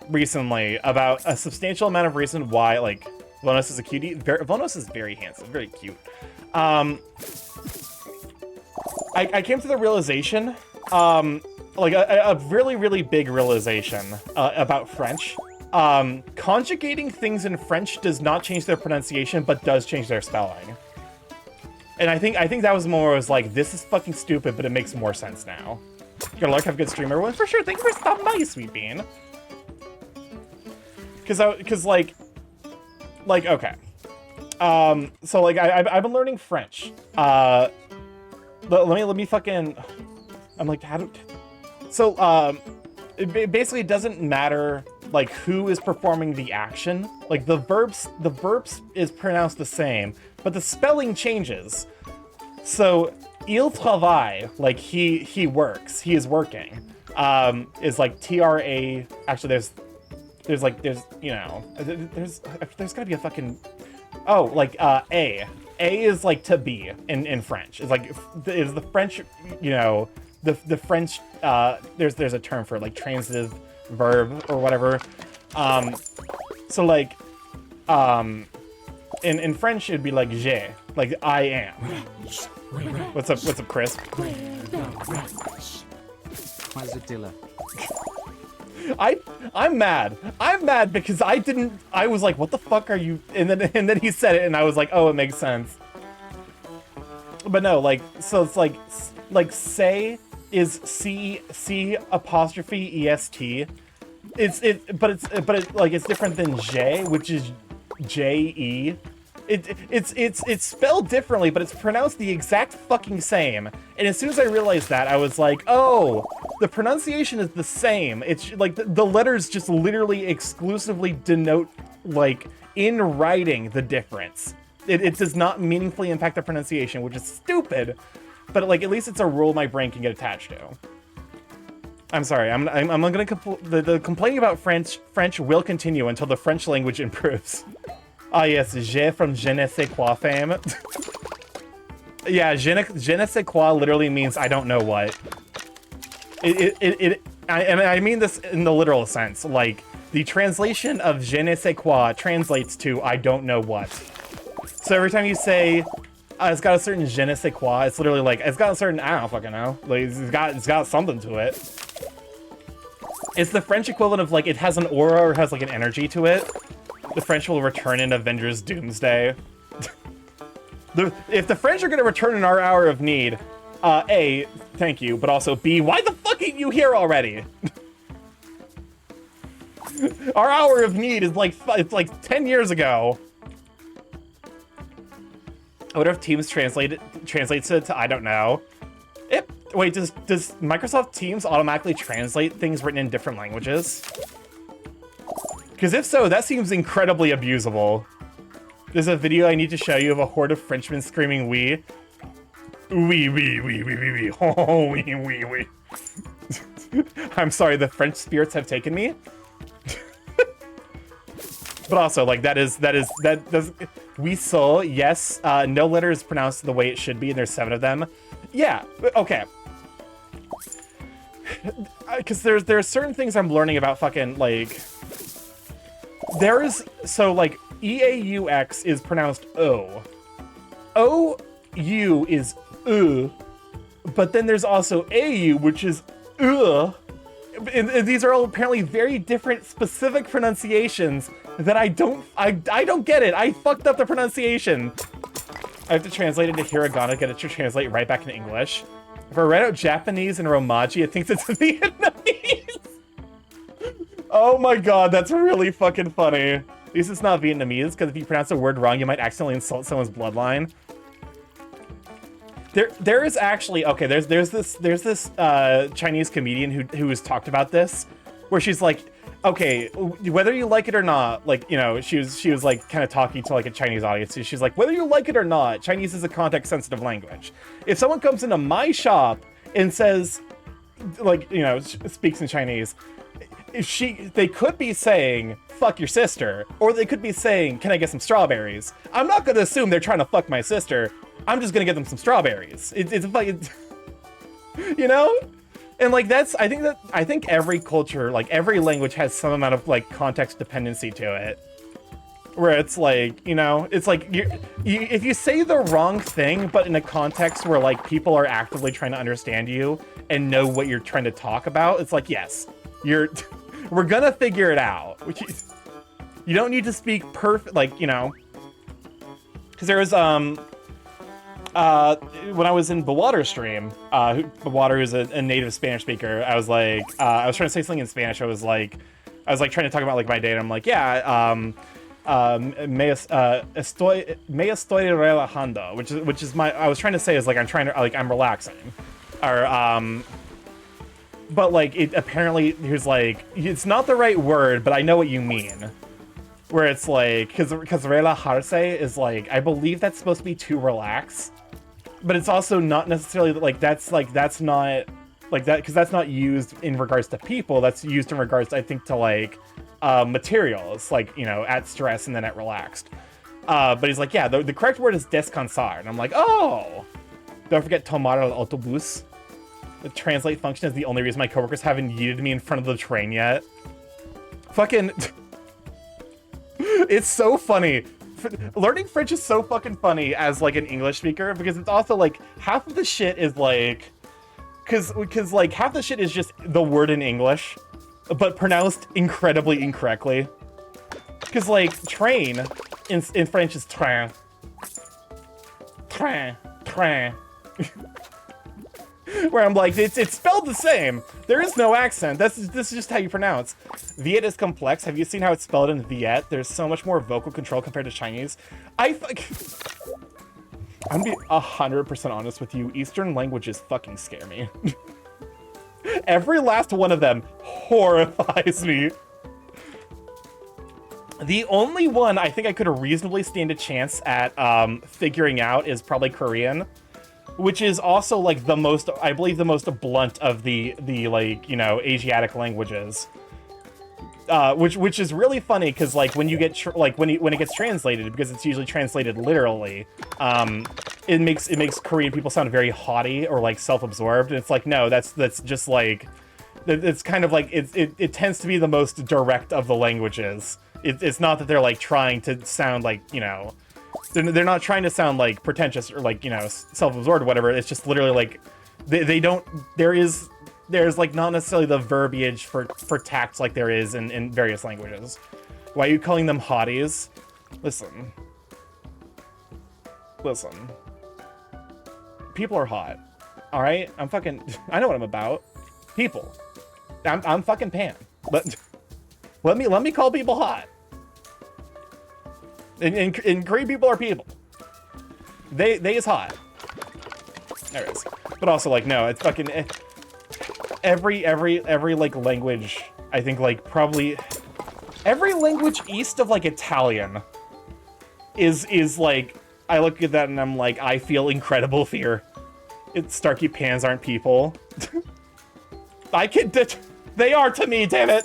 recently about a substantial amount of reason why, like, Vonos is a cutie. Vonos is very handsome, very cute. I came to the realization, like a really, really big realization about French. Conjugating things in French does not change their pronunciation, but does change their spelling. And I think that was more, was like, this is fucking stupid, but it makes more sense now. Gonna like have a good streamer. Well, for sure. Thank you for stopping by, sweet bean. Cause like, okay. So like, I've been learning French. Let me fucking, I'm like, how do, so, basically it doesn't matter, like, who is performing the action. Like, the verbs is pronounced the same, but the spelling changes. So, il travaille, like, he works, he is working, is like T-R-A, actually there's, you know, there's gotta be a fucking, oh, like, A is like to be in French. It's like, is the French, you know, the French, there's a term for it, like transitive verb or whatever. So like, in French it'd be like je, like I am. What's up, Chris? Quasadilla. I'm mad. I'm mad because I was like, what the fuck are you? And then he said it and I was like, oh, it makes sense. But no, like, so it's like say is C apostrophe EST. But it's different than J, which is JE. It's spelled differently, but it's pronounced the exact fucking same. And as soon as I realized that, I was like, oh, the pronunciation is the same. It's like the letters just literally exclusively denote, like, in writing, the difference. It does not meaningfully impact the pronunciation, which is stupid. But like, at least it's a rule my brain can get attached to. I'm sorry. I'm gonna the complaining about French will continue until the French language improves. Ah yes, je from je ne sais quoi fame. Yeah, je ne sais quoi literally means I don't know what. I mean this in the literal sense. Like, the translation of je ne sais quoi translates to I don't know what. So every time you say it's got a certain je ne sais quoi, it's literally like, it's got a certain, I don't fucking know. Like, it's got something to it. It's the French equivalent of, like, it has an aura or has, like, an energy to it. The French will return in Avengers Doomsday. If the French are going to return in our hour of need, A, thank you, but also B, why the fuck ain't you here already? Our hour of need is like, it's like 10 years ago. I wonder if Teams translates it to I don't know. Wait, does Microsoft Teams automatically translate things written in different languages? Because if so, that seems incredibly abusable. There's a video I need to show you of a horde of Frenchmen screaming "oui." Oui, oui, oui, oui, oui, oui. Oh, oui, oui, oui. I'm sorry, the French spirits have taken me. But also, like, that does we saw, yes, no letter is pronounced the way it should be, and there's 7 of them. Yeah, okay. Because there's certain things I'm learning about fucking, like, so, like, EAUX is pronounced O. OU is but then there's also AU, which is and these are all apparently very different specific pronunciations that I don't get it. I fucked up the pronunciation. I have to translate it to hiragana, get it to translate right back into English. If I write out Japanese and Romaji, it thinks it's Vietnamese. Oh my god, that's really fucking funny. At least it's not Vietnamese, because if you pronounce a word wrong, you might accidentally insult someone's bloodline. There is actually, okay, there's this Chinese comedian who has talked about this, where she's like, okay, whether you like it or not, like, you know, she was like kind of talking to like a Chinese audience. She's like, whether you like it or not, Chinese is a context-sensitive language. If someone comes into my shop and says, like, you know, speaks in Chinese, they could be saying, fuck your sister, or they could be saying, can I get some strawberries? I'm not gonna assume they're trying to fuck my sister. I'm just gonna get them some strawberries. It's like, You know? And like I think every culture, like every language has some amount of like context dependency to it. Where it's like, you know, it's like if you say the wrong thing, but in a context where like people are actively trying to understand you and know what you're trying to talk about, it's like, yes, we're gonna figure it out. You don't need to speak perfect, like, you know, because there was when I was in Bawater stream, Bawater is a native Spanish speaker. I was like, I was trying to say something in Spanish. I was like trying to talk about like my day, and I'm like, yeah, me estoy relajando, which is I was trying to say is like I'm relaxing, or but like it apparently here's like it's not the right word, but I know what you mean. Where it's like because relajarse is like I believe that's supposed to be to relax, but it's also not necessarily like that's not like that because that's not used in regards to people. That's used in regards I think to like materials, like, you know, at stress and then at relaxed. But he's like, yeah, the correct word is descansar. And I'm like, oh, don't forget tomar el autobús. The translate function is the only reason my coworkers haven't yeeted me in front of the train yet. Fucking... It's so funny. Learning French is so fucking funny as, like, an English speaker, because it's also, like, half of the shit is, like... Because like, half the shit is just the word in English, but pronounced incredibly incorrectly. Because, like, train in French is train. Train. Train. Where I'm like, it's spelled the same. There is no accent. This is just how you pronounce. Viet is complex. Have you seen how it's spelled in Viet? There's so much more vocal control compared to Chinese. I'm gonna be 100% honest with you. Eastern languages fucking scare me. Every last one of them horrifies me. The only one I think I could reasonably stand a chance at figuring out is probably Korean, which is also like the most, I believe, the most blunt of the like, you know, Asiatic languages. Which is really funny because like when you get when it gets translated, because it's usually translated literally, it makes Korean people sound very haughty or like self-absorbed. And it's like, no, that's just like, it's kind of like it tends to be the most direct of the languages. It's not that they're like trying to sound like, you know, they're not trying to sound like pretentious or like, you know, self-absorbed or whatever. It's just literally like they don't, there's like not necessarily the verbiage for tact like there is in various languages. Why are you calling them hotties? Listen. People are hot. All right? I know what I'm about. People. I'm fucking Pan. Let me call people hot. And Korean people are people. They is hot. There it is. But also like, no, it's fucking... Every like language, I think like probably every language east of like Italian is like, I look at that and I'm like, I feel incredible fear. Starky Pans aren't people. They are to me, damn it.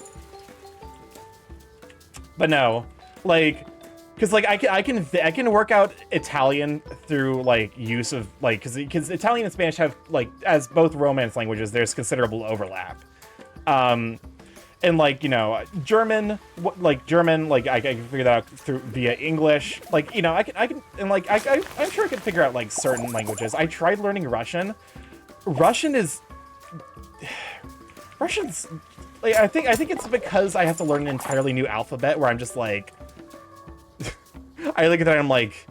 But no, like, because like I can work out Italian through like use of like because Italian and Spanish have like, as both Romance languages, there's considerable overlap. And like, you know, German like I can figure that out via English. Like, you know, I can and like I'm sure I can figure out like certain languages. I tried learning Russian. Russian's like, I think it's because I have to learn an entirely new alphabet where I'm just like, I look at that and I'm like,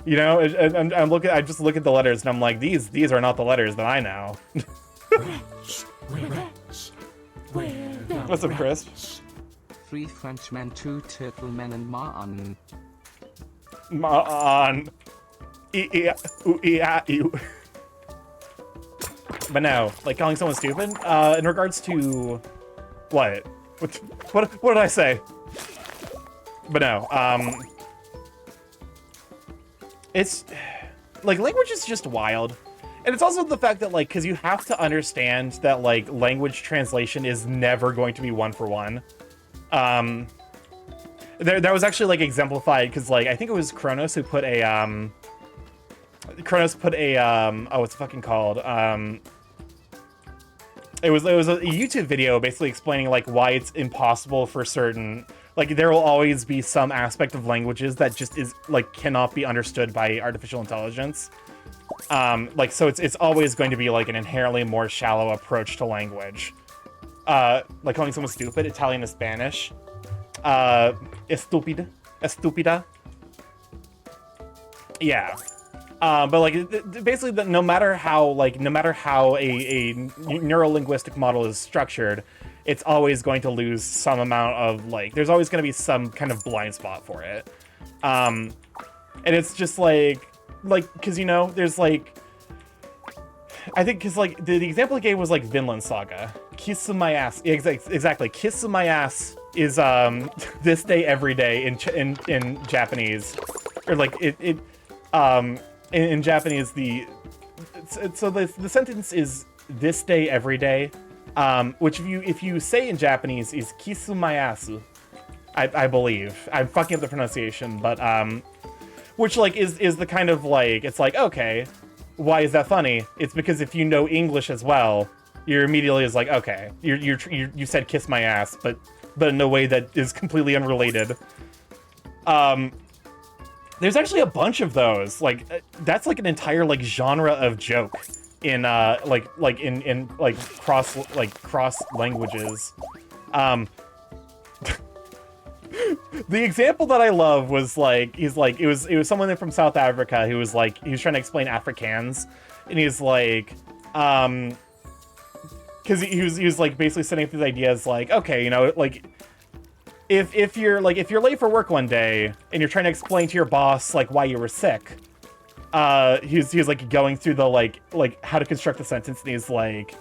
you know, and I just look at the letters and I'm like, these are not the letters that I know. What's up, Chris? 3 Frenchmen, 2 turtle men, and Ma'an. Ma'an. But no, like calling someone stupid, in regards to what did I say? But no, it's like language is just wild. And it's also the fact that like, cause you have to understand that like language translation is never going to be one for one. That was actually like exemplified cause like, I think it was Kronos who put a, Kronos put a oh, what's it fucking called? It was a YouTube video basically explaining like why it's impossible for certain, like there will always be some aspect of languages that just is like cannot be understood by artificial intelligence. Like so it's always going to be like an inherently more shallow approach to language. Like calling someone stupid, Italian and Spanish. Estúpida. Yeah. But like basically no matter how a neurolinguistic model is structured, it's always going to lose some amount of like there's always going to be some kind of blind spot for it. And it's just like because you know there's like I think because like the example I gave was like Vinland Saga. Kiss my ass. Exactly. Kiss my ass is this day every day in Japanese, or like in Japanese, the sentence is this day every day, which if you say in Japanese is kisumayasu, I believe. I'm fucking up the pronunciation, but which like is the kind of like it's like okay, why is that funny? It's because if you know English as well, you're immediately is like okay, you said kiss my ass, but in a way that is completely unrelated. There's actually a bunch of those. Like that's like an entire like genre of joke in in cross languages. The example that I love was like it was someone from South Africa who was like he was trying to explain Afrikaans, and he's like because he was like basically setting up these ideas like okay, you know, like if you're late for work one day and you're trying to explain to your boss like why you were sick, he was like going through the like how to construct the sentence, and he's like,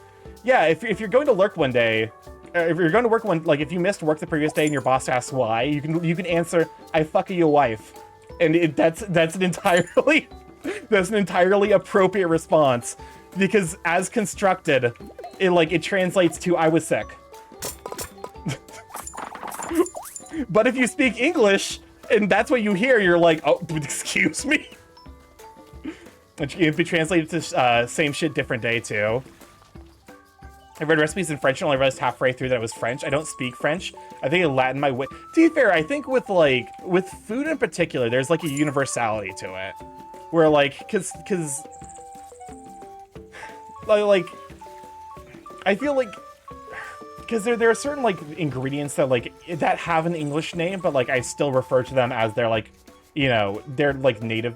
yeah, if you're going to work one day, if you're going to work like if you missed work the previous day and your boss asks why, you can answer, I fuck your wife, and that's an entirely appropriate response, because as constructed, it translates to I was sick. But if you speak English and that's what you hear, you're like, oh, excuse me. Which can be translated to same shit, different day too. I read recipes in French and only realized halfway through that it was French. I don't speak French. I think in Latin my way. To be fair, I think with food in particular, there's like a universality to it, where like, cause like I feel like. Because there are certain like ingredients that have an English name, but like I still refer to them as they're like, you know, they're like native,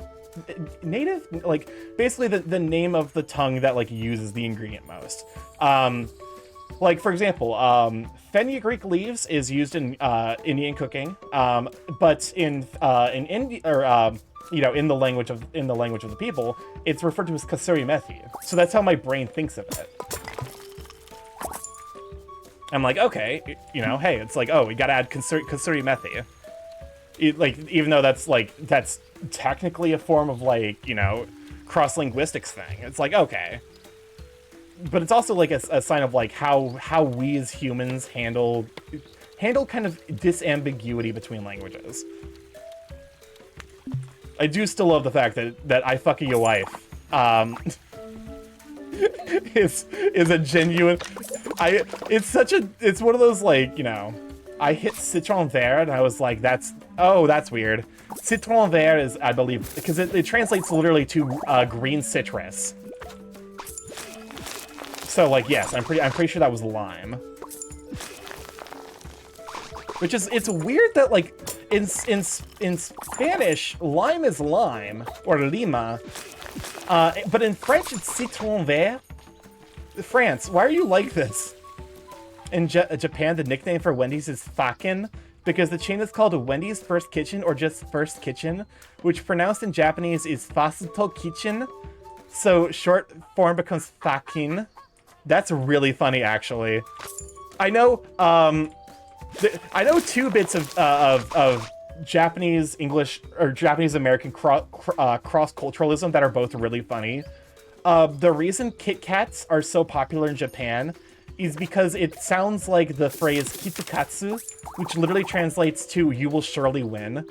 like basically the name of the tongue that like uses the ingredient most. Like for example, fenugreek leaves is used in Indian cooking, but in India or you know in the language of the people, it's referred to as kasuri methi. So that's how my brain thinks of it. I'm like, okay, you know, hey, it's like, oh, we gotta add kasuri methi. Like, even though that's technically a form of like, you know, cross-linguistics thing. It's like, okay. But it's also like a sign of like how we as humans handle kind of disambiguity between languages. I do still love the fact that I fuck your wife. is a genuine. It's one of those like, you know, I hit citron vert and I was like, that's weird. Citron vert is, I believe, because it translates literally to green citrus. So like, yes, I'm pretty sure that was lime. Which is, it's weird that like in Spanish, lime is lime or lima. But in French, it's citron vert. France, why are you like this? In Japan, the nickname for Wendy's is Fakin, because the chain is called Wendy's First Kitchen or just First Kitchen, which pronounced in Japanese is Fasito Kitchen, so short form becomes Fakin. That's really funny, actually. I know two bits of Japanese English or Japanese American cross-culturalism that are both really funny. The reason Kit Kats are so popular in Japan is because it sounds like the phrase kitakatsu, which literally translates to "you will surely win,"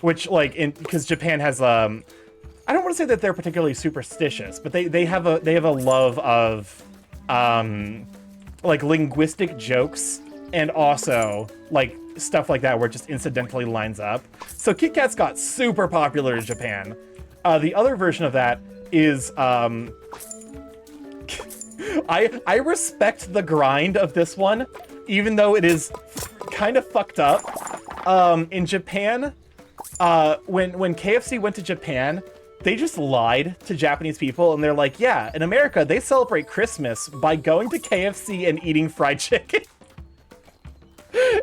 which like because Japan has I I don't want to say that they're particularly superstitious, but they have a love of like linguistic jokes and also like stuff like that where it just incidentally lines up. So Kit Kat's got super popular in Japan. The other version of that is I respect the grind of this one, even though it is kind of fucked up. In Japan, when KFC went to Japan, they just lied to Japanese people, and they're like, yeah, in America, they celebrate Christmas by going to KFC and eating fried chicken.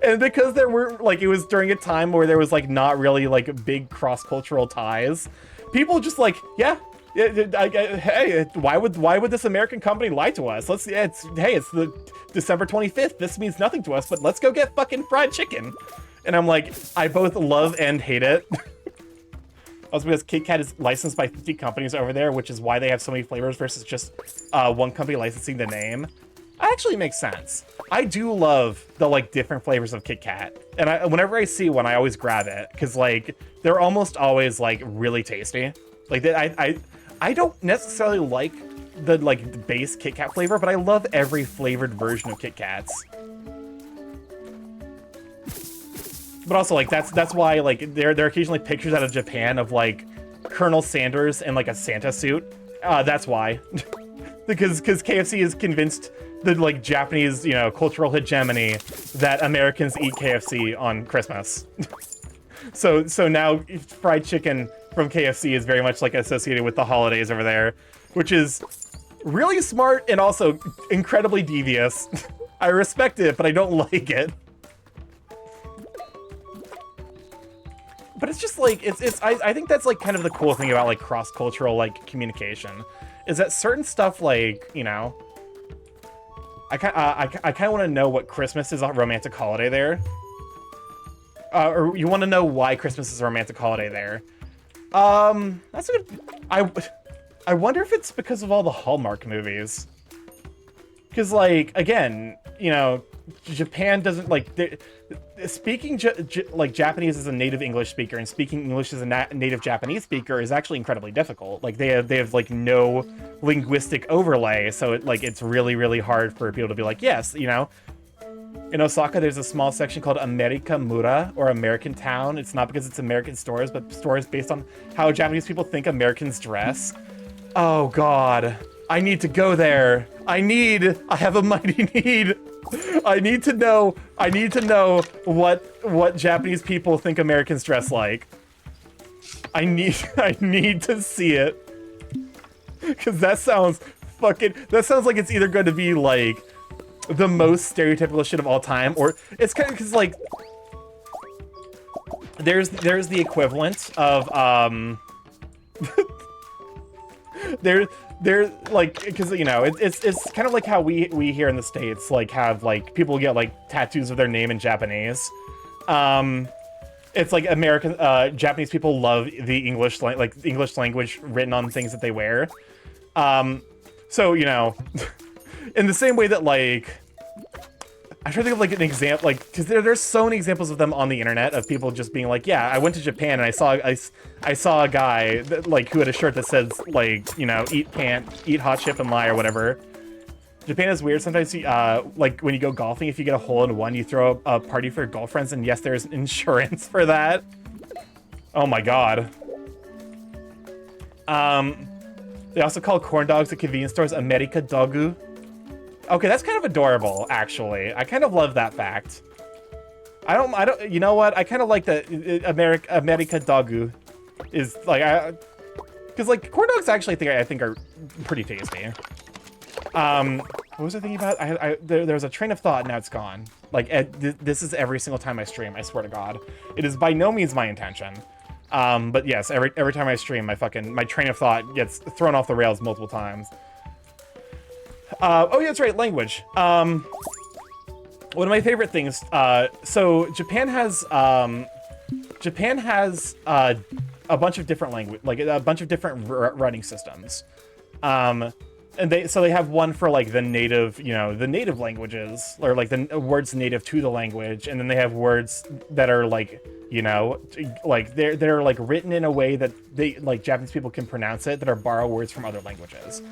And because there were, like, it was during a time where there was, like, not really, like, big cross-cultural ties, people just like, yeah, hey, why would this American company lie to us? It's the December 25th. This means nothing to us, but let's go get fucking fried chicken. And I'm like, I both love and hate it. Also because Kit Kat is licensed by 50 companies over there, which is why they have so many flavors versus just one company licensing the name. Actually makes sense. I do love the like different flavors of Kit Kat, and whenever I see one, I always grab it because like they're almost always like really tasty. Like I don't necessarily like the like base Kit Kat flavor, but I love every flavored version of Kit Kats. But also like that's why like there are occasionally pictures out of Japan of like Colonel Sanders in like a Santa suit. That's why. because KFC is convinced the like Japanese, you know, cultural hegemony that Americans eat KFC on Christmas. so now fried chicken from KFC is very much like associated with the holidays over there, which is really smart and also incredibly devious. I respect it, but I don't like it. But it's just like I think that's like kind of the cool thing about like cross-cultural like communication is that certain stuff like, you know, I kind of want to know what Christmas is a romantic holiday there. Or you want to know why Christmas is a romantic holiday there. That's a good... I wonder if it's because of all the Hallmark movies. Because, like, again, you know, Japan doesn't, like... Speaking, like, Japanese as a native English speaker and speaking English as a native Japanese speaker is actually incredibly difficult. Like, they have like, no linguistic overlay, so, it's really, really hard for people to be like, yes, you know... In Osaka, there's a small section called America Mura, or American Town. It's not because it's American stores, but stores based on how Japanese people think Americans dress. Oh god. I need to go there. I have a mighty need. I need to know what Japanese people think Americans dress like. I need to see it. Cause that sounds like it's either going to be like the most stereotypical shit of all time, or it's kind of because like there's the equivalent of there's like, because you know it's kind of like how we here in the States like have like people get like tattoos of their name in Japanese. It's like Japanese people love the English language written on things that they wear. So you know. In the same way that, like, I'm trying to think of, like, an example, like, because there's so many examples of them on the internet of people just being like, yeah, I went to Japan and I saw a guy, that, like, who had a shirt that says, like, you know, eat hot chip and lie or whatever. Japan is weird. Sometimes, like, when you go golfing, if you get a hole-in-one, you throw a party for your girlfriends, and yes, there's insurance for that. Oh my god. They also call corn dogs at convenience stores America Dogu. Okay, that's kind of adorable, actually. I kind of love that fact. I don't, you know what? I kind of like that America Dogu is, like, because, like, corn dogs actually I think are pretty tasty. What was I thinking about? There was a train of thought, and now it's gone. Like, this is every single time I stream, I swear to God. It is by no means my intention. But yes, every time I stream, my train of thought gets thrown off the rails multiple times. Oh yeah, that's right, language. One of my favorite things, so Japan has a bunch of different language, like a bunch of different writing systems. and they have one for like the native, the native languages, or like the words native to the language, and then they have words that are like, like they're like written in a way that they like Japanese people can pronounce it, that are borrowed words from other languages.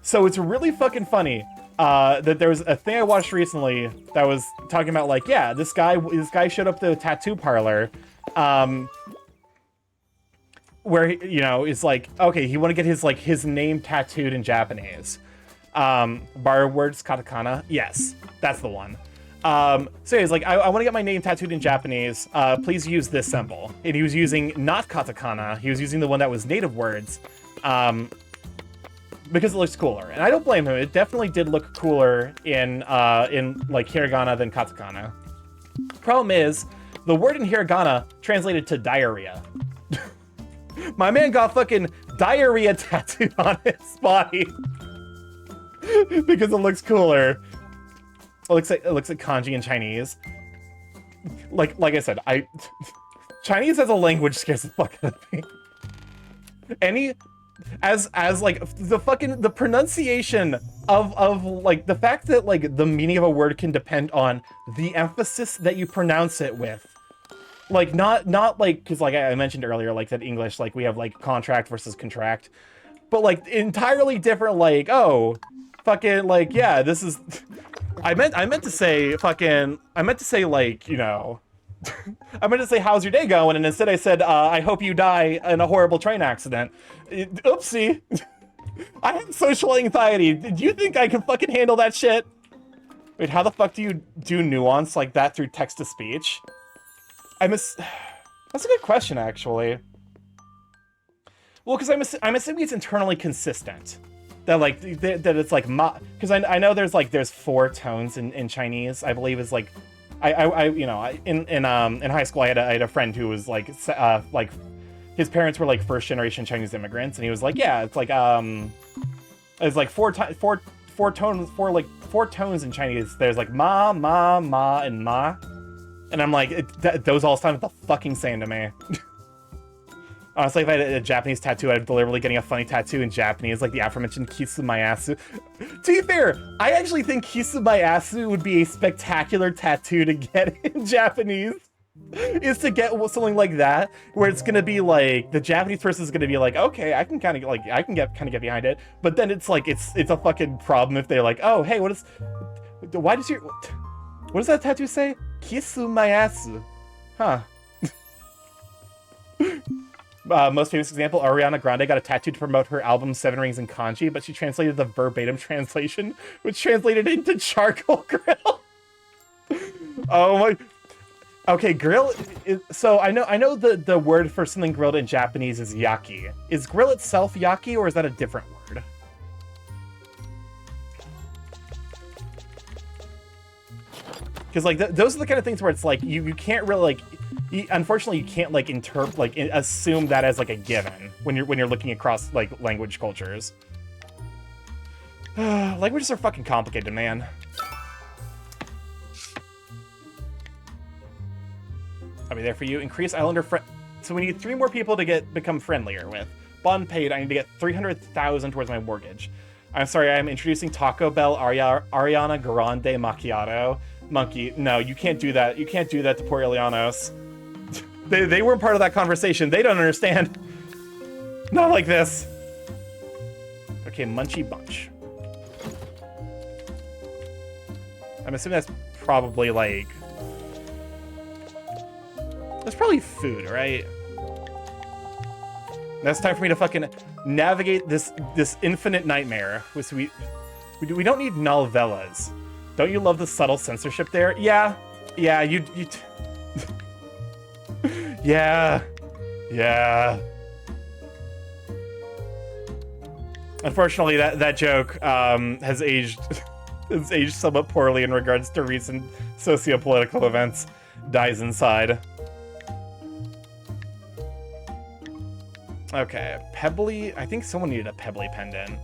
So it's really fucking funny that there was a thing I watched recently that was talking about like, yeah, this guy showed up to a tattoo parlor, where is like, okay, he want to get his name tattooed in Japanese. Borrowed words, katakana. Yes, that's the one. So he's like, I want to get my name tattooed in Japanese. Please use this symbol. And he was using not katakana. He was using the one that was native words, because it looks cooler. And I don't blame him. It definitely did look cooler in like hiragana than katakana. Problem is, the word in hiragana translated to diarrhea. My man got fucking diarrhea tattooed on his body because it looks cooler. It looks like kanji in Chinese. Like I said, Chinese as a language scares the fuck out of me. As like the pronunciation of like the fact that like the meaning of a word can depend on the emphasis that you pronounce it with. Like not like, because like I mentioned earlier, like that English, like we have like contract versus contract, but like entirely different. Like, oh, fucking, like, yeah, this is. I meant to say fucking. I meant to say like, I meant to say how's your day going, and instead I said I hope you die in a horrible train accident. Oopsie. I have social anxiety. Do you think I can fucking handle that shit? Wait, how the fuck do you do nuance like that through text to speech? That's a good question, actually. Well, because I'm assuming it's internally consistent. That like that it's like because I know there's 4 tones in Chinese. I believe is like in high school I had a friend who was like his parents were like first generation Chinese immigrants, and he was like, yeah, it's like four tones in Chinese. There's like ma, and ma. And I'm like, those all sound the fucking same to me. Honestly, if I had a Japanese tattoo, I'd be deliberately getting a funny tattoo in Japanese, like the aforementioned Kisumayasu. To be fair, I actually think Kisumayasu would be a spectacular tattoo to get in Japanese. Is to get something like that, where it's gonna be like, the Japanese person is gonna be like, okay, I can kind of get behind it. But then it's like, it's a fucking problem if they're like, oh, hey, what does that tattoo say? Kisumayasu. Huh. Most famous example, Ariana Grande got a tattoo to promote her album Seven Rings in Kanji, but she translated the verbatim translation, which translated into charcoal grill. Oh my. Okay, grill. So I know the word for something grilled in Japanese is yaki. Is grill itself yaki, or is that a different word? Because like those are the kind of things where it's like you can't really like, unfortunately you can't like assume that as like a given when you're looking across like language cultures. Languages are fucking complicated, man. I'll be there for you. Increase Islander so we need 3 more people to become friendlier with. Bond paid. I need to get 300,000 towards my mortgage. I'm sorry, I'm introducing Taco Bell Ariana Grande Macchiato. Monkey, no, you can't do that. You can't do that to poor Ilianos. They weren't part of that conversation. They don't understand. Not like this. Okay, Munchie Bunch. I'm assuming that's probably like... That's probably food, right? That's time for me to fucking navigate this infinite nightmare. We don't need novellas. Don't you love the subtle censorship there? Yeah, yeah, yeah. Unfortunately, that joke has aged somewhat poorly in regards to recent socio-political events. Dies inside. Okay, pebbly. I think someone needed a pebbly pendant.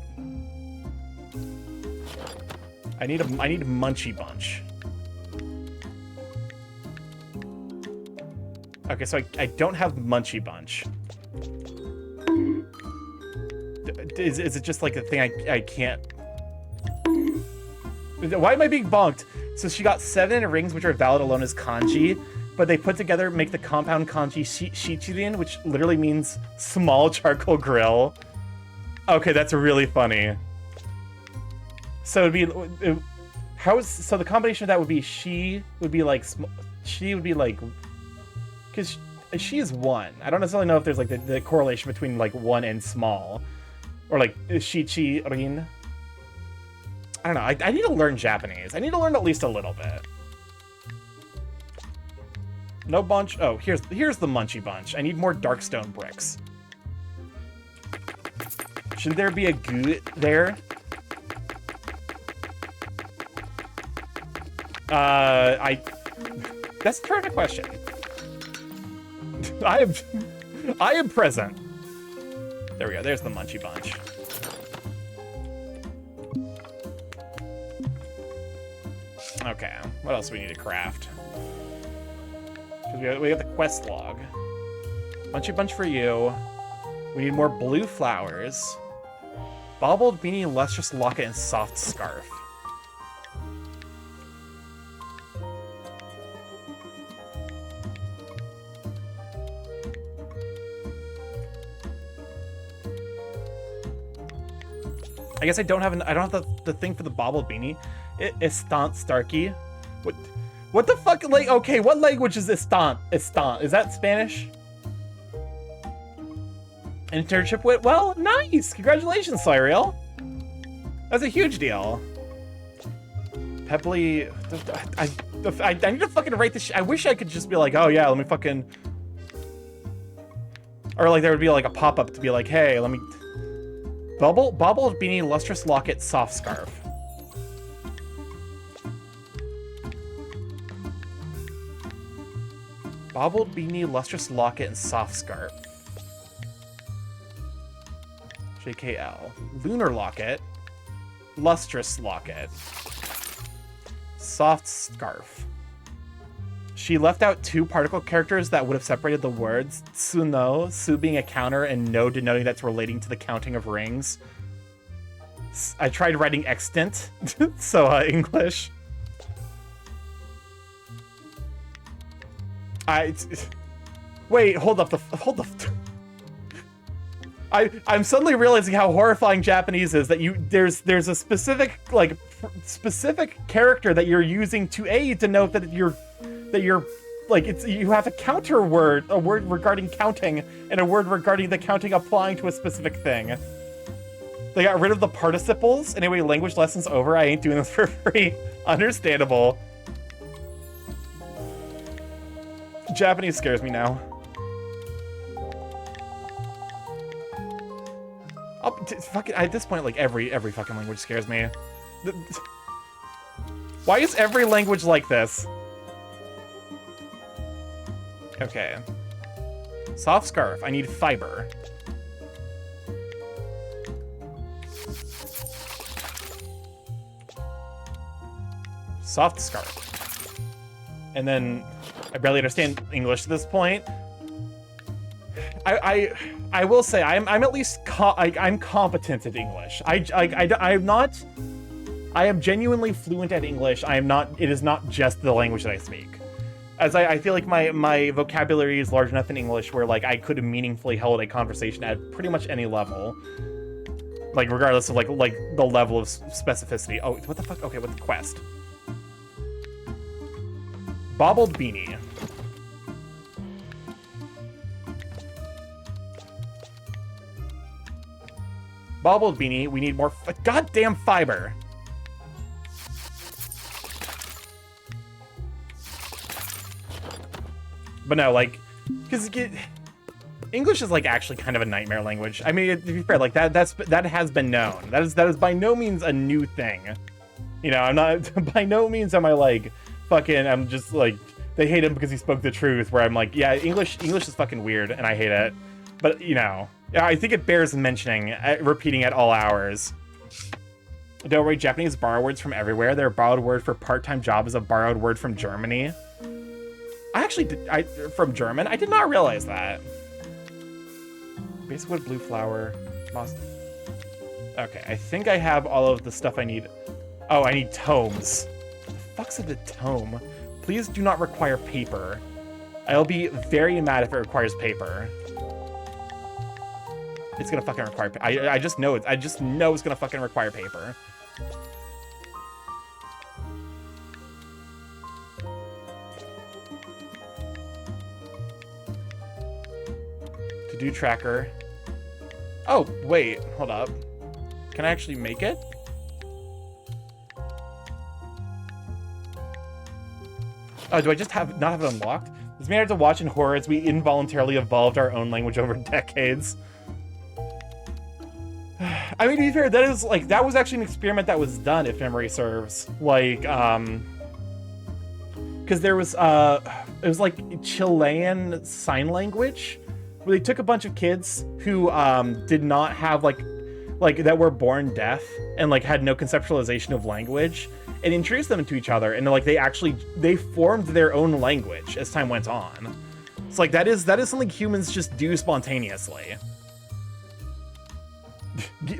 I need Munchie Bunch. Okay, so I don't have Munchie Bunch. is it just like a thing I can't? Why am I being bonked? So she got 7 rings, which are valid alone as kanji, but they put together make the compound kanji shichirin, which literally means small charcoal grill. Okay, that's really funny. So it'd be so the combination of that would be she would be like because she is 1. I don't necessarily know if there's like the correlation between like 1 and small, or like shichirin. I don't know. I need to learn Japanese. I need to learn at least a little bit. No bunch. Oh, here's the Munchie Bunch. I need more Darkstone bricks. Shouldn't there be a goo there? That's a terrific question. I am present. There we go. There's the Munchie Bunch. Okay, what else do we need to craft? We got the quest log. Munchie Bunch for you. We need more blue flowers. Baubled beanie, lustrous locket, and soft scarf. I guess I don't have the thing for the baubled beanie. Estant Starky. What the fuck? Like, okay, what language is Estant? Estant. Is that Spanish? Internship went well? Nice! Congratulations, Cyriel. That's a huge deal. Pebbly... I need to fucking write this I wish I could just be like, oh yeah, let me fucking... Or like there would be like a pop-up to be like, hey, let me... Baubled beanie, lustrous locket, soft scarf. Baubled beanie, lustrous locket, and soft scarf. JKL. Lunar locket. Lustrous locket. Soft scarf. She left out 2 particle characters that would have separated the words. Tsuno, Su being a counter, and no denoting that's relating to the counting of rings. I tried writing extant, so English. Wait, hold up. I'm suddenly realizing how horrifying Japanese is. That there's a specific character that you're using to denote that you're like you have a counter word, a word regarding counting, and a word regarding the counting applying to a specific thing. They got rid of the participles. Anyway, language lessons over. I ain't doing this for free. Understandable. Japanese scares me now. At this point, like every fucking language scares me. Why is every language like this? Okay. Soft scarf. I need fiber. Soft scarf. And then I barely understand English at this point. I will say I'm at least I'm competent at English. I'm not. I am genuinely fluent at English. I am not. It is not just the language that I speak. As I feel like my vocabulary is large enough in English where like I could have meaningfully held a conversation at pretty much any level. Like regardless of like the level of specificity. Oh, what the fuck? Okay, what's the quest? Baubled beanie. Baubled beanie. We need more goddamn fiber. But no, like, because English is like actually kind of a nightmare language. I mean, to be fair, like that has been known. That is by no means a new thing. You know, I'm not by no means am I like fucking. I'm just like they hate him because he spoke the truth. Where I'm like, yeah, English is fucking weird and I hate it. But you know, I think it bears mentioning, repeating at all hours. Don't worry, Japanese borrow words from everywhere. Their borrowed word for part-time job is a borrowed word from Germany. I actually did, from German? I did not realize that. Basic wood, blue flower, moss. Okay, I think I have all of the stuff I need. Oh, I need tomes. The fuck's a tome? Please do not require paper. I'll be very mad if it requires paper. It's gonna fucking require. I just know it. I just know it's gonna fucking require paper. To-do tracker. Oh wait, hold up. Can I actually make it? Oh, do I just not have it unlocked? This made to watch in horror as we involuntarily evolved our own language over decades. I mean, to be fair, that was actually an experiment that was done, if memory serves. Like, because there was, it was like Chilean sign language, where they took a bunch of kids who, did not have, like, that were born deaf and, like, had no conceptualization of language, and introduced them to each other, and, like, they formed their own language as time went on. It's like, that is something humans just do spontaneously.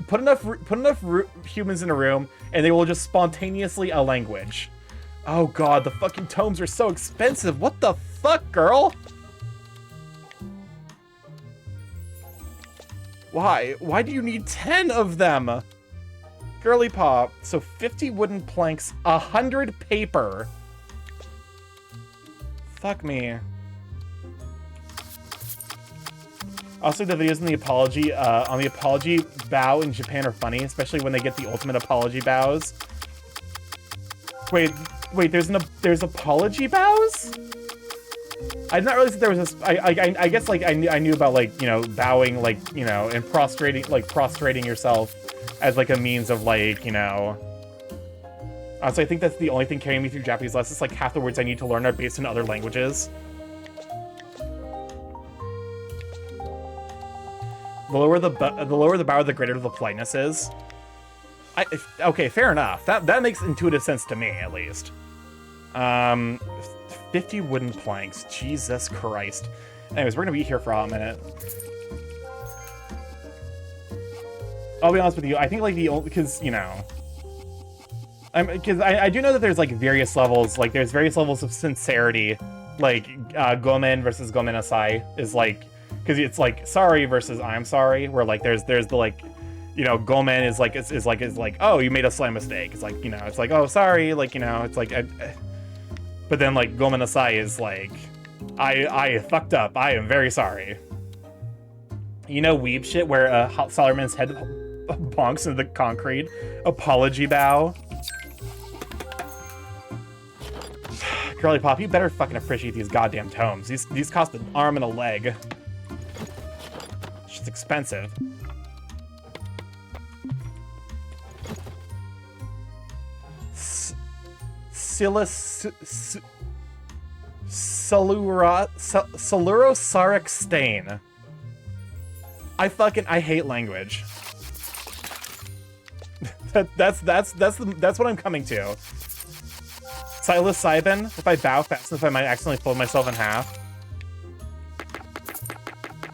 Put enough humans in a room, and they will just spontaneously a language. Oh god, the fucking tomes are so expensive. What the fuck, girl? Why? Why do you need 10 of them? Girly pop. So 50 wooden planks, 100 paper. Fuck me. Also, the videos on the apology bow in Japan are funny, especially when they get the ultimate apology bows. Wait, there's apology bows? I did not realize that there was I guess, like, I knew about, like, you know, bowing, like, you know, and prostrating yourself as, like, a means of, like, you know. So I think that's the only thing carrying me through Japanese lessons. Like, half the words I need to learn are based in other languages. The lower the bow, the greater the politeness is. Okay, fair enough. That makes intuitive sense to me, at least. 50 wooden planks. Jesus Christ. Anyways, we're gonna be here for a minute. I'll be honest with you. I think, like, the only, because, you know, because I do know that there's, like, various levels. Like, there's various levels of sincerity. Like, gomen versus gomenasai is, like, because it's like sorry versus I'm sorry, where, like, there's the, like, you know, gomen is like oh, you made a slight mistake. It's like, you know, it's like, oh, sorry, like, you know, it's like but then, like, gomenasai is like I fucked up, I am very sorry. You know, weeb shit where Salerman's head bonks into the concrete. Apology bow. Girly pop, you better fucking appreciate these goddamn tomes. These cost an arm and a leg. It's expensive. Silurosaric stain. I hate language. that's what I'm coming to. Psilocybin. If I bow fast enough, I might accidentally fold myself in half.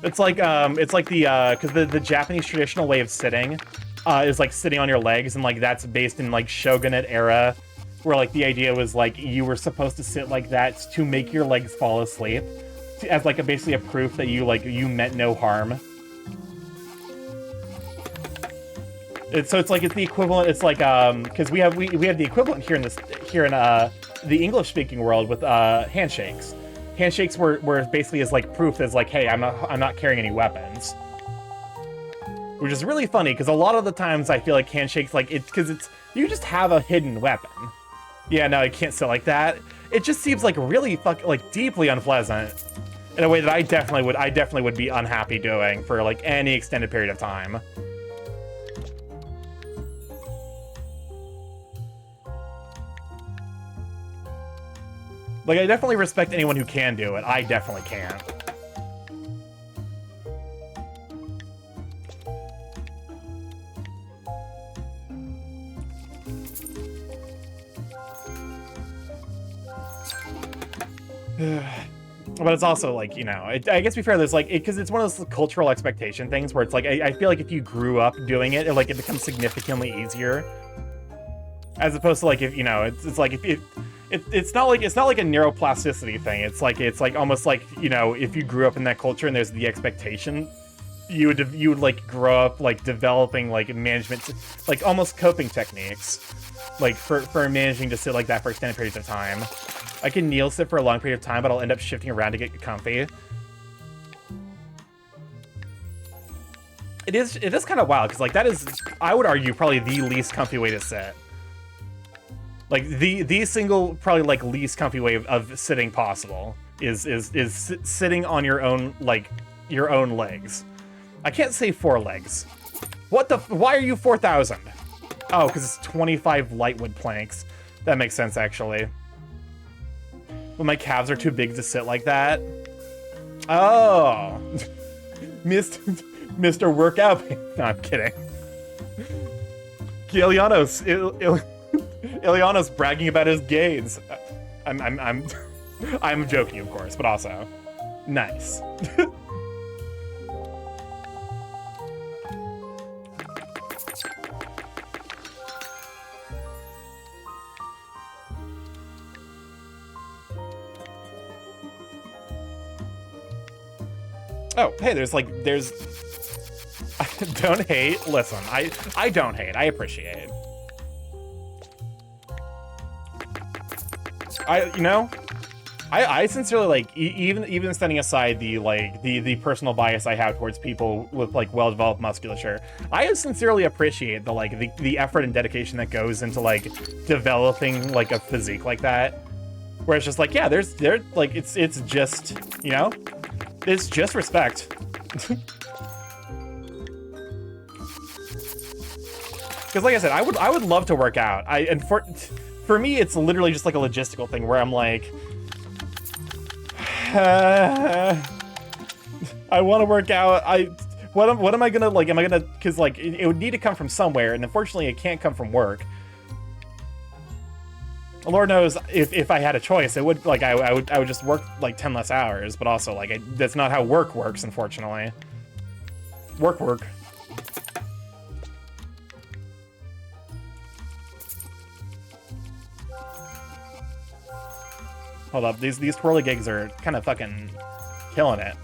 It's like the because the Japanese traditional way of sitting is like sitting on your legs, and, like, that's based in, like, shogunate era, where, like, the idea was, like, you were supposed to sit like that to make your legs fall asleep, as, like, basically a proof that you meant no harm. So it's like, it's the equivalent. It's like, because we have the equivalent here in the English speaking world with handshakes. Handshakes were basically as, like, proof as, like, hey, I'm not carrying any weapons. Which is really funny, because a lot of the times I feel like handshakes, like, you just have a hidden weapon. Yeah, no, I can't sit like that. It just seems like really deeply unpleasant in a way that I definitely would be unhappy doing for, like, any extended period of time. Like, I definitely respect anyone who can do it. I definitely can't. But it's also like, you know, I guess to be fair, there's like, because it's one of those cultural expectation things where it's like, I feel like if you grew up doing it, like it becomes significantly easier. As opposed to like, if, you know, it's like, it's not like a neuroplasticity thing. It's like almost like, you know, if you grew up in that culture and there's the expectation, you would like grow up like developing like management, like almost coping techniques, like for managing to sit like that for extended periods of time. I can kneel sit for a long period of time, but I'll end up shifting around to get comfy. It is kind of wild, because like that is, I would argue, probably the least comfy way to sit. Like the single probably like least comfy way of sitting possible is sitting on your own, like your own legs. I can't say 4 legs. What the? Why are you 4,000? Oh, because it's 25 lightwood planks. That makes sense actually. But my calves are too big to sit like that. Oh, Mr. Workout. No, I'm kidding. Ileana's bragging about his gains. I'm joking, of course, but also nice. Oh, hey, there's don't hate. Listen, I don't hate. I appreciate. I sincerely like, even setting aside the personal bias I have towards people with like well-developed musculature, I sincerely appreciate the effort and dedication that goes into like developing like a physique like that, where it's just like, yeah, there's like it's just, you know, it's just respect. Because like I said, I would love to work out. And for me, it's literally just like a logistical thing where I'm like, I want to work out. What am I gonna like? Am I gonna? Because like it would need to come from somewhere, and unfortunately, it can't come from work. Lord knows if I had a choice, it would like I would just work like 10 less hours. But also like that's not how work works, unfortunately. Work. Hold up, these twirly gigs are kind of fucking killing it.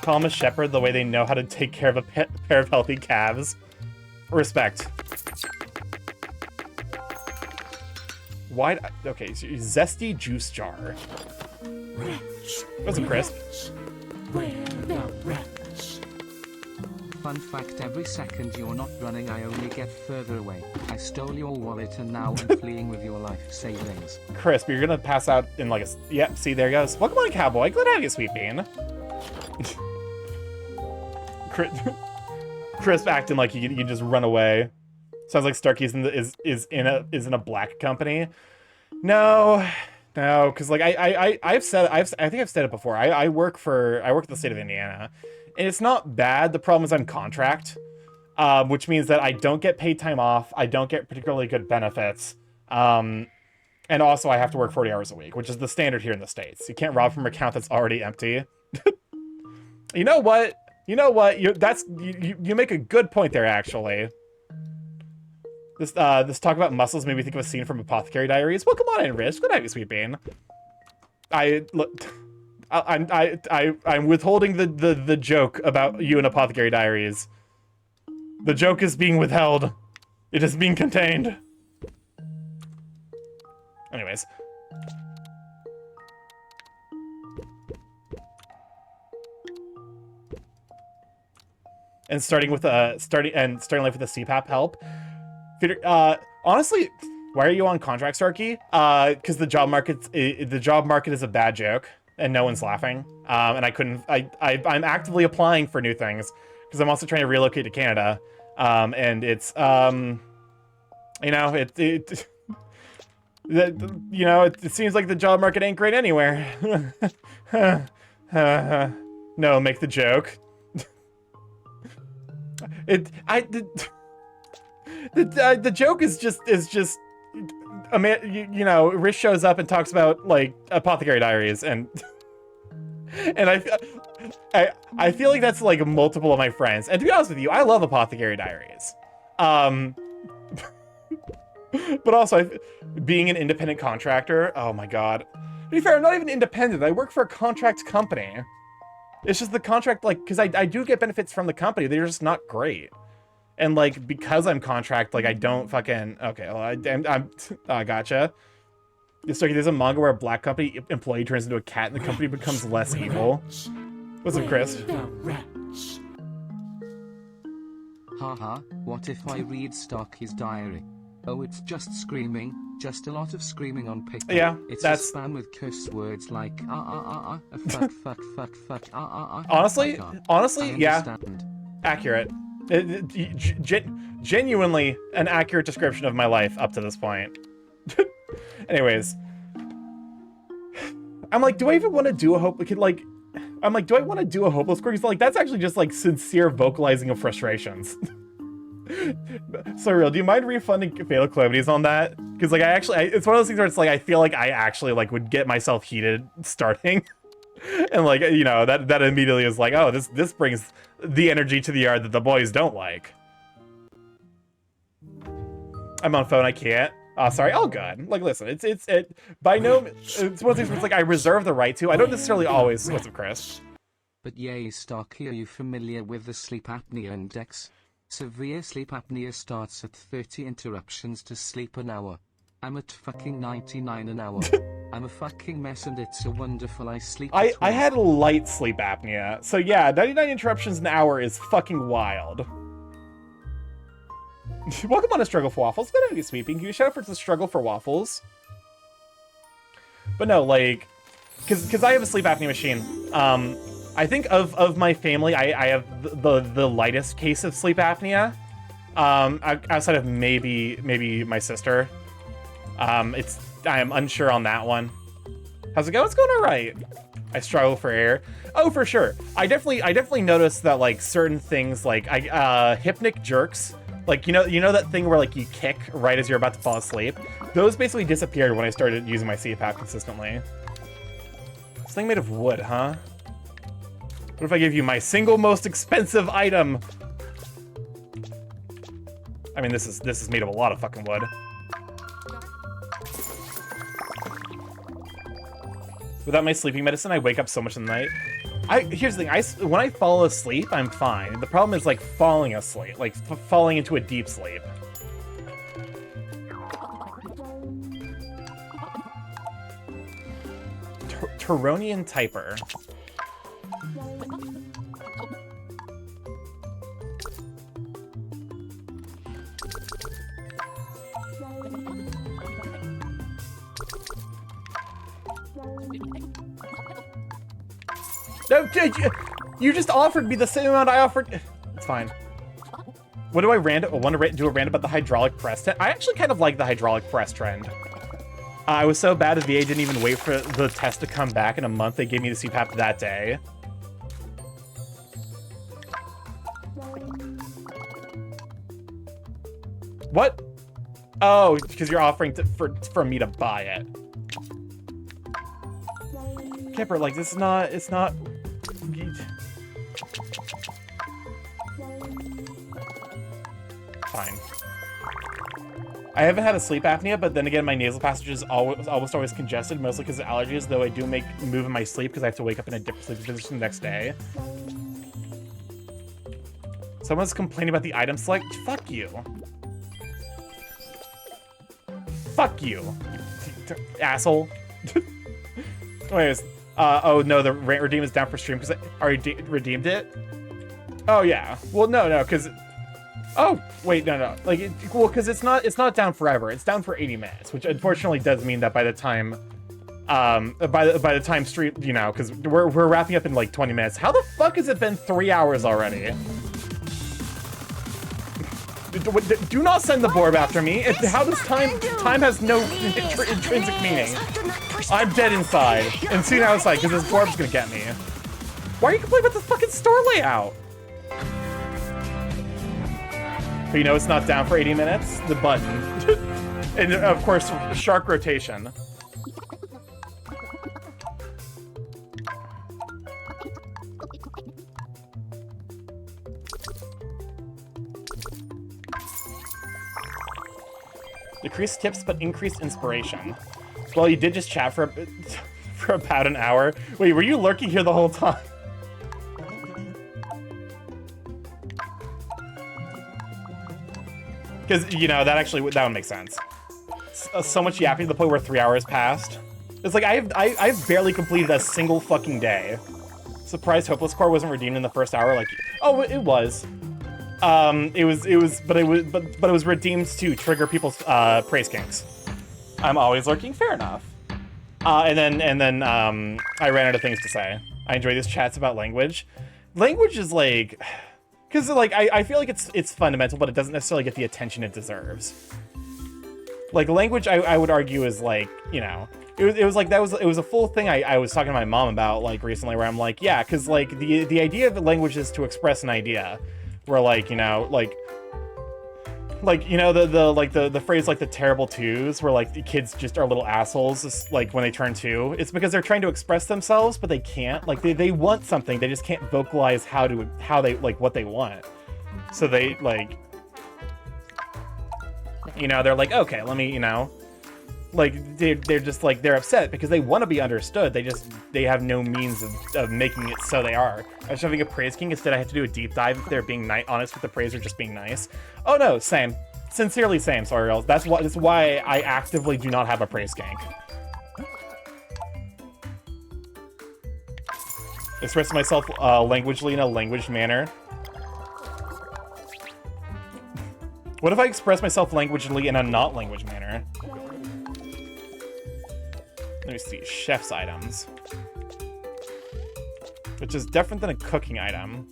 Thomas Shepard, the way they know how to take care of a pair of healthy calves. Respect. Why? Okay, so zesty juice jar. Rats. Those are crisp. Where the rats? Fun fact, every second you're not running, I only get further away. I stole your wallet and now I'm fleeing with your life savings. Crisp, you're gonna pass out in like a... Yep, see, there he goes. Welcome on, cowboy. Glad to have you, sweet bean. Crisp acting like you can just run away. Sounds like Starky's is in a black company. No, because like I think I've said it before. I work at the state of Indiana, and it's not bad. The problem is I'm contract, which means that I don't get paid time off. I don't get particularly good benefits, and also I have to work 40 hours a week, which is the standard here in the States. You can't rob from an account that's already empty. You know what? You make a good point there, actually. This talk about muscles made me think of a scene from Apothecary Diaries. Well, come on in, Rich. Good night, sweet bean. I'm withholding the joke about you in Apothecary Diaries. The joke is being withheld. It is being contained. Anyways. And starting life with a CPAP help. Honestly, why are you on contract, Starky? Because the job market is a bad joke, and no one's laughing. And I'm actively applying for new things because I'm also trying to relocate to Canada. And it's it seems like the job market ain't great anywhere. No, make the joke. The joke is just Rish shows up and talks about like Apothecary Diaries, and And I feel like that's like multiple of my friends. And to be honest with you, I love Apothecary Diaries. But also, being an independent contractor, oh my god. To be fair, I'm not even independent. I work for a contract company. It's just the contract, like, because I do get benefits from the company. They're just not great. And, like, because I'm contract, like, I don't fucking... Okay, well, I gotcha. It's like there's a manga where a black company employee turns into a cat and the company becomes less evil. What's up, Chris? The rats. Haha, what if I read Starky's diary? Oh, it's just screaming, just a lot of screaming on paper. Yeah, it's that's... a spam with curse words like fuck, Honestly, I yeah, understand. accurate. Genuinely an accurate description of my life up to this point. Anyways, I'm like, do I even want to do a hope? Like, I'm like, do I want to do a hopeless quirk? Like, that's actually just like sincere vocalizing of frustrations. So real, do you mind refunding fatal calamities on that? Because like it's one of those things where it's like I feel like I actually like would get myself heated starting, and like you know that immediately is like, oh, this brings the energy to the yard that the boys don't like. I'm on phone, I can't. Sorry, all good. Like, listen, it's by no, it's one of those things where it's like I reserve the right to. I don't necessarily always. What's up, Chris? But yay, Starky, are you familiar with the sleep apnea index? Severe sleep apnea starts at 30 interruptions to sleep an hour. I'm at fucking 99 an hour. I'm a fucking mess and it's so wonderful I sleep. I had light sleep apnea, so yeah, 99 interruptions an hour is fucking wild. Welcome on to Struggle for Waffles. Good on you, Sweeping. Can you shout out for the Struggle for Waffles? But no, like, because I have a sleep apnea machine. I think of my family, I have the lightest case of sleep apnea. Outside of maybe my sister. I am unsure on that one. How's it going? It's going all right. I struggle for air. Oh, for sure. I definitely noticed that like certain things like hypnic jerks. Like, you know that thing where, like, you kick right as you're about to fall asleep? Those basically disappeared when I started using my CPAP consistently. This thing made of wood, huh? What if I give you my single most expensive item? I mean, this is made of a lot of fucking wood. Without my sleeping medicine, I wake up so much in the night. Here's the thing, when I fall asleep, I'm fine. The problem is, like, falling asleep. Like, falling into a deep sleep. Turonian Typer. No, you just offered me the same amount I offered. It's fine. What do I want to do a rant about the hydraulic press trend? I actually kind of like the hydraulic press trend. I was so bad that VA didn't even wait for the test to come back in a month. They gave me the CPAP that day. What? Oh, because you're offering for me to buy it. Kipper, like, this is not, it's not... Fine. I haven't had a sleep apnea, but then again, my nasal passage is almost always congested, mostly because of allergies, though I do move in my sleep because I have to wake up in a different sleeping position the next day. Someone's complaining about the item select. Fuck you. Fuck you, asshole. Anyways, oh no, the rant redeem is down for stream because I already redeemed it. Oh yeah. Well, no, because. Oh wait, no. Like, well, because it's not down forever. It's down for 80 minutes, which unfortunately does mean that by the time, by the time stream, you know, because we're wrapping up in like 20 minutes. How the fuck has it been 3 hours already? Do not send the Borb after me. How does time has no intrinsic meaning? I'm dead inside and soon outside because this Borb's gonna get me. Why are you complaining about the fucking store layout? But you know it's not down for 80 minutes? The button. And of course, shark rotation. Decreased tips, but increased inspiration. Well, you did just chat for for about an hour. Wait, were you lurking here the whole time? Because, you know, that would make sense. So much yapping to the point where 3 hours passed. It's like, I've barely completed a single fucking day. Surprised Hopeless Core wasn't redeemed in the first hour, like, oh, it was. But it was redeemed to trigger people's, praise kinks. I'm always lurking, fair enough. And then I ran out of things to say. I enjoy these chats about language. Language is like, because like I feel like it's fundamental, but it doesn't necessarily get the attention it deserves. Like language, I would argue is like, you know, it was a full thing I was talking to my mom about like recently, where I'm like, yeah, because like the idea of the language is to express an idea, where like, you know, like you know, the phrase like the terrible twos, where like the kids just are little assholes, just, like when they turn 2. It's because they're trying to express themselves, but they can't. Like they want something, they just can't vocalize how they like what they want. So they like, you know, they're like, okay, let me, you know, like they're just like, they're upset because they want to be understood. They have no means of making it so they are. I was having a praise king, instead I have to do a deep dive if they're being honest with the praise or just being nice. Oh no, same. Sincerely same, sorry girls. That's why I actively do not have a praise king. Express myself languagely in a language manner. What if I express myself languagely in a not language manner? Let me see, chef's items. Which is different than a cooking item.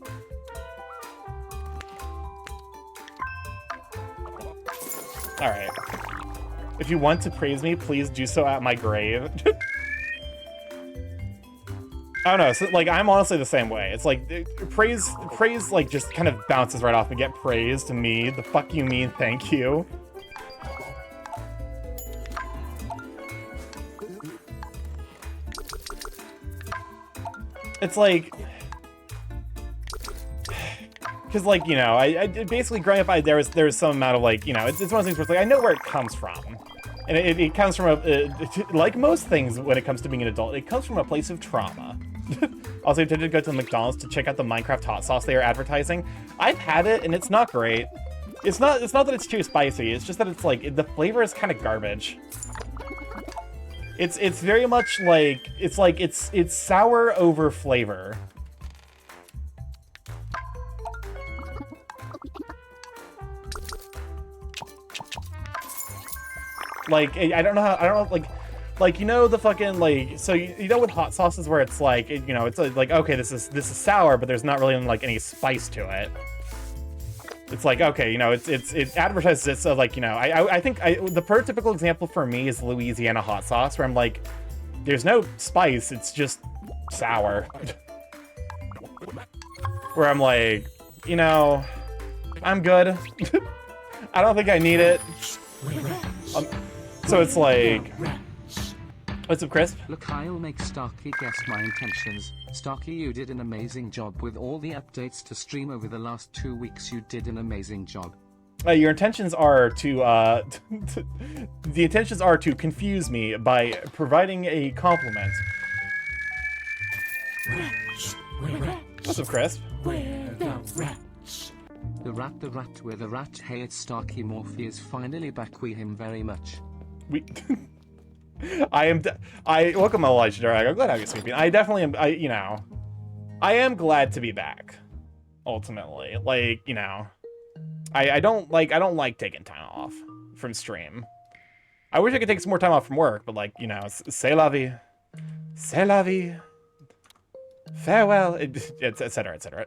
Alright. If you want to praise me, please do so at my grave. I don't know, so, like, I'm honestly the same way. It's like, praise, like, just kind of bounces right off and get praise to me. The fuck you mean, thank you. It's like, because like, you know, I basically growing up, there was some amount of like, you know, it's one of those things where it's like I know where it comes from, and it comes from like most things when it comes to being an adult, it comes from a place of trauma. Also, I did go to the McDonald's to check out the Minecraft hot sauce they are advertising. I've had it and it's not great. It's not that it's too spicy. It's just that it's like the flavor is kind of garbage. It's very much like it's sour over flavor. Like I don't know like you know the fucking like, so you know with hot sauces where it's like you know it's like okay this is sour, but there's not really like any spice to it. It's like, okay, you know, it advertises it, so like, you know, I think the prototypical example for me is Louisiana hot sauce, where I'm like, there's no spice, it's just sour. Where I'm like, you know, I'm good. I don't think I need it. So it's like, what's up, Chris? Look, I'll make Starky guess my intentions. Starky, you did an amazing job with all the updates to stream over the last 2 weeks. You did an amazing job. Your intentions are to, the intentions are to confuse me by providing a compliment. Rats. What's up, Chris? Where the rats? The rat with the rat. Hey, it's StarkyMorph is finally back. We him very much. We... I welcome Elijah Darag. I'm glad to have you sleeping. I definitely am, you know, I am glad to be back, ultimately. Like, you know, I don't like taking time off from stream. I wish I could take some more time off from work, but like, you know, c'est la vie. C'est la vie. Farewell, etc., etc.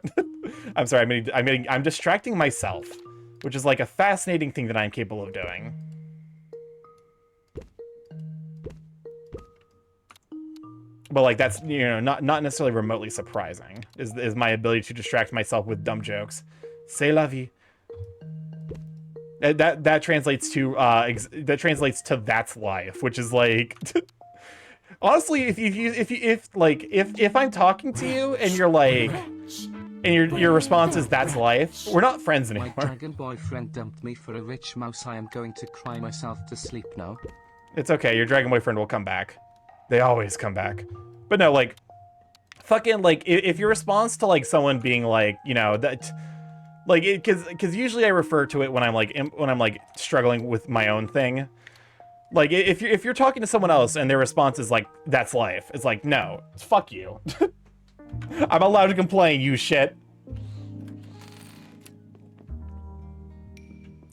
I'm sorry, I'm distracting myself, which is like a fascinating thing that I'm capable of doing. But like that's, you know, not necessarily remotely surprising is my ability to distract myself with dumb jokes. C'est la vie. That translates to that's life, which is like honestly, if I'm talking to you and you're like And your response is, that's life. We're not friends My anymore. dragon boyfriend dumped me for a rich mouse. I am going to cry myself to sleep now. It's okay, your dragon boyfriend will come back. They always come back. But no, like, fucking, like, if your response to, like, someone being like, you know, that, like, because usually I refer to it when I'm like struggling with my own thing. Like, if you're talking to someone else and their response is like, that's life, it's like, no, fuck you. I'm allowed to complain, you shit.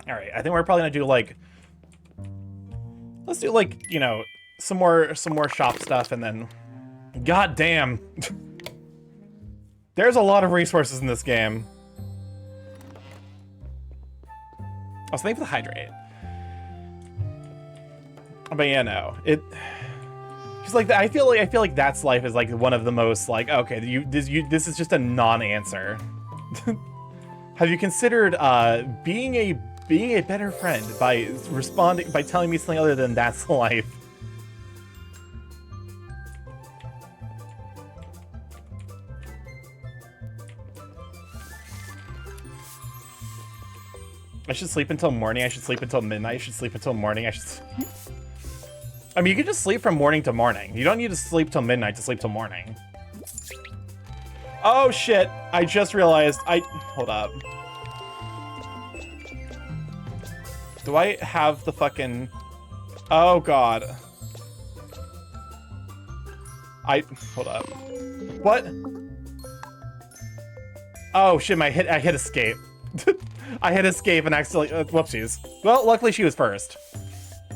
All right, I think we're probably gonna do like, let's do like, you know, some more shop stuff, and then, god damn, there's a lot of resources in this game. I was thinking for the hydrate, but yeah, no, just like I feel like that's life is like one of the most like, okay, this is just a non-answer. Have you considered being a better friend by telling me something other than that's life? I should sleep until morning. I should sleep until midnight. I should sleep until morning. I mean, you can just sleep from morning to morning. You don't need to sleep till midnight to sleep till morning. Oh shit! I just realized hold up. Do I have the fucking... Oh god. Hold up. What? Oh shit! I hit escape. I hit escape and accidentally... whoopsies. Well, luckily she was first.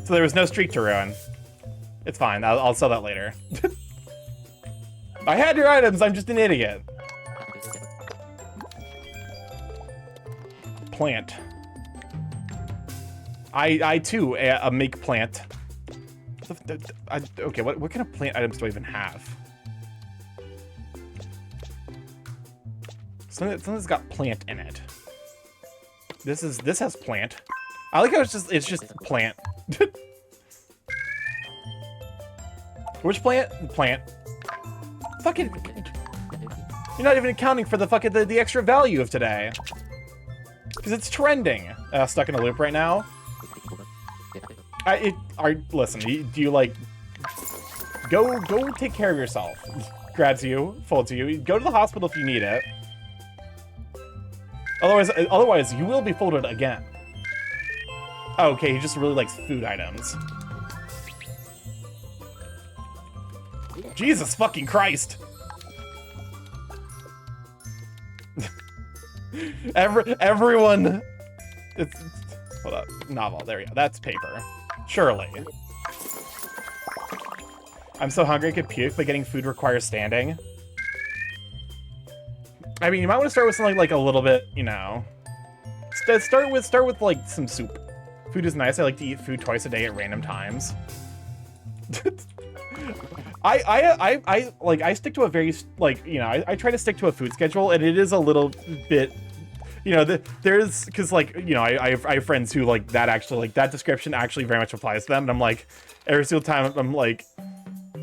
So there was no streak to ruin. It's fine. I'll sell that later. I had your items. I'm just an idiot. Plant. I too make plant. Okay, what kind of plant items do I even have? Something's got plant in it. This has plant. I like how it's just plant. Which plant? Plant. Fucking. You're not even accounting for the fucking the extra value of today. Because it's trending. Stuck in a loop right now. Listen, do you like go take care of yourself? Grabs you, folds you. Go to the hospital if you need it. Otherwise, you will be folded again. Oh, okay, he just really likes food items. Jesus fucking Christ! Everyone. Hold up, novel. There we go. That's paper. Surely. I'm so hungry I could puke, but getting food requires standing. I mean, you might want to start with something like a little bit, you know. Start with like some soup. Food is nice. I like to eat food twice a day at random times. I stick to a very, like, you know, I try to stick to a food schedule, and it is a little bit, you know, there's, because, like, you know, I have friends who, like, that description actually very much applies to them, and I'm like, every single time I'm like,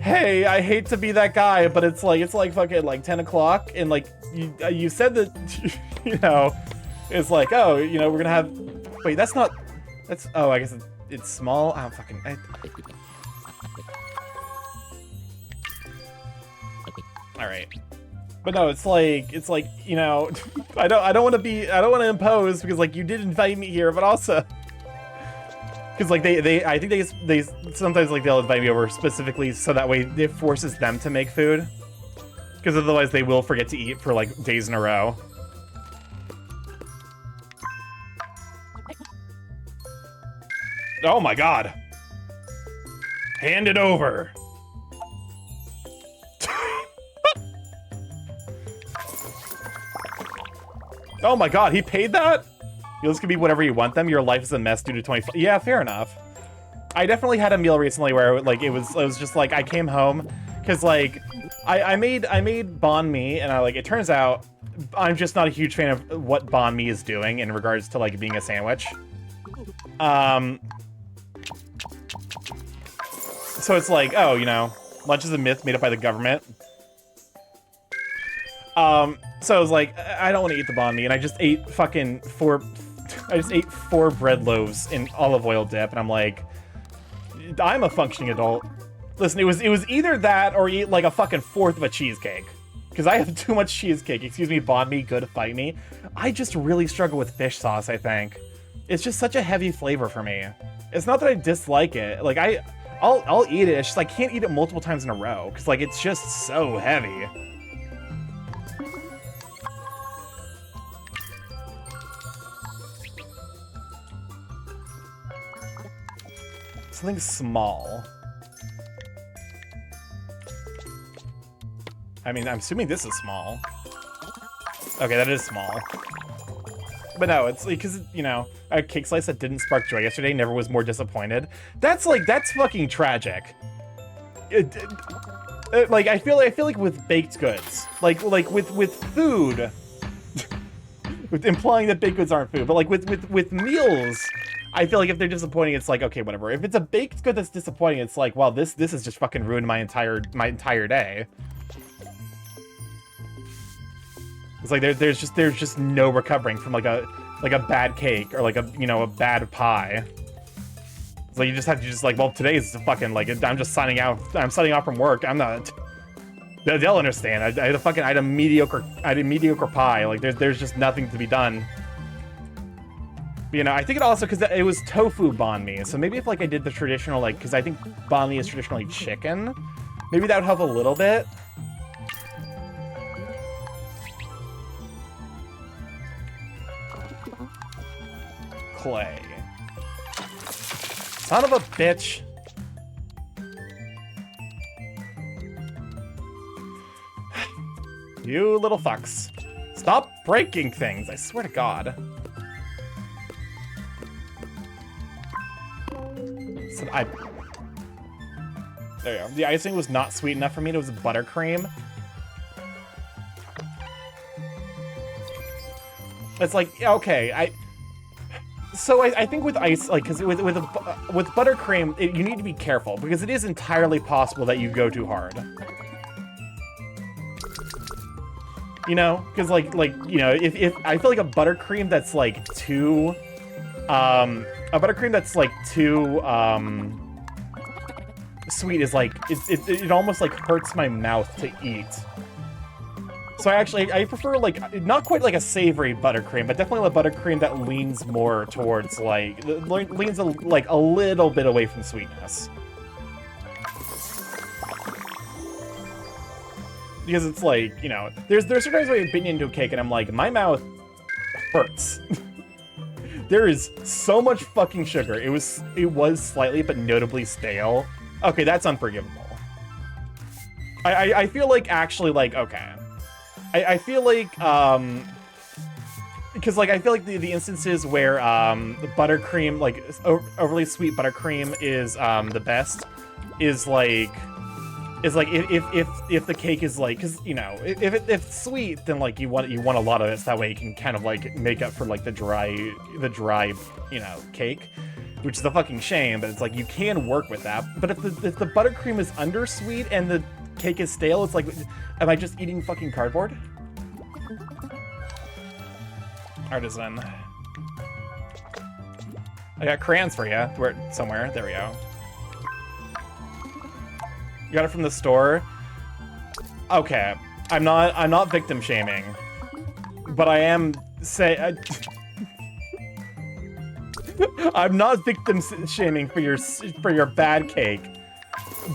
hey, I hate to be that guy, but it's like fucking like 10 o'clock, and like you said that, you know, it's like, oh, you know, we're gonna have, wait, that's, oh, I guess it's small. Oh, fucking. All right, but no, it's like, you know, I don't want to impose, because like you did invite me here, but also. Because like I think they sometimes like they'll invite me over specifically so that way it forces them to make food. Because otherwise they will forget to eat for like days in a row. Oh my god. Hand it over. Oh my god, he paid that? Meals can be whatever you want them. Your life is a mess due to 25. Yeah, fair enough. I definitely had a meal recently where like it was just like I came home because like I made banh mi, and it turns out I'm just not a huge fan of what banh mi is doing in regards to like being a sandwich. So it's like, oh, you know, lunch is a myth made up by the government. So I was like, I don't want to eat the banh mi, and I just ate fucking four bread loaves in olive oil dip, and I'm like, I'm a functioning adult. Listen, it was either that or eat like a fucking fourth of a cheesecake. Because I have too much cheesecake. Excuse me, banh mi, good, fight me. I just really struggle with fish sauce, I think. It's just such a heavy flavor for me. It's not that I dislike it. Like, I'll eat it. It's just I can't eat it multiple times in a row. Because, like, it's just so heavy. Something small. I mean, I'm assuming this is small. Okay, that is small. But no, it's because, you know, a cake slice that didn't spark joy yesterday, never was more disappointed. That's fucking tragic. Like, I feel like with baked goods, like with food, with implying that baked goods aren't food, but like with meals, I feel like if they're disappointing, it's like, okay, whatever. If it's a baked good that's disappointing, it's like, wow, this has just fucking ruined my entire day. It's like there's just no recovering from like a bad cake or like a bad pie. It's like you just have to just like, well, today is fucking like, I'm just signing out. I'm signing off from work. I'm not. They'll understand. I had a mediocre pie. Like there's just nothing to be done. But, you know, I think it also because it was tofu banh mi. So maybe if like I did the traditional like, because I think banh mi is traditionally chicken, maybe that would help a little bit. Clay. Son of a bitch. You little fucks. Stop breaking things, I swear to God. So there you go. The icing was not sweet enough for me. It was buttercream. It's like, okay, I think with ice, like, because with buttercream, you need to be careful because it is entirely possible that you go too hard. You know, because like you know, if I feel like a buttercream that's like too sweet is like it almost like hurts my mouth to eat. So I prefer like not quite like a savory buttercream, but definitely a buttercream that leans more towards like leans a little bit away from sweetness. Because it's like, you know, there's sometimes where I've bitten into a cake and I'm like, my mouth hurts. There is so much fucking sugar. It was slightly but notably stale. Okay, that's unforgivable. I feel like actually like okay. I feel like, because like I feel like the instances where the buttercream, like overly sweet buttercream is the best, is like if the cake is like, because you know if it's sweet, then like you want a lot of it, so that way you can kind of like make up for like the dry you know cake, which is a fucking shame. But it's like you can work with that. But if the buttercream is undersweet and the cake is stale, it's like, am I just eating fucking cardboard? Artisan. I got crayons for you. Where somewhere? There we go. You got it from the store? Okay. I'm not victim shaming. But I am I'm not victim shaming for your bad cake.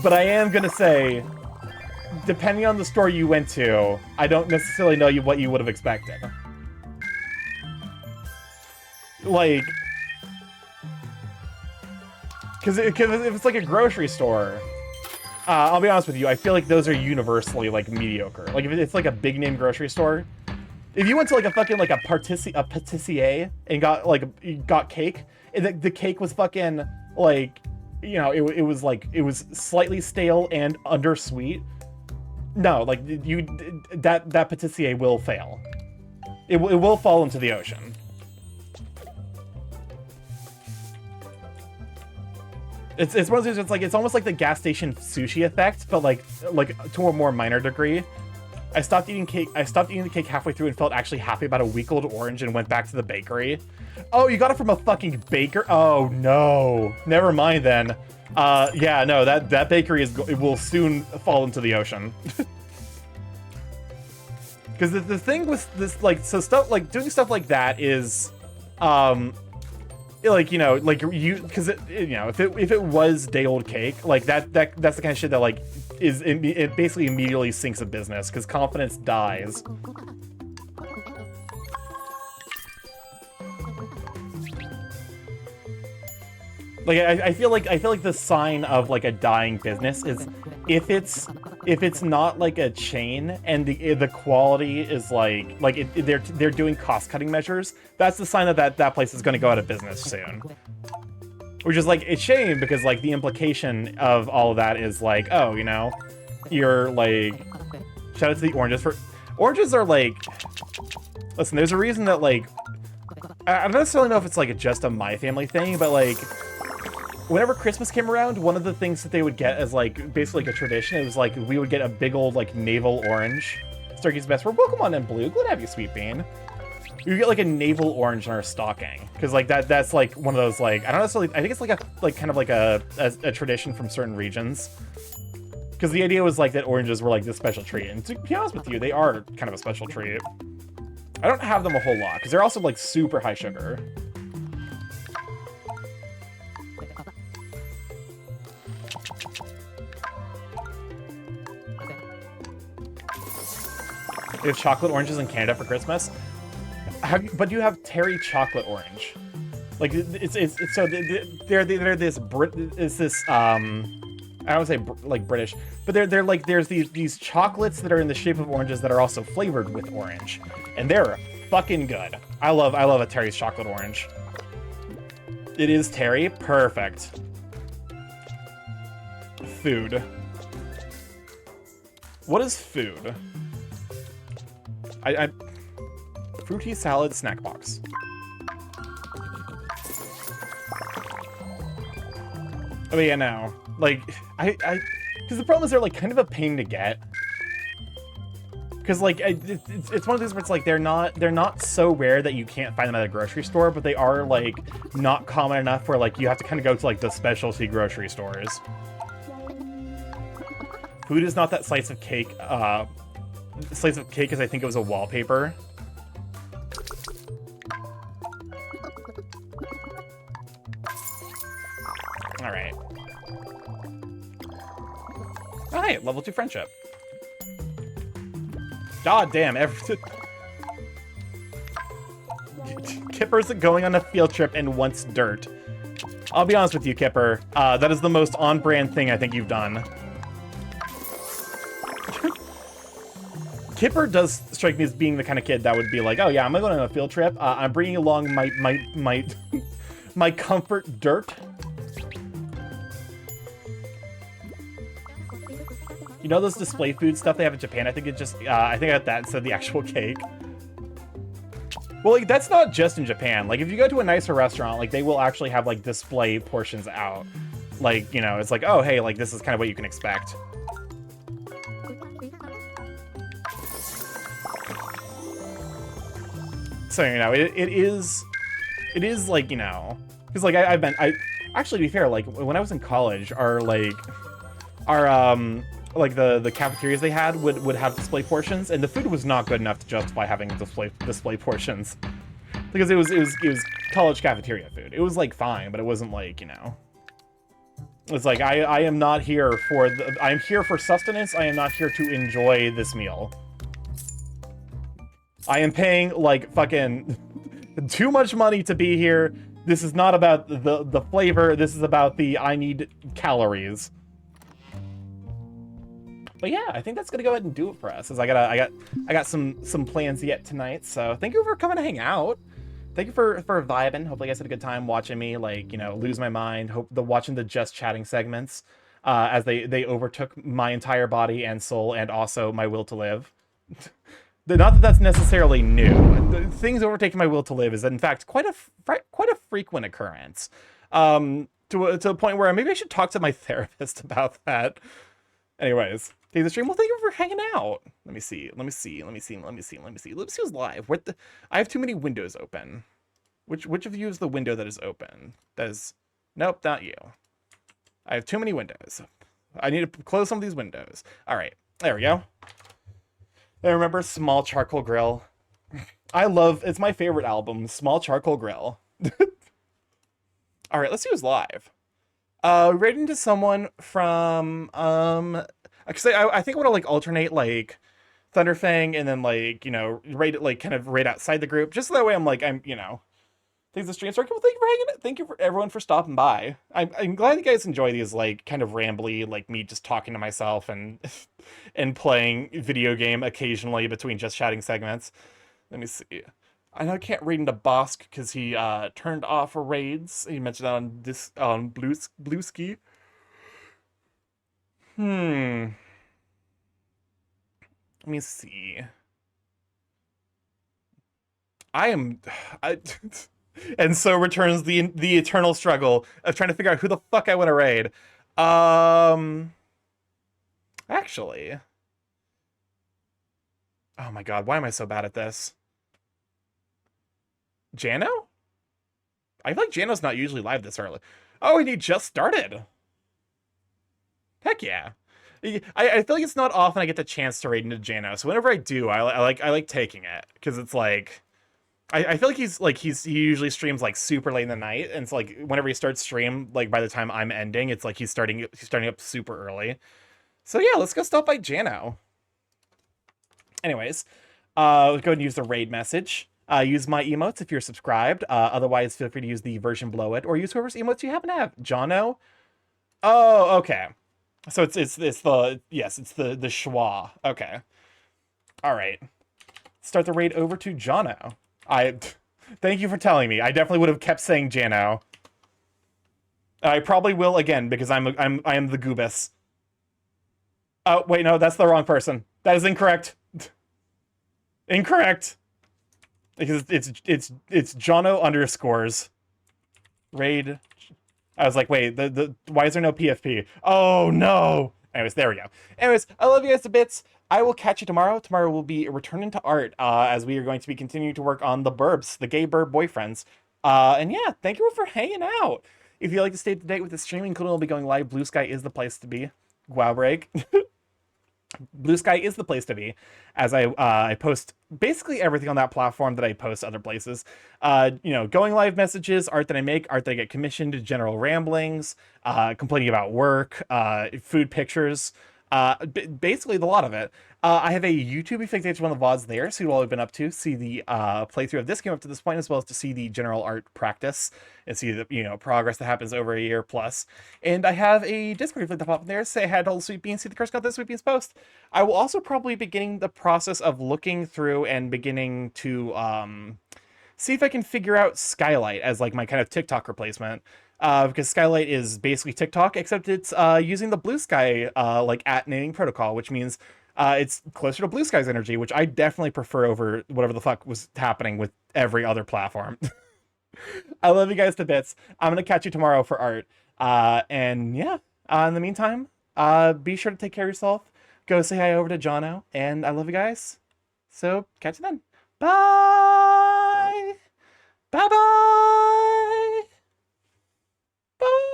But I am gonna say, depending on the store you went to, I don't necessarily know what you would have expected. Like, because if it's like a grocery store, I'll be honest with you, I feel like those are universally like mediocre. Like if it's like a big name grocery store, if you went to like a fucking like a patissier and got cake, and the cake was fucking like, you know, it was slightly stale and undersweet. No, like that patissier will fail. It will fall into the ocean. It's one of those. It's almost like the gas station sushi effect, but like to a more minor degree. I stopped eating cake. I stopped eating the cake halfway through and felt actually happy about a week-old orange and went back to the bakery. Oh, you got it from a fucking baker? Oh no. Never mind then. Yeah, no, that bakery it will soon fall into the ocean. Because the thing with this, like, so stuff like doing stuff like that is, like, you know, like because you know, if it was day old cake, like that's the kind of shit that like it basically immediately sinks a business because confidence dies. Like I feel like the sign of like a dying business is if it's not like a chain and the quality is they're doing cost cutting measures. That's the sign that place is going to go out of business soon. Which is like a shame because like the implication of all of that is like, oh, you know, you're like, shout out to the oranges are like, listen, there's a reason that like I don't necessarily know if it's like just a My Family thing, but like whenever Christmas came around, one of the things that they would get as like basically like a tradition, it was like we would get a big old like navel orange. Starky's best friend. Welcome on in, Blue. Glad to have you, Sweet Bean. We would get like a navel orange in our stocking because like that's like one of those like I don't necessarily I think it's like a kind of like a tradition from certain regions. Because the idea was like that oranges were like this special treat, and to be honest with you, they are kind of a special treat. I don't have them a whole lot because they're also like super high sugar. They have chocolate oranges in Canada for Christmas. But you have Terry chocolate orange. Like it's so they're this I don't want to say like British, but they're like there's these chocolates that are in the shape of oranges that are also flavored with orange, and they're fucking good. I love a Terry's chocolate orange. It is Terry, perfect. Food. What is food? I fruity salad snack box. Oh yeah, no. Like because the problem is they're like kind of a pain to get. Because like it's one of those where it's like they're not so rare that you can't find them at a grocery store, but they are like not common enough where like you have to kind of go to like the specialty grocery stores. Food is not that slice of cake. Slice of cake, because I think it was a wallpaper. All right. Oh, hey, level 2 friendship. God damn, Kipper's going on a field trip and wants dirt. I'll be honest with you, Kipper. That is the most on-brand thing I think you've done. Kipper does strike me as being the kind of kid that would be like, oh yeah, I'm going on a field trip. I'm bringing along my my comfort dirt. You know those display food stuff they have in Japan? I think it just, I think I got that instead of the actual cake. Well, like, that's not just in Japan. Like, if you go to a nicer restaurant, like, they will actually have, like, display portions out. Like, you know, it's like, oh, hey, like, this is kind of what you can expect. So, you know, it is like, you know, because, like, actually, to be fair, like, when I was in college, like, the cafeterias they had would have display portions, and the food was not good enough to justify having display portions, because it was college cafeteria food. It was like fine, but it wasn't like, you know, it's like I am not here for I am here for sustenance. I am not here to enjoy this meal. I am paying like fucking too much money to be here. This is not about the flavor. This is about I need calories. But yeah, I think that's gonna go ahead and do it for us. As I got some plans yet tonight. So thank you for coming to hang out. Thank you for vibing. Hopefully you guys had a good time watching me, like, you know, lose my mind. Watching the just chatting segments as they overtook my entire body and soul, and also my will to live. Not that that's necessarily new. Things overtaking my will to live is, in fact, quite a frequent occurrence. To a point where maybe I should talk to my therapist about that. Anyways, today's the stream. Well, thank you for hanging out. Let me see who's live. I have too many windows open. Which of you is the window that is open? That is, nope, not you. I have too many windows. I need to close some of these windows. All right, there we go. I remember Small Charcoal Grill. It's my favorite album, Small Charcoal Grill. All right, let's see who's live. Right into someone from, because I think I want to like alternate like Thunderfang and then like, you know, kind of right outside the group, just so that way I'm, you know, thanks the stream start. Well, thank you for hanging out. Thank you for everyone for stopping by. I'm glad you guys enjoy these like kind of rambly, like me just talking to myself and and playing video game occasionally between just chatting segments. Let me see. I know I can't raid into Bosk because he turned off raids. He mentioned that on Blueski. Let me see. And so returns the eternal struggle of trying to figure out who the fuck I want to raid. Actually. Oh my god, why am I so bad at this? Jano? I feel like Jano's not usually live this early. Oh, and he just started. Heck yeah. I feel like it's not often I get the chance to raid into Jano, so whenever I do, I like taking it, because it's like I feel like he usually streams like super late in the night, and it's like whenever he starts stream, like by the time I'm ending, it's like he's starting up super early. So yeah, let's go stop by Jano. Anyways, let's go ahead and use the raid message. Use my emotes if you're subscribed. Otherwise, feel free to use the version below it, or use whoever's emotes you happen to have. Jono. Oh, okay. So it's the schwa. Okay. All right. Start the raid over to Jono. Thank you for telling me. I definitely would have kept saying Jano. I probably will again because I am the Goobus. Oh wait, no, that's the wrong person. That is incorrect. Incorrect. Because it's Jono underscores raid. I was like, wait, why is there no PFP? Oh no. Anyways, there we go. Anyways, I love you guys to bits. I will catch you tomorrow. Tomorrow we'll be returning to art as we are going to be continuing to work on the burbs, the gay burb boyfriends. And yeah, thank you for hanging out. If you'd like to stay up to date with the streaming, including will be going live, Blue Sky is the place to be. Wow break. Blue Sky is the place to be, as I post basically everything on that platform that I post other places. You know, going live messages, art that I make, art that I get commissioned, general ramblings, complaining about work, food pictures, basically the lot of it. I have a YouTube if you take one of the VODs there, see what I've been up to, see the playthrough of this game up to this point, as well as to see the general art practice and see the, you know, progress that happens over a year plus. And I have a Discord if you'd like to pop in there, say hi to all the Sweet Beans, see the curse got this Sweet Beans post. I will also probably be beginning the process of looking through and beginning to see if I can figure out Skylight as like my kind of TikTok replacement. Because Skylight is basically TikTok, except it's using the Blue Sky like @naming protocol, which means it's closer to Blue Sky's energy, which I definitely prefer over whatever the fuck was happening with every other platform. I love you guys to bits. I'm gonna catch you tomorrow for art. And yeah, in the meantime, be sure to take care of yourself. Go say hi over to Jono, and I love you guys. So catch you then. Bye. Bye bye. Bye.